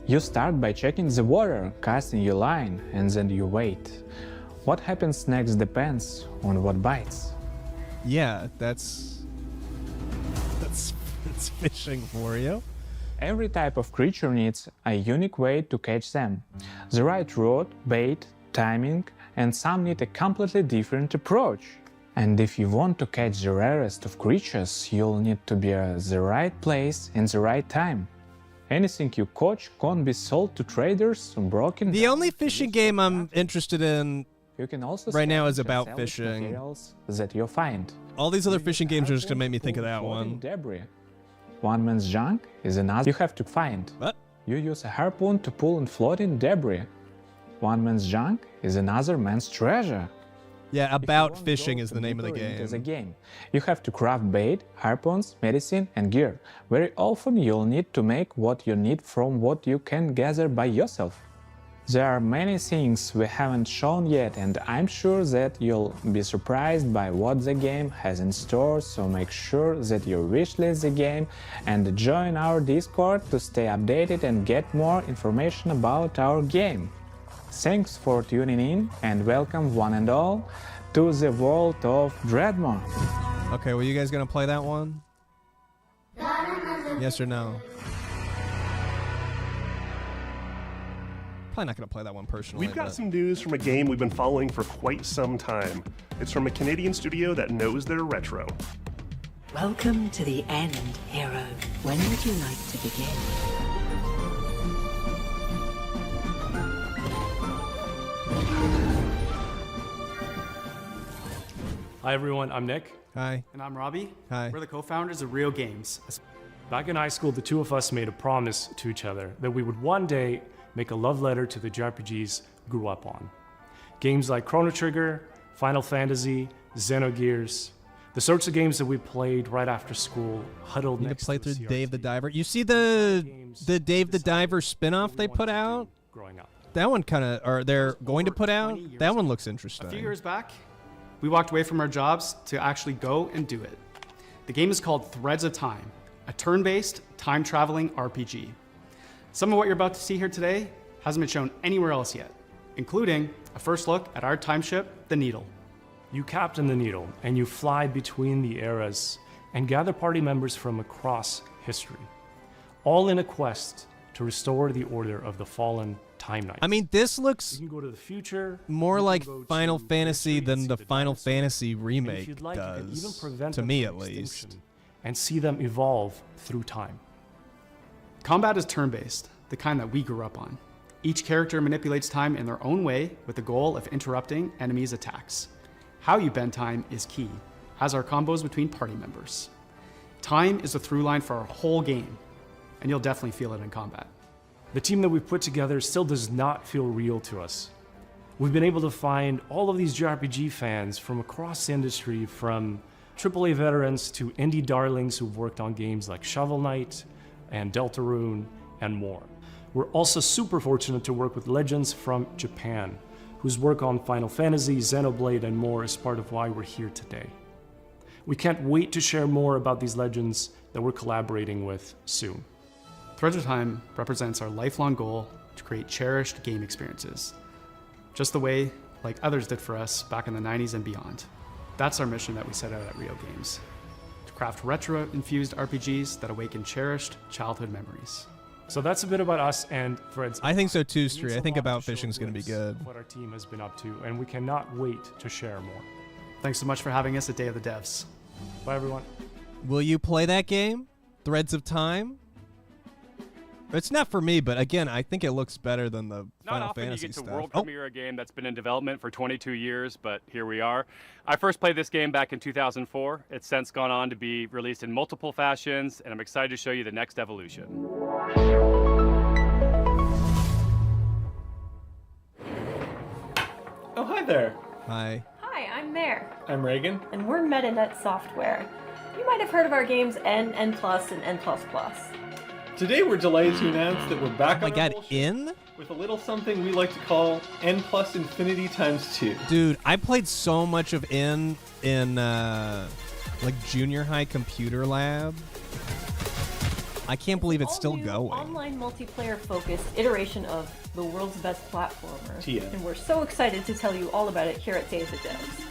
You start by checking the water, casting your line, and then you wait. What happens next depends on what bites. yeah, that's fishing for you. Every type of creature needs a unique way to catch them. The right rod, bait, timing, and some need a completely different approach. And if you want to catch the rarest of creatures, you'll need to be at the right place in the right time. Anything you catch can't be sold to traders or broken. The only fishing game I'm interested in You can also right now is scavenge the about salvage fishing. materials that you'll find. All these other fishing games are just gonna make me think of that Floating one. Debris. One man's junk is another you have to find. What? You use a harpoon to pull in floating debris. One man's junk is another man's treasure. Yeah, If you About want to Fishing go is the name of the deeper into the game. game. You have to craft bait, harpoons, medicine, and gear. Very often you'll need to make what you need from what you can gather by yourself. There are many things we haven't shown yet, and I'm sure that you'll be surprised by what the game has in store, so make sure that you wishlist the game and join our Discord to stay updated and get more information about our game. Thanks for tuning in, and welcome one and all to the world of Dreadmore. Okay, well, you guys gonna play that one? Yes or no? Probably not gonna play that one personally. We've got but- some news from a game we've been following for quite some time. It's from a Canadian studio that knows their retro. Welcome to the end, hero. When would you like to begin? Hi everyone, I'm Nick. Hi. And I'm Robbie. Hi. We're the co-founders of Real Games. Back in high school, the two of us made a promise to each other that we would one day make a love letter to the JRPGs we grew up on. Games like Chrono Trigger, Final Fantasy, Xenogears, the sorts of games that we played right after school, huddled You need next to play to the through CRT. Dave the Diver. You see the Dave the Diver spin-off they put out? Growing up. That one kind of, or they're going to put out? That one looks interesting. A few years back, we walked away from our jobs to actually go and do it. The game is called Threads of Time, a turn-based, time-traveling RPG. Some of what you're about to see here today hasn't been shown anywhere else yet, including a first look at our time ship, the Needle. You captain the Needle, and you fly between the eras and gather party members from across history, all in a quest to restore the order of the fallen Time Knights. I mean, this looks You can go to the future, more you can like go Final to Fantasy history and than see the Final dinosaurs. Fantasy And if remake you'd like, you can even does, prevent to them me from at least. extinction and see them evolve through time. Combat is turn-based, the kind that we grew up on. Each character manipulates time in their own way with the goal of interrupting enemies' attacks. How you bend time is key, as are combos between party members. Time is the through line for our whole game, and you'll definitely feel it in combat. The team that we've put together still does not feel real to us. We've been able to find all of these JRPG fans from across the industry, from AAA veterans to indie darlings who've worked on games like Shovel Knight and Deltarune and more. We're also super fortunate to work with legends from Japan, whose work on Final Fantasy, Xenoblade, and more is part of why we're here today. We can't wait to share more about these legends that we're collaborating with soon. Threads of Time represents our lifelong goal to create cherished game experiences, just the way like others did for us back in the 90s and beyond. That's our mission that we set out at Real Games, to craft retro-infused RPGs that awaken cherished childhood memories. So that's a bit about us and Threads. I think so too, Stree. I think About Fishing's going to be good. What our team has been up to, and we cannot wait to share more. Thanks so much for having us at Day of the Devs. Bye, everyone. Will you play that game? Threads of Time? It's not for me, but again, I think it looks better than the Not Final often Fantasy you get to stuff. world premiere a game that's been in development for 22 years, but here we are. I first played this game back in 2004. It's since gone on to be released in multiple fashions, and I'm excited to show you the next evolution. Oh, hi there. Hi. Hi, I'm Mare, I'm Reagan. and we're MetaNet Software. You might have heard of our games N, N+, and N++. Today we're delighted to announce that we're back Oh my on our god, bullshit in? with a little something we like to call N plus infinity times 2. Dude, I played so much of in like junior high computer lab. I can't believe it's still All-new going. Online multiplayer-focused iteration of the world's best platformer. TM. And we're so excited to tell you all about it here at Day of the Devs.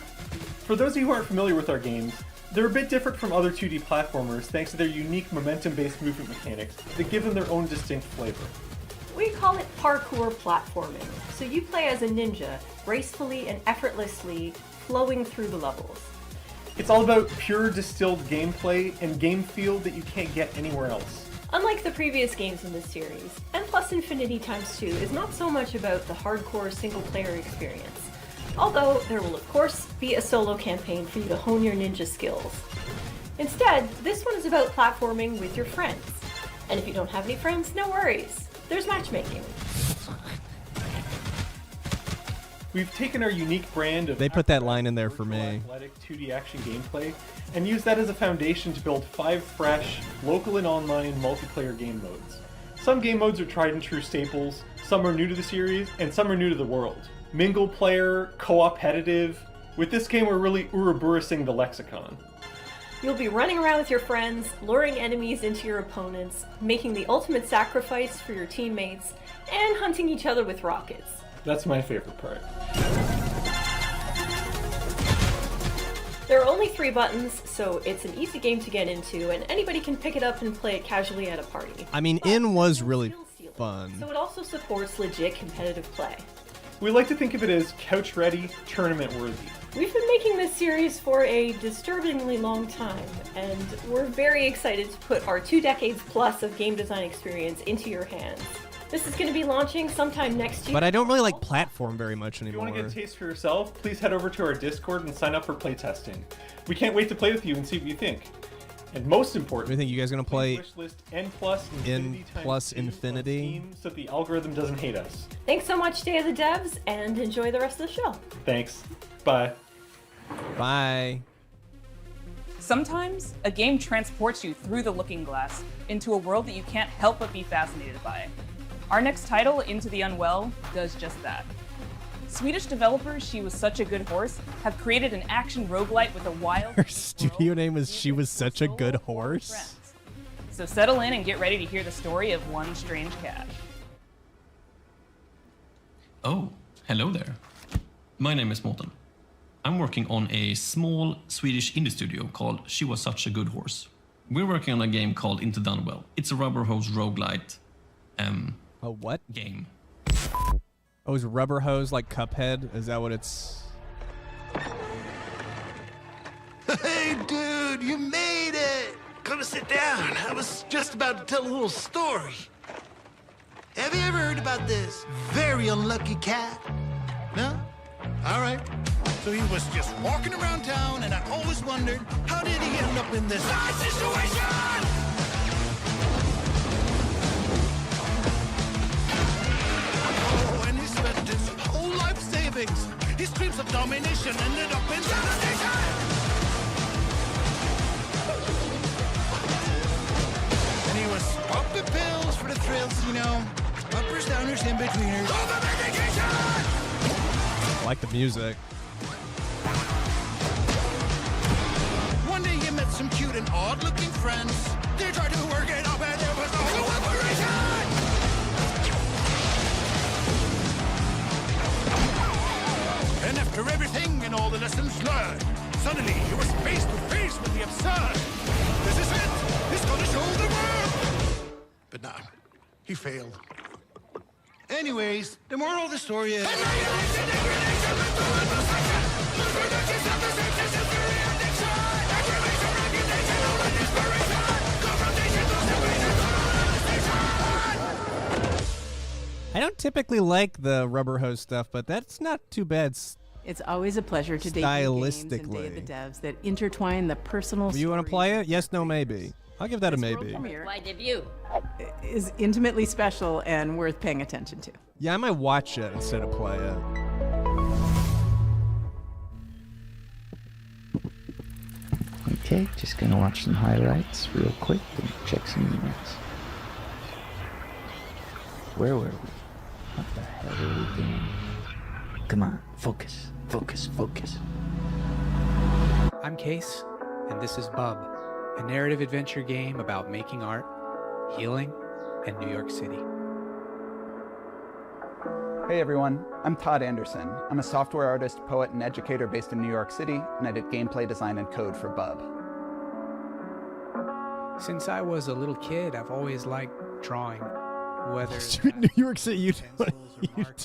For those of you who aren't familiar with our games, they're a bit different from other 2D platformers thanks to their unique momentum-based movement mechanics that give them their own distinct flavor. We call it parkour platforming. So you play as a ninja, gracefully and effortlessly flowing through the levels. It's all about pure distilled gameplay and game feel that you can't get anywhere else. Unlike the previous games in this series, N+ Infinity times 2 is not so much about the hardcore single-player experience. Although there will of course be a solo campaign for you to hone your ninja skills. Instead, this one is about platforming with your friends. And if you don't have any friends, no worries. There's matchmaking. We've taken our unique brand of They put that line in there for me. athletic 2D action gameplay and used that as a foundation to build 5 fresh, local and online multiplayer game modes. Some game modes are tried and true staples, some are new to the series, and some are new to the world. Mingle player, co-opetitive. With this game we're really Ouroboros-ing the lexicon. You'll be running around with your friends, luring enemies into your opponents, making the ultimate sacrifice for your teammates, and hunting each other with rockets. That's my favorite part. There are only 3 buttons, so it's an easy game to get into, and anybody can pick it up and play it casually at a party. I mean, in was really fun. So it also supports legit competitive play. We like to think of it as couch-ready, tournament-worthy. We've been making this series for a disturbingly long time, and we're very excited to put our 2 decades plus of game design experience into your hands. This is going to be launching sometime next year. But I don't really like platform very much anymore. If you want to get a taste for yourself, please head over to our Discord and sign up for playtesting. We can't wait to play with you and see what you think. And most important, Do you think you guys gonna play wish list N plus Infinity times 2 Infinity? on Steam so that the algorithm doesn't hate us. Thanks so much, Day of the Devs, and enjoy the rest of the show. Thanks. Bye. Bye. Sometimes a game transports you through the looking glass into a world that you can't help but be fascinated by. Our next title, Into the Unwell, does just that. Swedish developers She Was Such a Good Horse have created an action roguelite with a wild... Her studio name is She Was Such a Good Horse. So settle in and get ready to hear the story of one strange cat. Oh, hello there. My name is Morten. I'm working on a small Swedish indie studio called She Was Such a Good Horse. We're working on a game called Into the Unwell. It's a rubber hose roguelite a what? Game. Oh, is rubber hose like Cuphead? Is that what it's... Hey, dude, you made it! Come and sit down. I was just about to tell a little story. Have you ever heard about this very unlucky cat? No? All right. So he was just walking around town, and I always wondered, how did he end up in this situation? Oh, and he spent his whole life savings. His dreams of domination ended up in devastation. And he was popping pills for the thrills, you know. Uppers, downers, in-betweeners. I like the music. One day he met some cute and odd-looking friends. They tried to work it up and there was no cooperation! And after everything and all the lessons learned, suddenly he was face to face with the absurd. This is it! He's gonna show the world! But no, He failed. Anyways, the moral of the story is... I don't typically like the rubber hose stuff, but that's not too bad. It's always a pleasure to debut games and Day of the Devs that intertwine the personal You want to play it? Yes, no, maybe. I'll give that a maybe. Why debut? Is intimately special and worth paying attention to. Yeah, I might watch it instead of play it. Okay, just gonna watch some highlights real quick and check some emails. Where were we? What the hell are we doing? Come on, focus, focus, focus. I'm Case, and this is Bub, a narrative adventure game about making art, healing, and New York City. Hey everyone, I'm Todd Anderson. I'm a software artist, poet, and educator based in New York City, and I did gameplay design and code for Bub. Since I was a little kid, I've always liked drawing. Whether New York City, you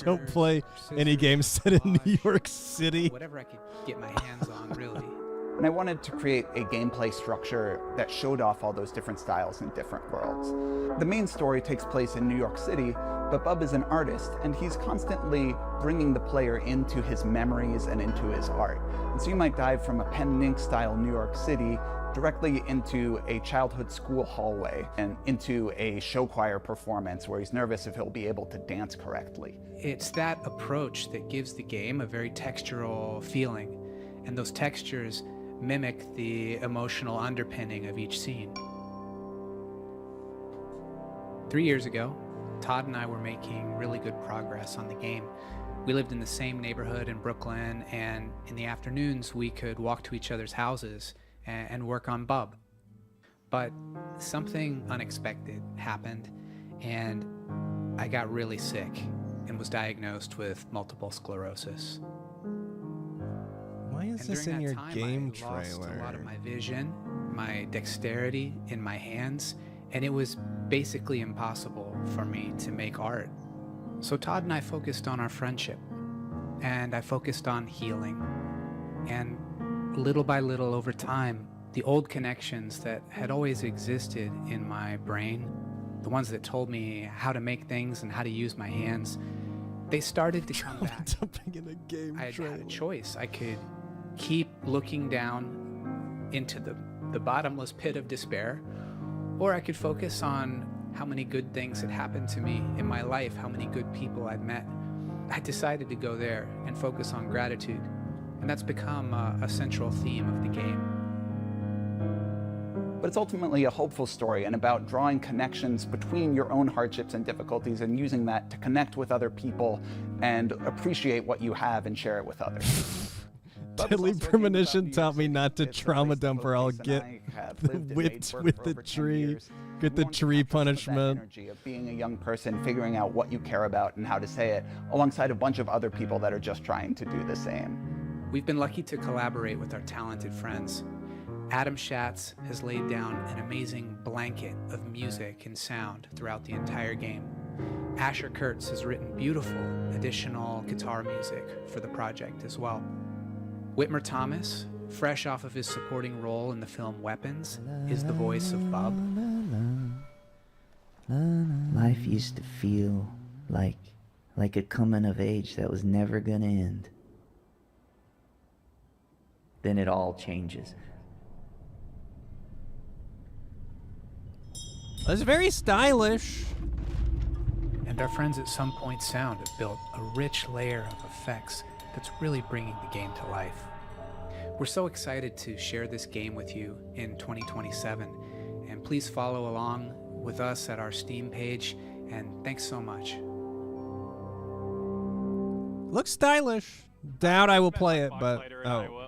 don't play any games set in New York City. Whatever I could get my hands on, really. And I wanted to create a gameplay structure that showed off all those different styles in different worlds. The main story takes place in New York City, but Bub is an artist, and he's constantly bringing the player into his memories and into his art. And so you might dive from a pen and ink style New York City directly into a childhood school hallway and into a show choir performance where he's nervous if he'll be able to dance correctly. It's that approach that gives the game a very textural feeling, and those textures mimic the emotional underpinning of each scene. 3 years ago, Todd and I were making really good progress on the game. We lived in the same neighborhood in Brooklyn, and in the afternoons we could walk to each other's houses and work on Bub. But something unexpected happened, and I got really sick and was diagnosed with multiple sclerosis. Why is And this during in that your time, game I lost trailer? a lot of my vision, my dexterity in my hands, and it was basically impossible for me to make art. So Todd and I focused on our friendship, and I focused on healing. And little by little over time, the old connections that had always existed in my brain, the ones that told me how to make things and how to use my hands, they started to come back. I had a choice. I could keep looking down into the bottomless pit of despair, or I could focus on how many good things had happened to me in my life, how many good people I'd met. I decided to go there and focus on gratitude, and that's become a central theme of the game. But it's ultimately a hopeful story and about drawing connections between your own hardships and difficulties and using that to connect with other people and appreciate what you have and share it with others. Deadly premonition taught me not to trauma dump or I'll get whipped with the tree. Get the tree punishment. Energy of being a young person, figuring out what you care about and how to say it, alongside a bunch of other people that are just trying to do the same. We've been lucky to collaborate with our talented friends. Adam Schatz has laid down an amazing blanket of music and sound throughout the entire game. Asher Kurtz has written beautiful additional guitar music for the project as well. Whitmer Thomas, fresh off of his supporting role in the film Weapons, is the voice of Bub. Life used to feel like a coming of age that was never gonna end. Then it all changes. That's very stylish. And our friends at Some Point Sound have built a rich layer of effects that's really bringing the game to life. We're so excited to share this game with you in 2027, and please follow along with us at our Steam page, and thanks so much. Looks stylish. Doubt I will play it, but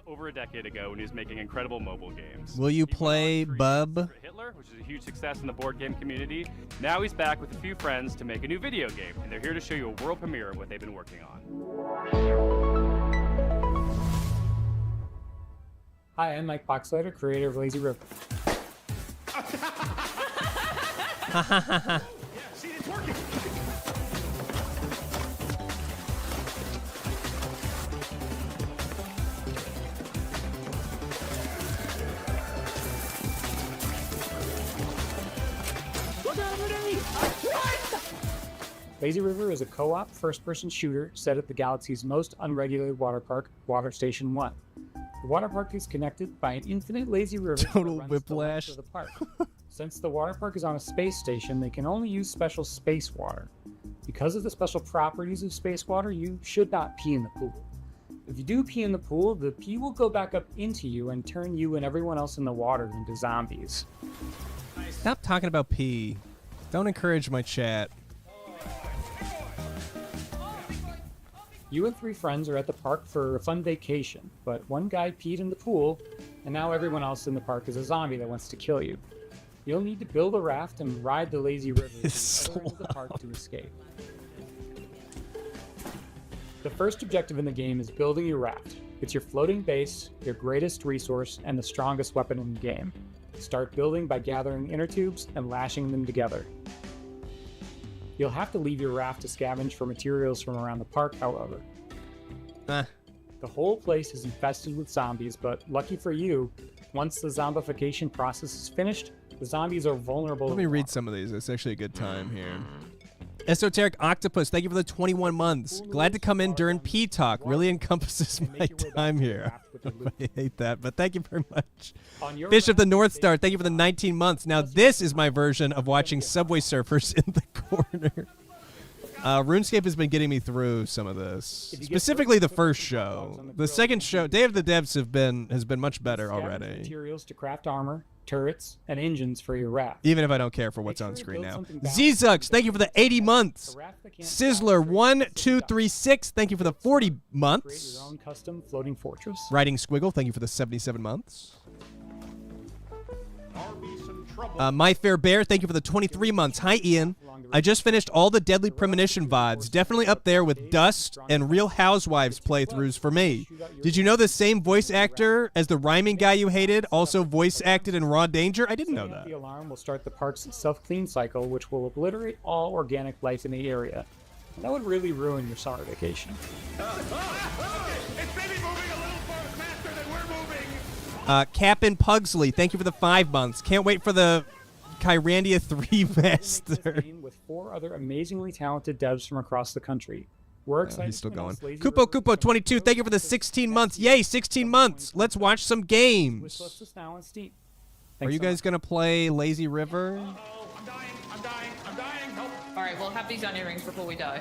Over a decade ago when he was making incredible mobile games. Will you play Bub? Hitler, which is a huge success in the board game community. Now he's back with a few friends to make a new video game, and they're here to show you a world premiere of what they've been working on. Hi, I'm Mike Boxleiter, creator of Lazy River. See, it's working. Lazy River is a co-op first-person shooter set at the galaxy's most unregulated water park, Water Station 1. The water park is connected by an infinite lazy river Total that runs whiplash. the length of the park. Since the water park is on a space station, they can only use special space water. Because of the special properties of space water, you should not pee in the pool. If you do pee in the pool, the pee will go back up into you and turn you and everyone else in the water into zombies. Stop talking about pee. Don't encourage my chat. You and 3 friends are at the park for a fun vacation, but one guy peed in the pool, and now everyone else in the park is a zombie that wants to kill you. You'll need to build a raft and ride the lazy river to the other end of the park to escape. The first objective in the game is building your raft. It's your floating base, your greatest resource, and the strongest weapon in the game. Start building by gathering inner tubes and lashing them together. You'll have to leave your raft to scavenge for materials from around the park, however. The whole place is infested with zombies, but lucky for you, once the zombification process is finished, the zombies are vulnerable. Let me read some of these. It's actually a good time here. Esoteric Octopus, thank you for the 21 months. Glad to come in during P-Talk. Really encompasses my time here. I hate that, but thank you very much. Fish of the North Star, thank you for the 19 months. Now this is my version of watching Subway Surfers in the corner. RuneScape has been getting me through some of this, specifically the first show. The second show, Day of the Devs, has been much better already. Materials to craft armor, turrets, and engines for your raft. Even if I don't care for what's on screen now. Zuzux, thank you for the 80 months. Sizzler 1236, thank you for the 40 months. Create your own custom floating fortress. Riding Squiggle, thank you for the 77 months. My Fair Bear, thank you for the 23 months. Hi, Ian. I just finished all the Deadly Premonition VODs. Definitely up there with Dust and Real Housewives playthroughs for me. Did you know the same voice actor as the rhyming guy you hated also voice acted in Raw Danger? I didn't know that. The alarm will start the park's self-clean cycle, which will obliterate all organic life in the area. And that would really ruin your summer vacation. Cap'n Pugsley, thank you for the 5 months. Can't wait for the Kyrandia 3 master. With 4 other amazingly talented devs from across the country. We're excited. He's still going. Kupo 22, thank you for the 16 months. Yay, 16 months. Let's watch some games. Are you guys going to play Lazy River? I'm dying, help. All right, we'll have these onion rings before we die.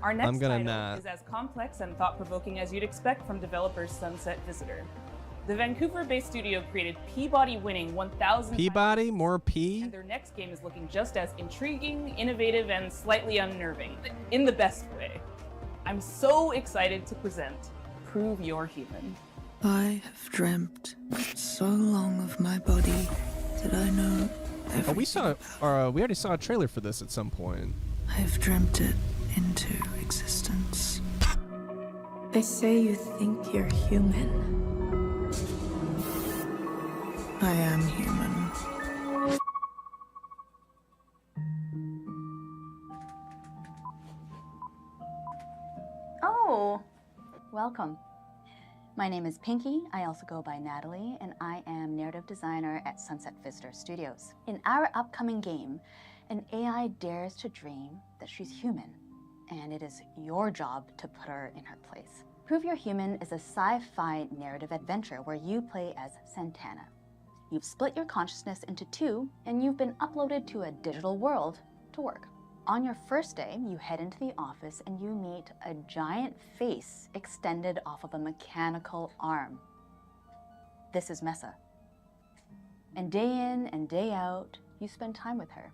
Our next I'm gonna title not. is as complex and thought-provoking as you'd expect from developers Sunset Visitor. The Vancouver-based studio created Peabody-winning 1,000 Peabody? More P? and their next game is looking just as intriguing, innovative, and slightly unnerving, in the best way. I'm so excited to present Prove You're Human. I have dreamt so long of my body that I know Oh, we already saw a trailer for this at some point. I have dreamt it into existence. They say you think you're human. I am human. Oh, welcome. My name is Pinky. I also go by Natalie, and I am narrative designer at Sunset Visitor Studios. In our upcoming game, an AI dares to dream that she's human, and it is your job to put her in her place. Prove You're Human is a sci-fi narrative adventure where you play as Santana. You've split your consciousness into 2, and you've been uploaded to a digital world to work. On your first day, you head into the office and you meet a giant face extended off of a mechanical arm. This is Mesa. And day in and day out, you spend time with her.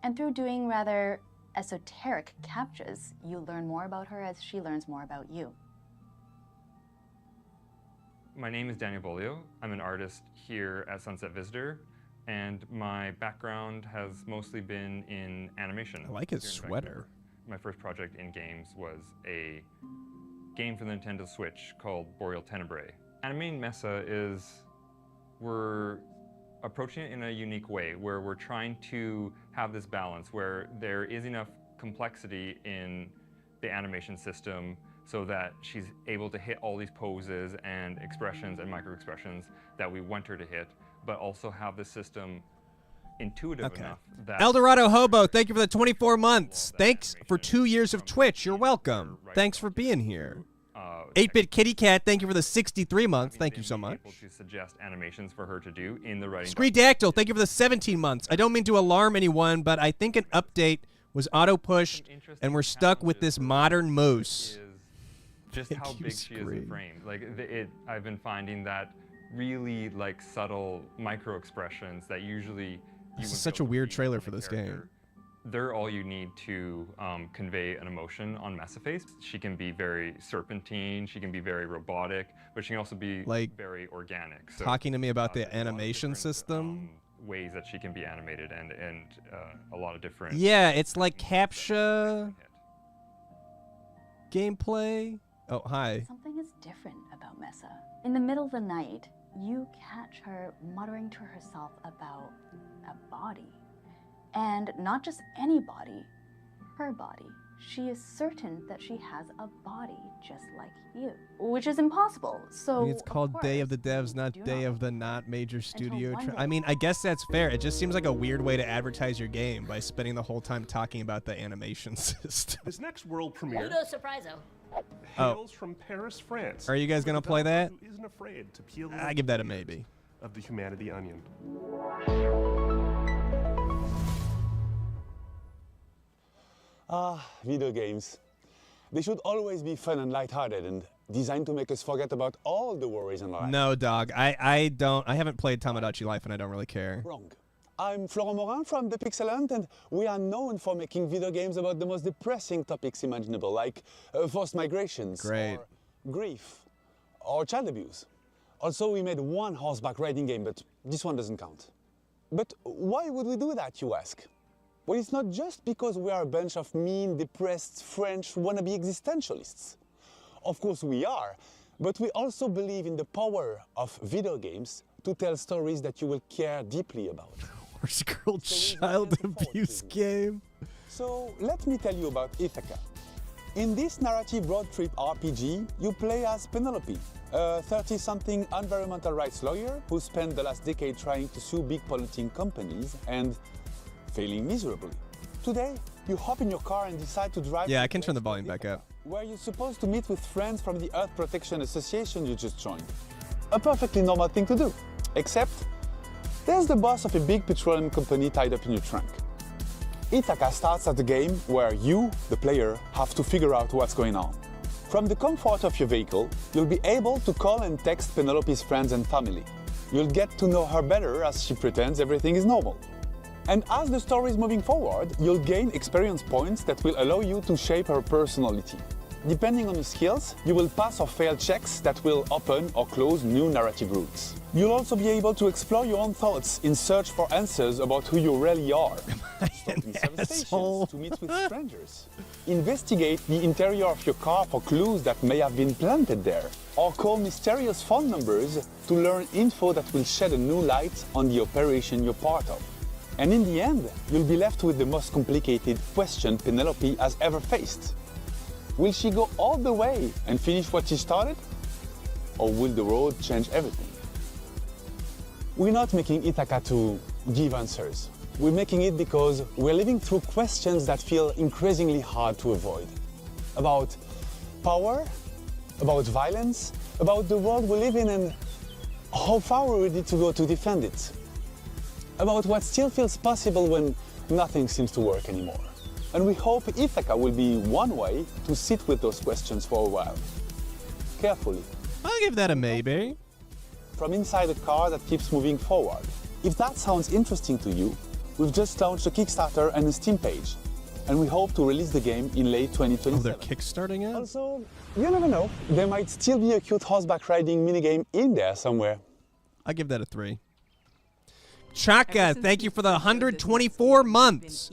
And through doing rather esoteric captchas, you learn more about her as she learns more about you. My name is Daniel Bolio. I'm an artist here at Sunset Visitor, and my background has mostly been in animation. I like his sweater. My first project in games was a game for the Nintendo Switch called Boreal Tenebrae. Animating Mesa we're approaching it in a unique way, where we're trying to have this balance where there is enough complexity in the animation system so that she's able to hit all these poses and expressions and micro expressions that we want her to hit, but also have the system intuitive enough that Eldorado Hobo, thank you for the 24 months. Thanks for 2 years of Twitch. You're welcome. Thanks for being here. 8-Bit Kitty Cat, thank you for the 63 months. Thank you so much. able to suggest animations for her to do in the writing. Screedactyl, thank you for the 17 months. I don't mean to alarm anyone, but I think an update was auto-pushed, and we're stuck with this modern moose. Just how big she is in frame. Like I've been finding that really like subtle micro expressions that usually This is such a weird trailer for this game. They're all you need to convey an emotion on Messaface. She can be very serpentine, she can be very robotic, but she can also be like very organic. So, talking to me about the animation system. Ways that she can be animated and a lot of different. Yeah, it's like CAPTCHA gameplay. Oh, hi. Something is different about Mesa. In the middle of the night, you catch her muttering to herself about a body. And not just any body, her body. She is certain that she has a body just like you, which is impossible. So It's called Day of the Devs, not Day of the Not Major Studio. I mean, I guess that's fair. It just seems like a weird way to advertise your game by spending the whole time talking about the animation system. This next world premiere Ludo Surpriso. hails from Paris, France. Are you guys gonna play that? Who isn't afraid to peel I give that a maybe. Of the humanity onion. Video games. They should always be fun and lighthearted and designed to make us forget about all the worries in life. No, dog. I haven't played Tamagotchi Life, and I don't really care. Wrong. I'm Florent Morin from The Pixel Hunt, and we are known for making video games about the most depressing topics imaginable, like forced migrations, or grief, or child abuse. Also, we made one horseback riding game, but this one doesn't count. But why would we do that, you ask? Well, it's not just because we are a bunch of mean, depressed French wannabe existentialists. Of course we are, but we also believe in the power of video games to tell stories that you will care deeply about. Horse girl child abuse game. So let me tell you about Ithaca. In this narrative road trip RPG, you play as Penelope, a 30-something environmental rights lawyer who spent the last decade trying to sue big polluting companies and failing miserably. Today, you hop in your car and decide to drive. Yeah, I can turn the volume back up. Where you're supposed to meet with friends from the Earth Protection Association you just joined. A perfectly normal thing to do. Except, there's the boss of a big petroleum company tied up in your trunk. Ithaca starts as a game where you, the player, have to figure out what's going on. From the comfort of your vehicle, you'll be able to call and text Penelope's friends and family. You'll get to know her better as she pretends everything is normal. And as the story is moving forward, you'll gain experience points that will allow you to shape her personality. Depending on your skills, you will pass or fail checks that will open or close new narrative routes. You'll also be able to explore your own thoughts in search for answers about who you really are. Stop in service stations to meet with strangers. Investigate the interior of your car for clues that may have been planted there. Or call mysterious phone numbers to learn info that will shed a new light on the operation you're part of. And in the end, you'll be left with the most complicated question Penelope has ever faced. Will she go all the way and finish what she started? Or will the road change everything? We're not making Ithaca to give answers. We're making it because we're living through questions that feel increasingly hard to avoid. About power, about violence, about the world we live in and how far we're ready to go to defend it. About what still feels possible when nothing seems to work anymore. And we hope Ithaca will be one way to sit with those questions for a while. Carefully. I'll give that a maybe. From inside a car that keeps moving forward. If that sounds interesting to you, we've just launched a Kickstarter and a Steam page. And we hope to release the game in late 2027. Oh, they're kickstarting it? Also, you never know. There might still be a cute horseback riding minigame in there somewhere. I'll give that a 3. Chaka, thank you for the 124 months.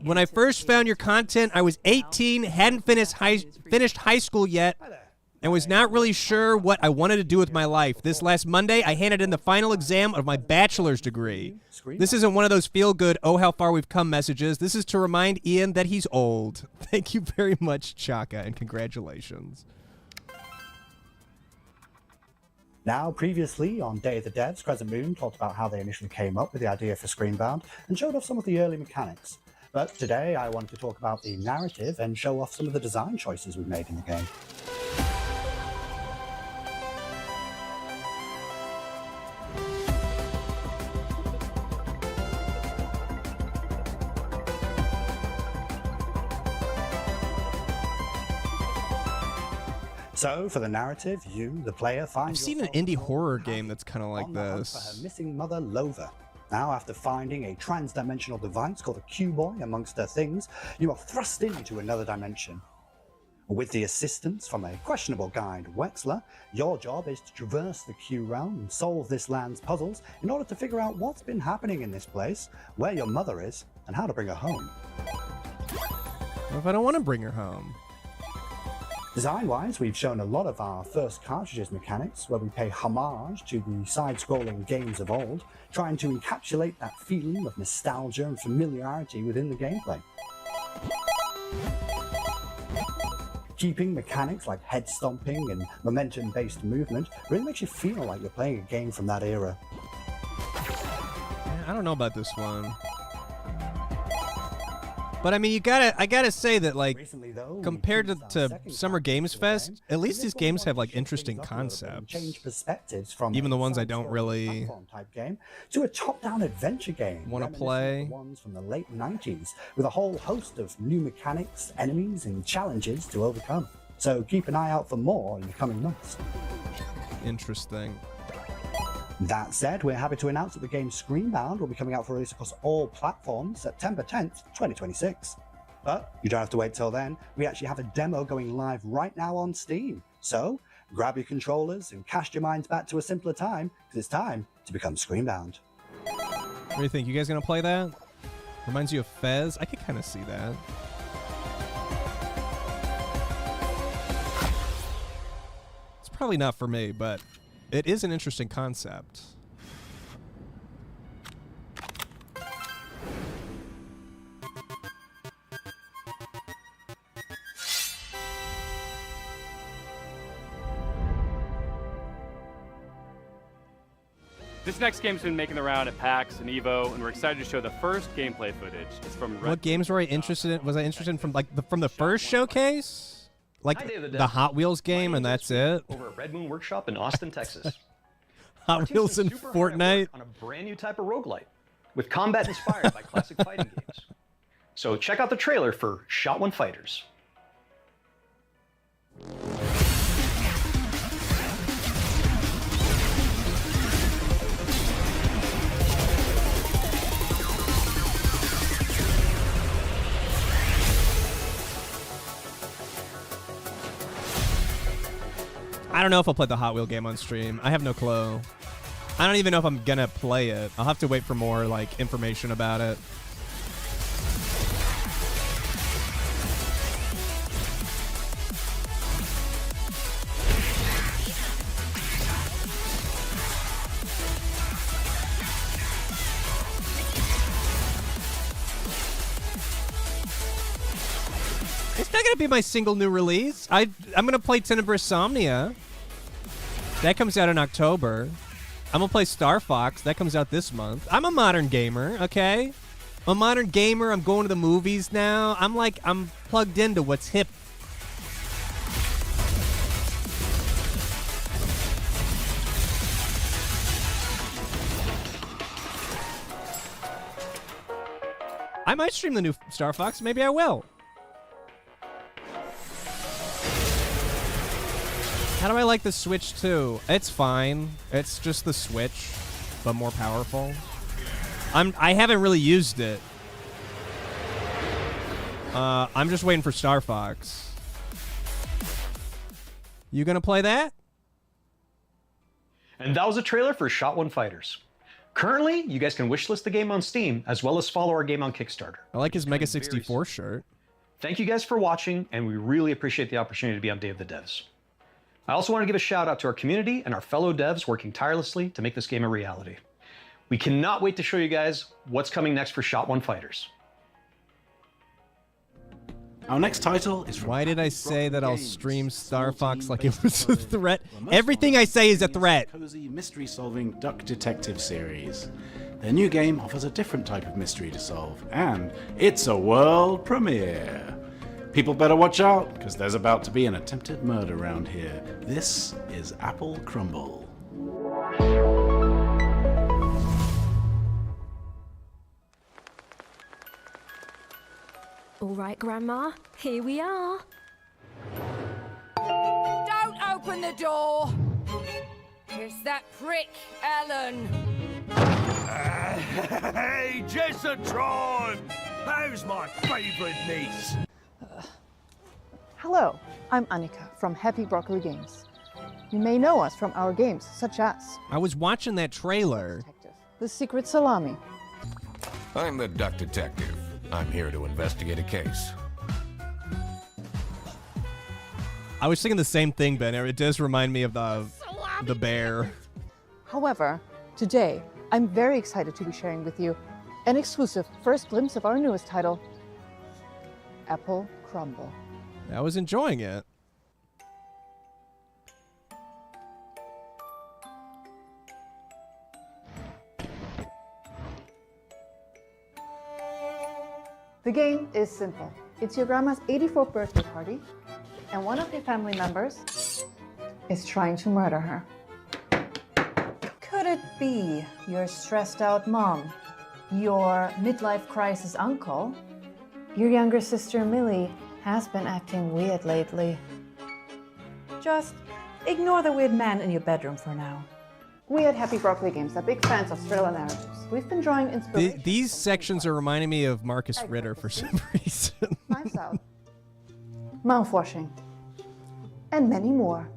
When I first found your content, I was 18, hadn't finished high school yet, and was not really sure what I wanted to do with my life. This last Monday, I handed in the final exam of my bachelor's degree. This isn't one of those feel-good, oh, how far we've come messages. This is to remind Ian that he's old. Thank you very much, Chaka, and congratulations. Now, previously on Day of the Devs, Crescent Moon talked about how they initially came up with the idea for Screenbound and showed off some of the early mechanics. But today I wanted to talk about the narrative and show off some of the design choices we've made in the game. So, for the narrative, you, the player, find I've seen an indie horror game that's kind of like this. for her missing mother, Lova. Now, after finding a trans-dimensional device called a Q-Boy amongst her things, you are thrust into another dimension. With the assistance from a questionable guide, Wexler, your job is to traverse the Q realm and solve this land's puzzles in order to figure out what's been happening in this place, where your mother is, and how to bring her home. What if I don't want to bring her home? Design-wise, we've shown a lot of our first cartridges mechanics, where we pay homage to the side-scrolling games of old, trying to encapsulate that feeling of nostalgia and familiarity within the gameplay. Keeping mechanics like head stomping and momentum-based movement really makes you feel like you're playing a game from that era. I don't know about this one. But I mean, I gotta say that, like, compared to Summer Games Fest, at least these games have like interesting concepts. Change perspectives from even the ones I don't really type game to a top-down adventure game. Want to play. The ones from the late 90s, with a whole host of new mechanics, enemies, and challenges to overcome. So keep an eye out for more in the coming months. Interesting. That said, we're happy to announce that the game Screenbound will be coming out for release across all platforms September 10th, 2026. But you don't have to wait till then. We actually have a demo going live right now on Steam. So grab your controllers and cast your minds back to a simpler time, because it's time to become Screenbound. What do you think? You guys gonna play that? Reminds you of Fez? I could kind of see that. It's probably not for me, but it is an interesting concept. This next game's been making the round at PAX and EVO, and we're excited to show the first gameplay footage. It's from What games were I interested in? Was I interested in from the first showcase? Like the Hot Wheels game, and that's it? Over at Red Moon Workshop in Austin, Texas. Hot Wheels and Fortnite? On a brand new type of roguelite, with combat inspired by classic fighting games. So check out the trailer for Shot One Fighters. I don't know if I'll play the Hot Wheel game on stream. I have no clue. I don't even know if I'm gonna play it. I'll have to wait for more like information about it. It's not gonna be my single new release. I'm gonna play Tenebrae Somnia. That comes out in October. I'm gonna play Star Fox. That comes out this month. I'm a modern gamer, okay? I'm a modern gamer. I'm going to the movies now. I'm plugged into what's hip. I might stream the new Star Fox. Maybe I will. How do I like the Switch 2? It's fine. It's just the Switch, but more powerful. I haven't really used it. I'm just waiting for Star Fox. You gonna play that? And that was a trailer for Shot One Fighters. Currently, you guys can wishlist the game on Steam, as well as follow our game on Kickstarter. I like his Mega 64 shirt. Thank you guys for watching, and we really appreciate the opportunity to be on Day of the Devs. I also want to give a shout out to our community and our fellow devs working tirelessly to make this game a reality. We cannot wait to show you guys what's coming next for Shot One Fighters. Our next title is from... Why did I say that I'll stream Star Fox like it was a threat? Everything I say is a threat. Cozy mystery-solving Duck Detective series. Their new game offers a different type of mystery to solve, and it's a world premiere. People better watch out, because there's about to be an attempted murder around here. This is Apple Crumble. All right, Grandma, here we are. Don't open the door! It's that prick, Ellen. Hey, Jessatron! How's my favourite niece? Hello, I'm Annika from Happy Broccoli Games. You may know us from our games such as I was watching that trailer. The Secret Salami. I'm the Duck Detective. I'm here to investigate a case. I was thinking the same thing, Ben. It does remind me of the bear. However, today, I'm very excited to be sharing with you an exclusive first glimpse of our newest title, Apple Crumble. I was enjoying it. The game is simple. It's your grandma's 84th birthday party, and one of your family members is trying to murder her. Could it be your stressed out mom, your midlife crisis uncle? Your younger sister Millie has been acting weird lately. Just ignore the weird man in your bedroom for now. We at Happy Broccoli Games are big fans of thriller narratives. We've been drawing inspiration. These sections are reminding me of Marcus Ritter for some reason. Knives Out, mouthwashing, and many more.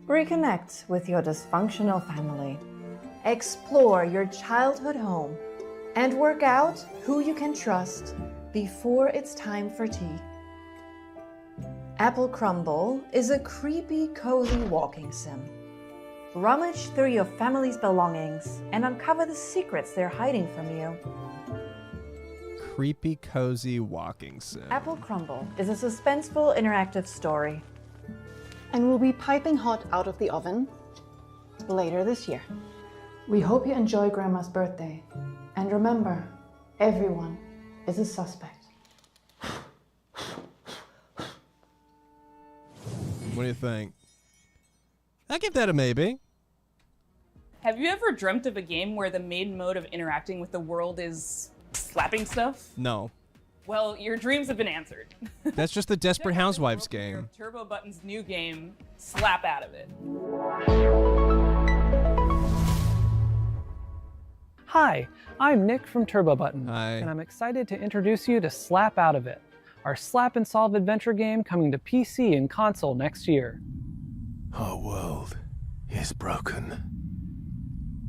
Reconnect with your dysfunctional family. Explore your childhood home. And work out who you can trust before it's time for tea. Apple Crumble is a creepy, cozy walking sim. Rummage through your family's belongings and uncover the secrets they're hiding from you. Creepy, cozy walking sim. Apple Crumble is a suspenseful, interactive story and will be piping hot out of the oven later this year. We hope you enjoy Grandma's birthday. And remember, everyone is a suspect. What do you think? I give that a maybe. Have you ever dreamt of a game where the main mode of interacting with the world is slapping stuff? No. Well, your dreams have been answered. That's just the Desperate Housewives game. Turbo Button's new game, Slap Out of It. Hi, I'm Nick from Turbo Button, Hi. and I'm excited to introduce you to Slap Out of It, our slap and solve adventure game coming to PC and console next year. Our world is broken.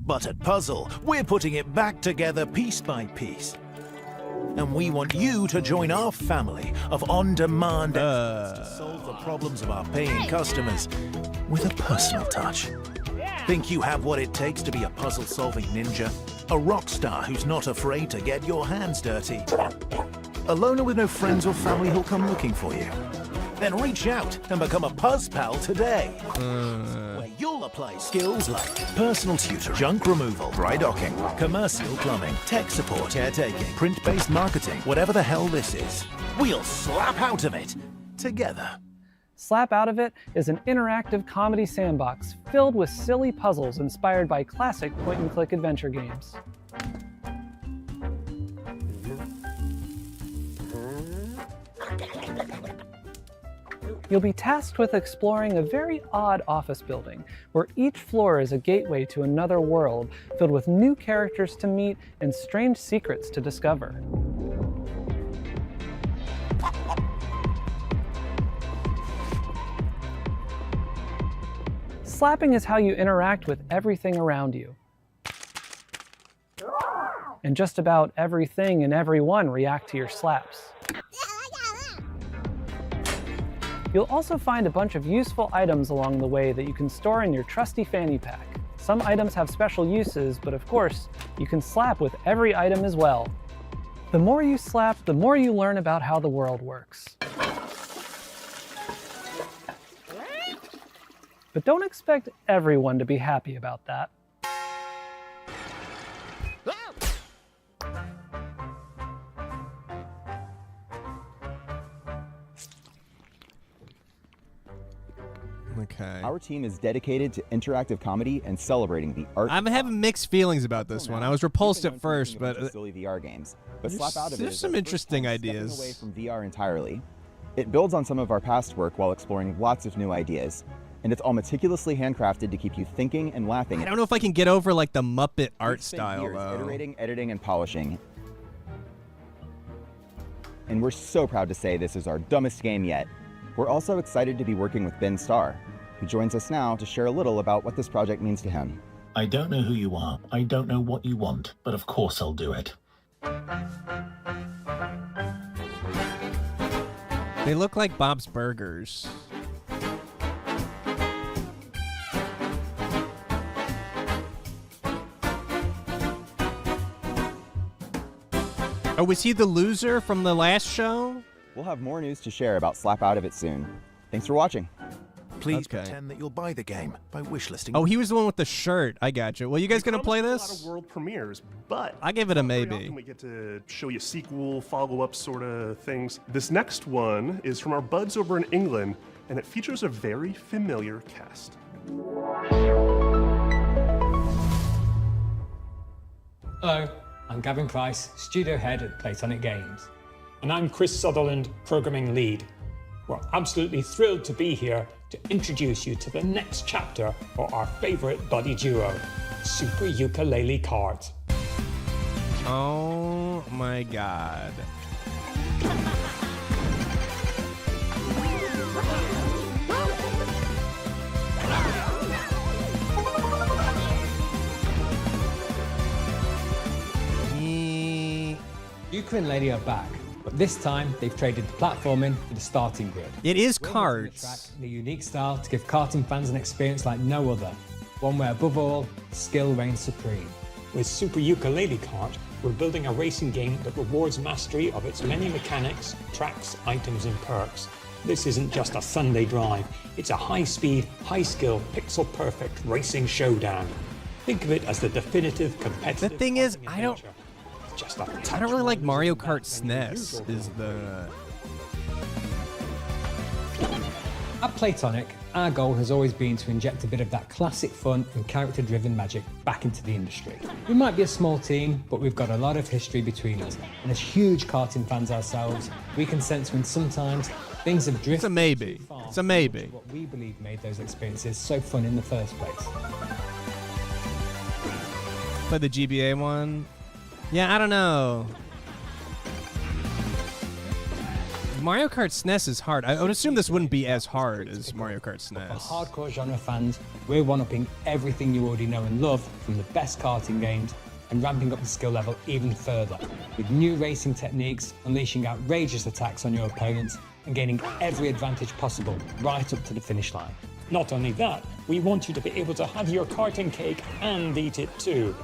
But at Puzzle, we're putting it back together piece by piece. And we want you to join our family of on-demand experts to solve the problems of our paying customers with a personal touch. Think you have what it takes to be a puzzle-solving ninja? A rock star who's not afraid to get your hands dirty? A loner with no friends or family who'll come looking for you? Then reach out and become a Puzz Pal today. Where you'll apply skills like personal tutor, junk removal, dry docking, commercial plumbing, tech support, caretaking, print-based marketing, whatever the hell this is. We'll slap out of it together. Slap Out of It is an interactive comedy sandbox filled with silly puzzles inspired by classic point-and-click adventure games. You'll be tasked with exploring a very odd office building, where each floor is a gateway to another world filled with new characters to meet and strange secrets to discover. Slapping is how you interact with everything around you. And just about everything and everyone react to your slaps. You'll also find a bunch of useful items along the way that you can store in your trusty fanny pack. Some items have special uses, but of course, you can slap with every item as well. The more you slap, the more you learn about how the world works. But don't expect everyone to be happy about that. Okay. Our team is dedicated to interactive comedy and celebrating the art. I'm having mixed feelings about this one. I was repulsed at first, but silly VR games. But there's- Slap Out of It there's is some our interesting first time stepping ideas. away from VR entirely. It builds on some of our past work while exploring lots of new ideas, and it's all meticulously handcrafted to keep you thinking and laughing. I don't know if I can get over like the Muppet art We've spent style years though. iterating, editing, and polishing. And we're so proud to say this is our dumbest game yet. We're also excited to be working with Ben Starr, who joins us now to share a little about what this project means to him. I don't know who you are. I don't know what you want, but of course I'll do it. They look like Bob's Burgers. Oh, was he the loser from the last show? We'll have more news to share about Slap Out of It soon. Thanks for watching. Please Okay. pretend that you'll buy the game by wishlisting. Oh, he was the one with the shirt. I got you. Well, you guys gonna play A lot this? of world premieres, but I give it a very maybe. often we get to show you sequel, follow-up sort of things. This next one is from our buds over in England, and it features a very familiar cast. Hello, I'm Gavin Price, studio head at Playtonic Games. And I'm Chris Sutherland, programming lead. We're absolutely thrilled to be here to introduce you to the next chapter for our favorite buddy duo, Super Ukulele Kart. Oh my god. Yuka and Lady are back, but this time they've traded the platforming for the starting grid. It is We're building the cards. track in a unique style to give karting fans an experience like no other. One where above all, skill reigns supreme. With Super Ukulele Kart, we're building a racing game that rewards mastery of its many mechanics, tracks, items, and perks. This isn't just a Sunday drive, it's a high-speed, high-skill, pixel-perfect racing showdown. Think of it as the definitive competitive. The thing is, I don't really like Mario Kart SNES. Is the At Playtonic, our goal has always been to inject a bit of that classic fun and character-driven magic back into the industry. We might be a small team, but we've got a lot of history between us, and as huge karting fans ourselves, we can sense when sometimes things have drifted. It's a maybe. too far It's a maybe. from what we believe made those experiences so fun in the first place. play the GBA one? Yeah, I don't know. Mario Kart SNES is hard. I would assume this wouldn't be as hard as Mario Kart For SNES. hardcore genre fans, we're one-upping everything you already know and love from the best karting games and ramping up the skill level even further with new racing techniques, unleashing outrageous attacks on your opponents and gaining every advantage possible right up to the finish line. Not only that, we want you to be able to have your karting cake and eat it too.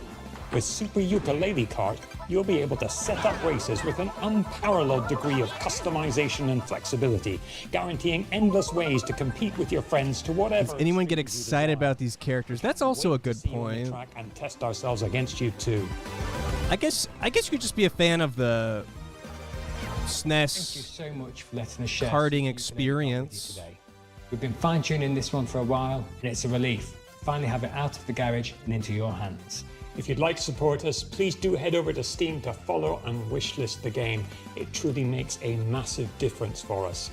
With Super Ukulele Kart, you'll be able to set up races with an unparalleled degree of customization and flexibility, guaranteeing endless ways to compete with your friends to whatever. Does anyone get excited about these characters? That's also a good point. Track and test ourselves against you too. I guess you could just be a fan of the Thank you SNES so much for letting us share karting experience. today. We've been fine-tuning this one for a while, and it's a relief to finally have it out of the garage and into your hands. If you'd like to support us, please do head over to Steam to follow and wishlist the game. It truly makes a massive difference for us.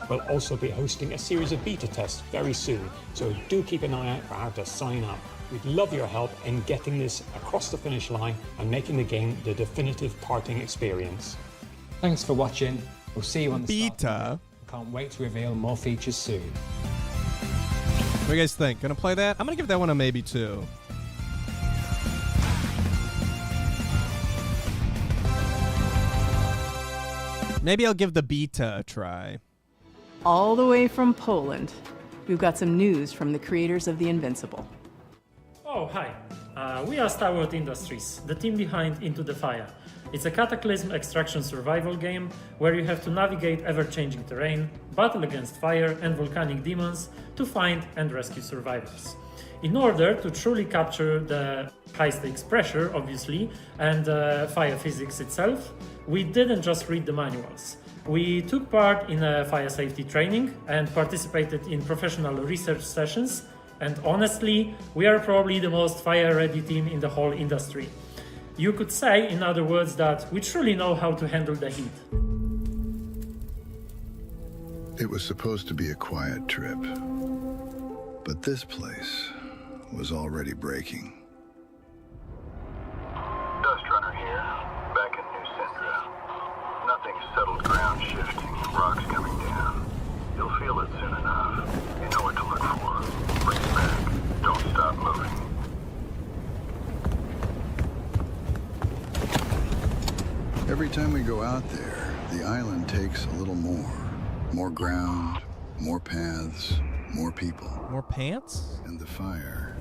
We'll also be hosting a series of beta tests very soon, so do keep an eye out for how to sign up. We'd love your help in getting this across the finish line and making the game the definitive karting experience. Thanks for watching. We'll see you on the beta. Can't wait to reveal more features soon. What do you guys think? Gonna play that? I'm gonna give that one a maybe too. Maybe I'll give the beta a try. All the way from Poland, we've got some news from the creators of The Invincible. Oh, hi. We are Starwood Industries, the team behind Into the Fire. It's a Cataclysm extraction survival game where you have to navigate ever-changing terrain, battle against fire and volcanic demons to find and rescue survivors. In order to truly capture the high-stakes pressure, obviously, and fire physics itself, we didn't just read the manuals. We took part in a fire safety training and participated in professional research sessions, and honestly, we are probably the most fire-ready team in the whole industry. You could say, in other words, that we truly know how to handle the heat. It was supposed to be a quiet trip, but this place was already breaking. Dust Runner here, back in New Syndra. Nothing settled ground shifting, rocks coming down. You'll feel it soon enough. You know what to look for. Bring it back. Don't stop moving. Every time we go out there, the island takes a little more. More ground, more paths, more people. More pants? And the fire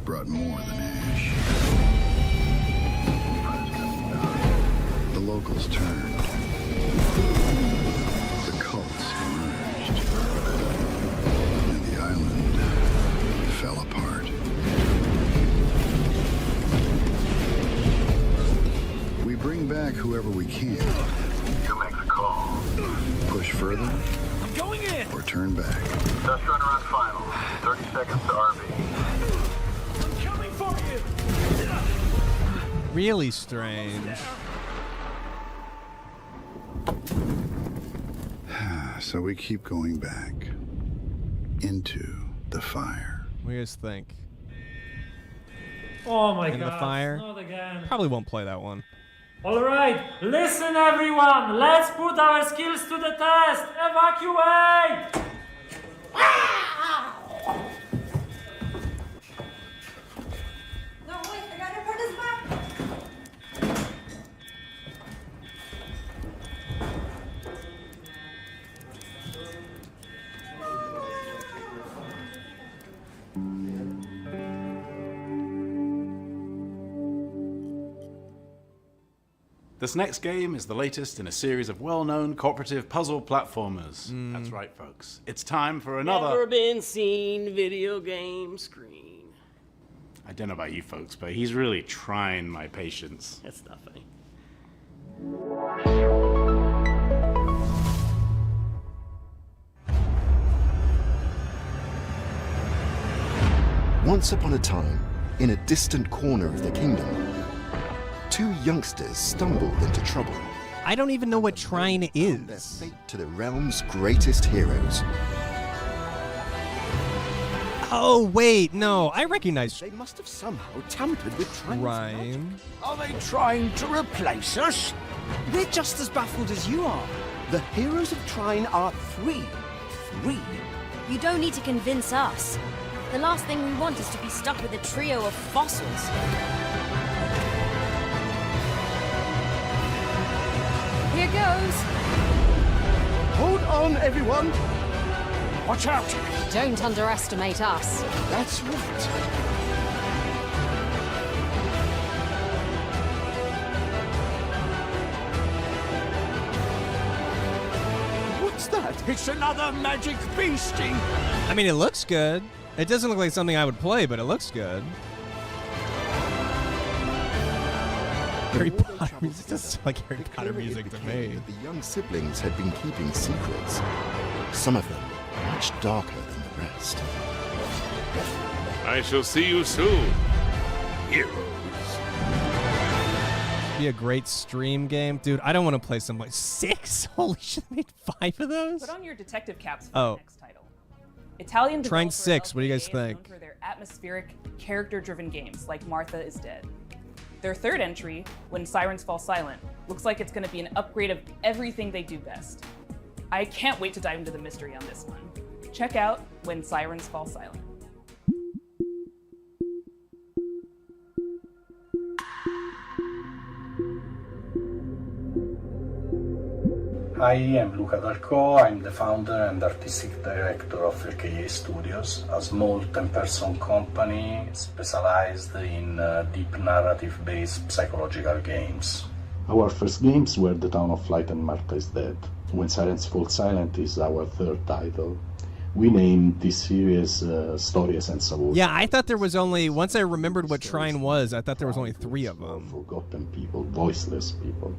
brought more than ash. The locals turned. The cults emerged. And the island fell apart. We bring back whoever we can. You make the call. Push further. I'm going in! Or turn back. Dust Runner on final. 30 seconds to RV. I'm coming for you! Really strange. So we keep going back into the fire. What do you guys think? Oh my In god, the fire? not again. Probably won't play that one. Alright, listen everyone, let's put our skills to the test! Evacuate! This next game is the latest in a series of well-known cooperative puzzle platformers. That's right, folks. It's time for another... Never been seen video game screen. I don't know about you folks, but he's really trying my patience. That's not funny. Once upon a time, in a distant corner of the kingdom, two youngsters stumbled into trouble. I don't even know what Trine is. Their fate to the realm's greatest heroes. Oh, wait, no, I recognize... They must have somehow tampered with Trine's Rhyme. Are they trying to replace us? We're just as baffled as you are. The heroes of Trine are three. Three? You don't need to convince us. The last thing we want is to be stuck with a trio of fossils. Here goes. Hold on, everyone! Watch out! Don't underestimate us. That's right. What's that? It's another magic beastie! I mean, it looks good. It doesn't look like something I would play, but it looks good. Harry Potter music does like Harry Potter music to me. The young siblings had been keeping secrets. Some of them much darker than the rest. I shall see you soon, heroes. Be a great stream game, dude. I don't want to play some like 6. Holy shit, I made 5 of those. Put on your detective caps for Oh. the next title. Italian Trine developer 6. What do you guys LCA is known think? for their atmospheric, character-driven games like Martha is Dead. Their third entry, When Sirens Fall Silent, looks like it's going to be an upgrade of everything they do best. I can't wait to dive into the mystery on this one. Check out When Sirens Fall Silent. I am Luca Dalco. I'm the founder and artistic director of LKA Studios, a small 10-person company specialized in deep narrative-based psychological games. Our first games were The Town of Light and Martha is Dead. When Silence Falls Silent is our third title. We named this series Storie senza voce. Yeah, I thought there was only, once I remembered what Shrine was, I thought there was only 3 of them. Forgotten people, voiceless people.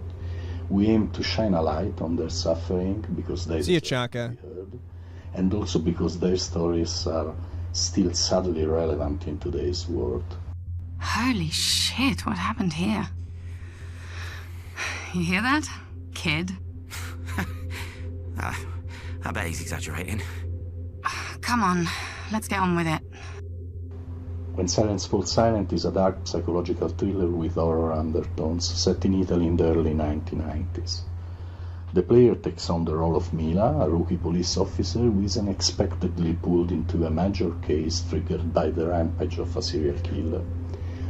We aim to shine a light on their suffering because they See you, Chaka. And also because their stories are still sadly relevant in today's world. Holy shit, what happened here? You hear that, kid? I bet he's exaggerating. Come on, let's get on with it. When Silence Falls Silent is a dark psychological thriller with horror undertones set in Italy in the early 1990s. The player takes on the role of Mila, a rookie police officer who is unexpectedly pulled into a major case triggered by the rampage of a serial killer.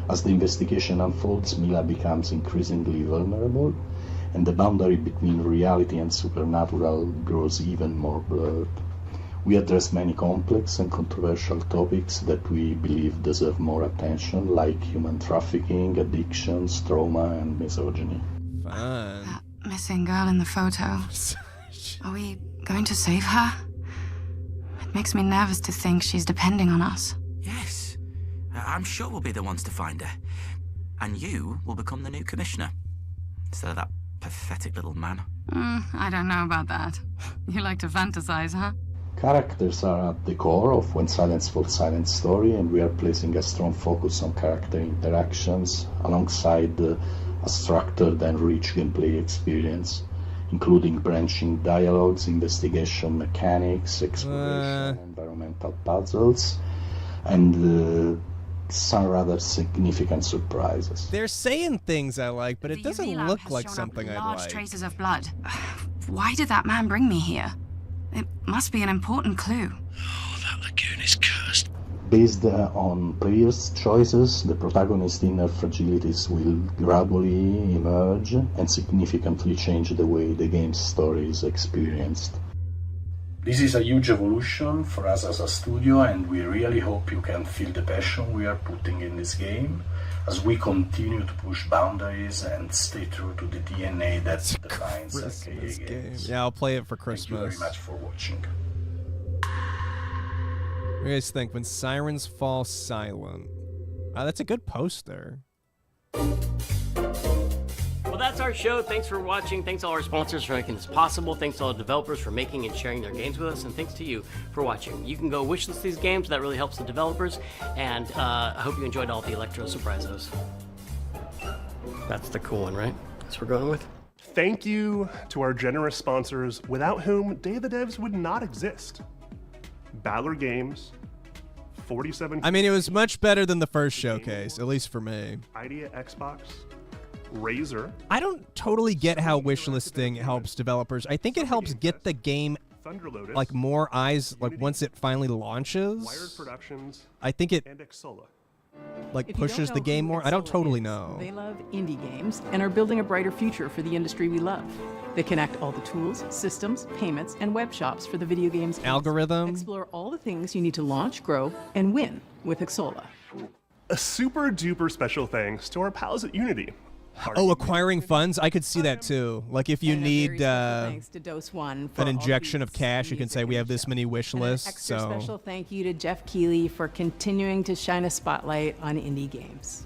As the investigation unfolds, Mila becomes increasingly vulnerable, and the boundary between reality and supernatural grows even more blurred. We address many complex and controversial topics that we believe deserve more attention, like human trafficking, addictions, trauma, and misogyny. Fun. That missing girl in the photo. Are we going to save her? It makes me nervous to think she's depending on us. Yes. I'm sure we'll be the ones to find her. And you will become the new commissioner. Instead of that pathetic little man. I don't know about that. You like to fantasize, huh? Characters are at the core of When Silence Falls Silent story, and we are placing a strong focus on character interactions alongside a structured and rich gameplay experience, including branching dialogues, investigation mechanics, exploration, environmental puzzles, and some rather significant surprises. They're saying things I like, but it doesn't UV lamp look has like shown something up I'd large like. traces of blood. Why did that man bring me here? It must be an important clue. Oh, that lagoon is cursed. Based on players' choices, the protagonist's inner fragilities will gradually emerge and significantly change the way the game's story is experienced. This is a huge evolution for us as a studio, and we really hope you can feel the passion we are putting in this game as we continue to push boundaries and stay true to the DNA that defines LKA games. Yeah, I'll play it for Christmas. Thank you very much for watching. What do you guys think? When Sirens Fall Silent. That's a good poster. Well, that's our show. Thanks for watching. Thanks to all our sponsors for making this possible. Thanks to all the developers for making and sharing their games with us. And thanks to you for watching. You can go wishlist these games. That really helps the developers. And I hope you enjoyed all the Electro Surprisos. That's the cool one, right? That's what we're going with. Thank you to our generous sponsors, without whom Day of the Devs would not exist. Battler Games, 47... I mean, it was much better than the first showcase, at least for me. Idea Xbox, Razer. I don't totally get how wishlisting helps developers. I think it helps get the game like more eyes, like once it finally launches. Wired Productions, I think it and Exola. like If you pushes don't the know game who more. I don't Exola totally is, know. They love indie games and are building a brighter future for the industry we love. They connect all the tools, systems, payments, and web shops for the video games Algorithm. Explore all the things you need to launch, grow, and win with Exola. A super duper special thanks to our pals at Unity. Oh, acquiring funds? I could see that too. Like if you need Thanks to Dose One for an all injection of cash, you can say we have this many wish lists. extra So special thank you to Jeff Keighley for continuing to shine a spotlight on indie games.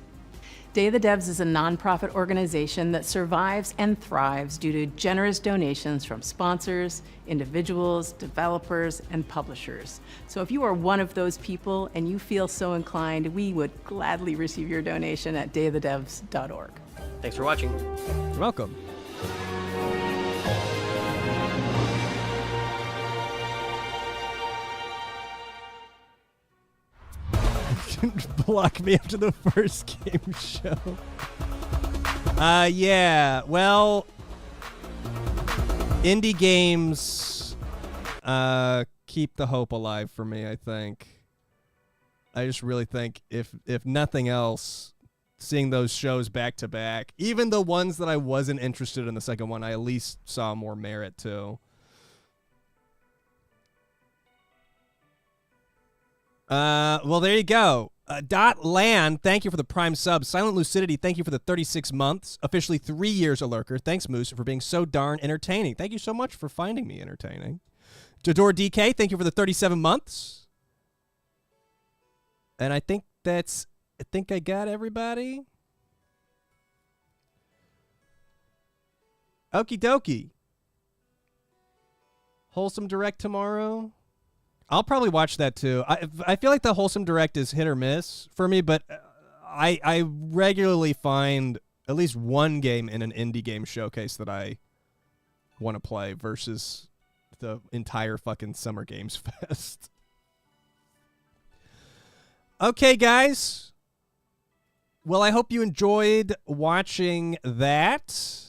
Day of the Devs is a nonprofit organization that survives and thrives due to generous donations from sponsors, individuals, developers, and publishers. So if you are one of those people and you feel so inclined, we would gladly receive your donation at dayofthedevs.org. Thanks for watching. You're welcome. Block me after the first game show. Yeah. Well, indie games keep the hope alive for me, I think. I just really think if nothing else, seeing those shows back to back. Even the ones that I wasn't interested in the second one, I at least saw more merit to. Well, there you go. .land, thank you for the Prime sub. Silent Lucidity, thank you for the 36 months. Officially 3 years, a lurker. Thanks, Moose, for being so darn entertaining. Thank you so much for finding me entertaining. Jador DK, thank you for the 37 months. And I think I got everybody. Okie dokie. Wholesome Direct tomorrow. I'll probably watch that too. I feel like the Wholesome Direct is hit or miss for me, but I regularly find at least one game in an indie game showcase that I want to play versus the entire fucking Summer Games Fest. Okay, guys. Well, I hope you enjoyed watching that.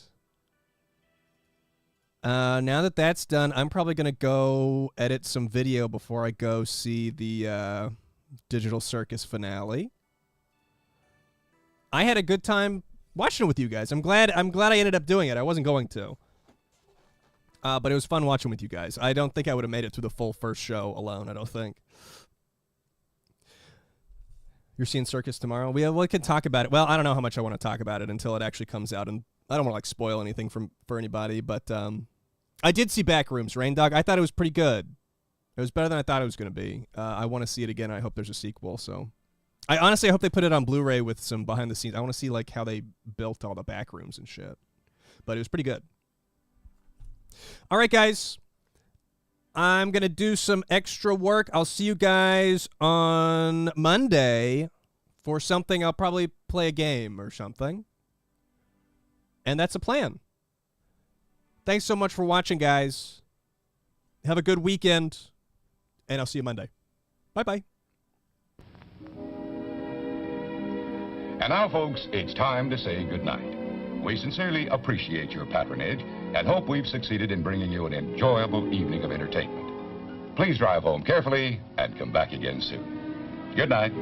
Now that that's done, I'm probably going to go edit some video before I go see the Digital Circus finale. I had a good time watching it with you guys. I'm glad I ended up doing it. I wasn't going to. But it was fun watching with you guys. I don't think I would have made it through the full first show alone, I don't think. You're seeing Circus tomorrow? We can talk about it. Well, I don't know how much I want to talk about it until it actually comes out, and I don't want to like spoil anything for anybody, but I did see Backrooms, Rain Dog. I thought it was pretty good. It was better than I thought it was going to be. I want to see it again. I hope there's a sequel. So, I honestly hope they put it on Blu-ray with some behind the scenes. I want to see like how they built all the Backrooms and shit. But it was pretty good. All right, guys. I'm going to do some extra work. I'll see you guys on Monday for something. I'll probably play a game or something. And that's a plan. Thanks so much for watching, guys. Have a good weekend. And I'll see you Monday. Bye-bye. And now, folks, it's time to say goodnight. We sincerely appreciate your patronage and hope we've succeeded in bringing you an enjoyable evening of entertainment. Please drive home carefully and come back again soon. Good night.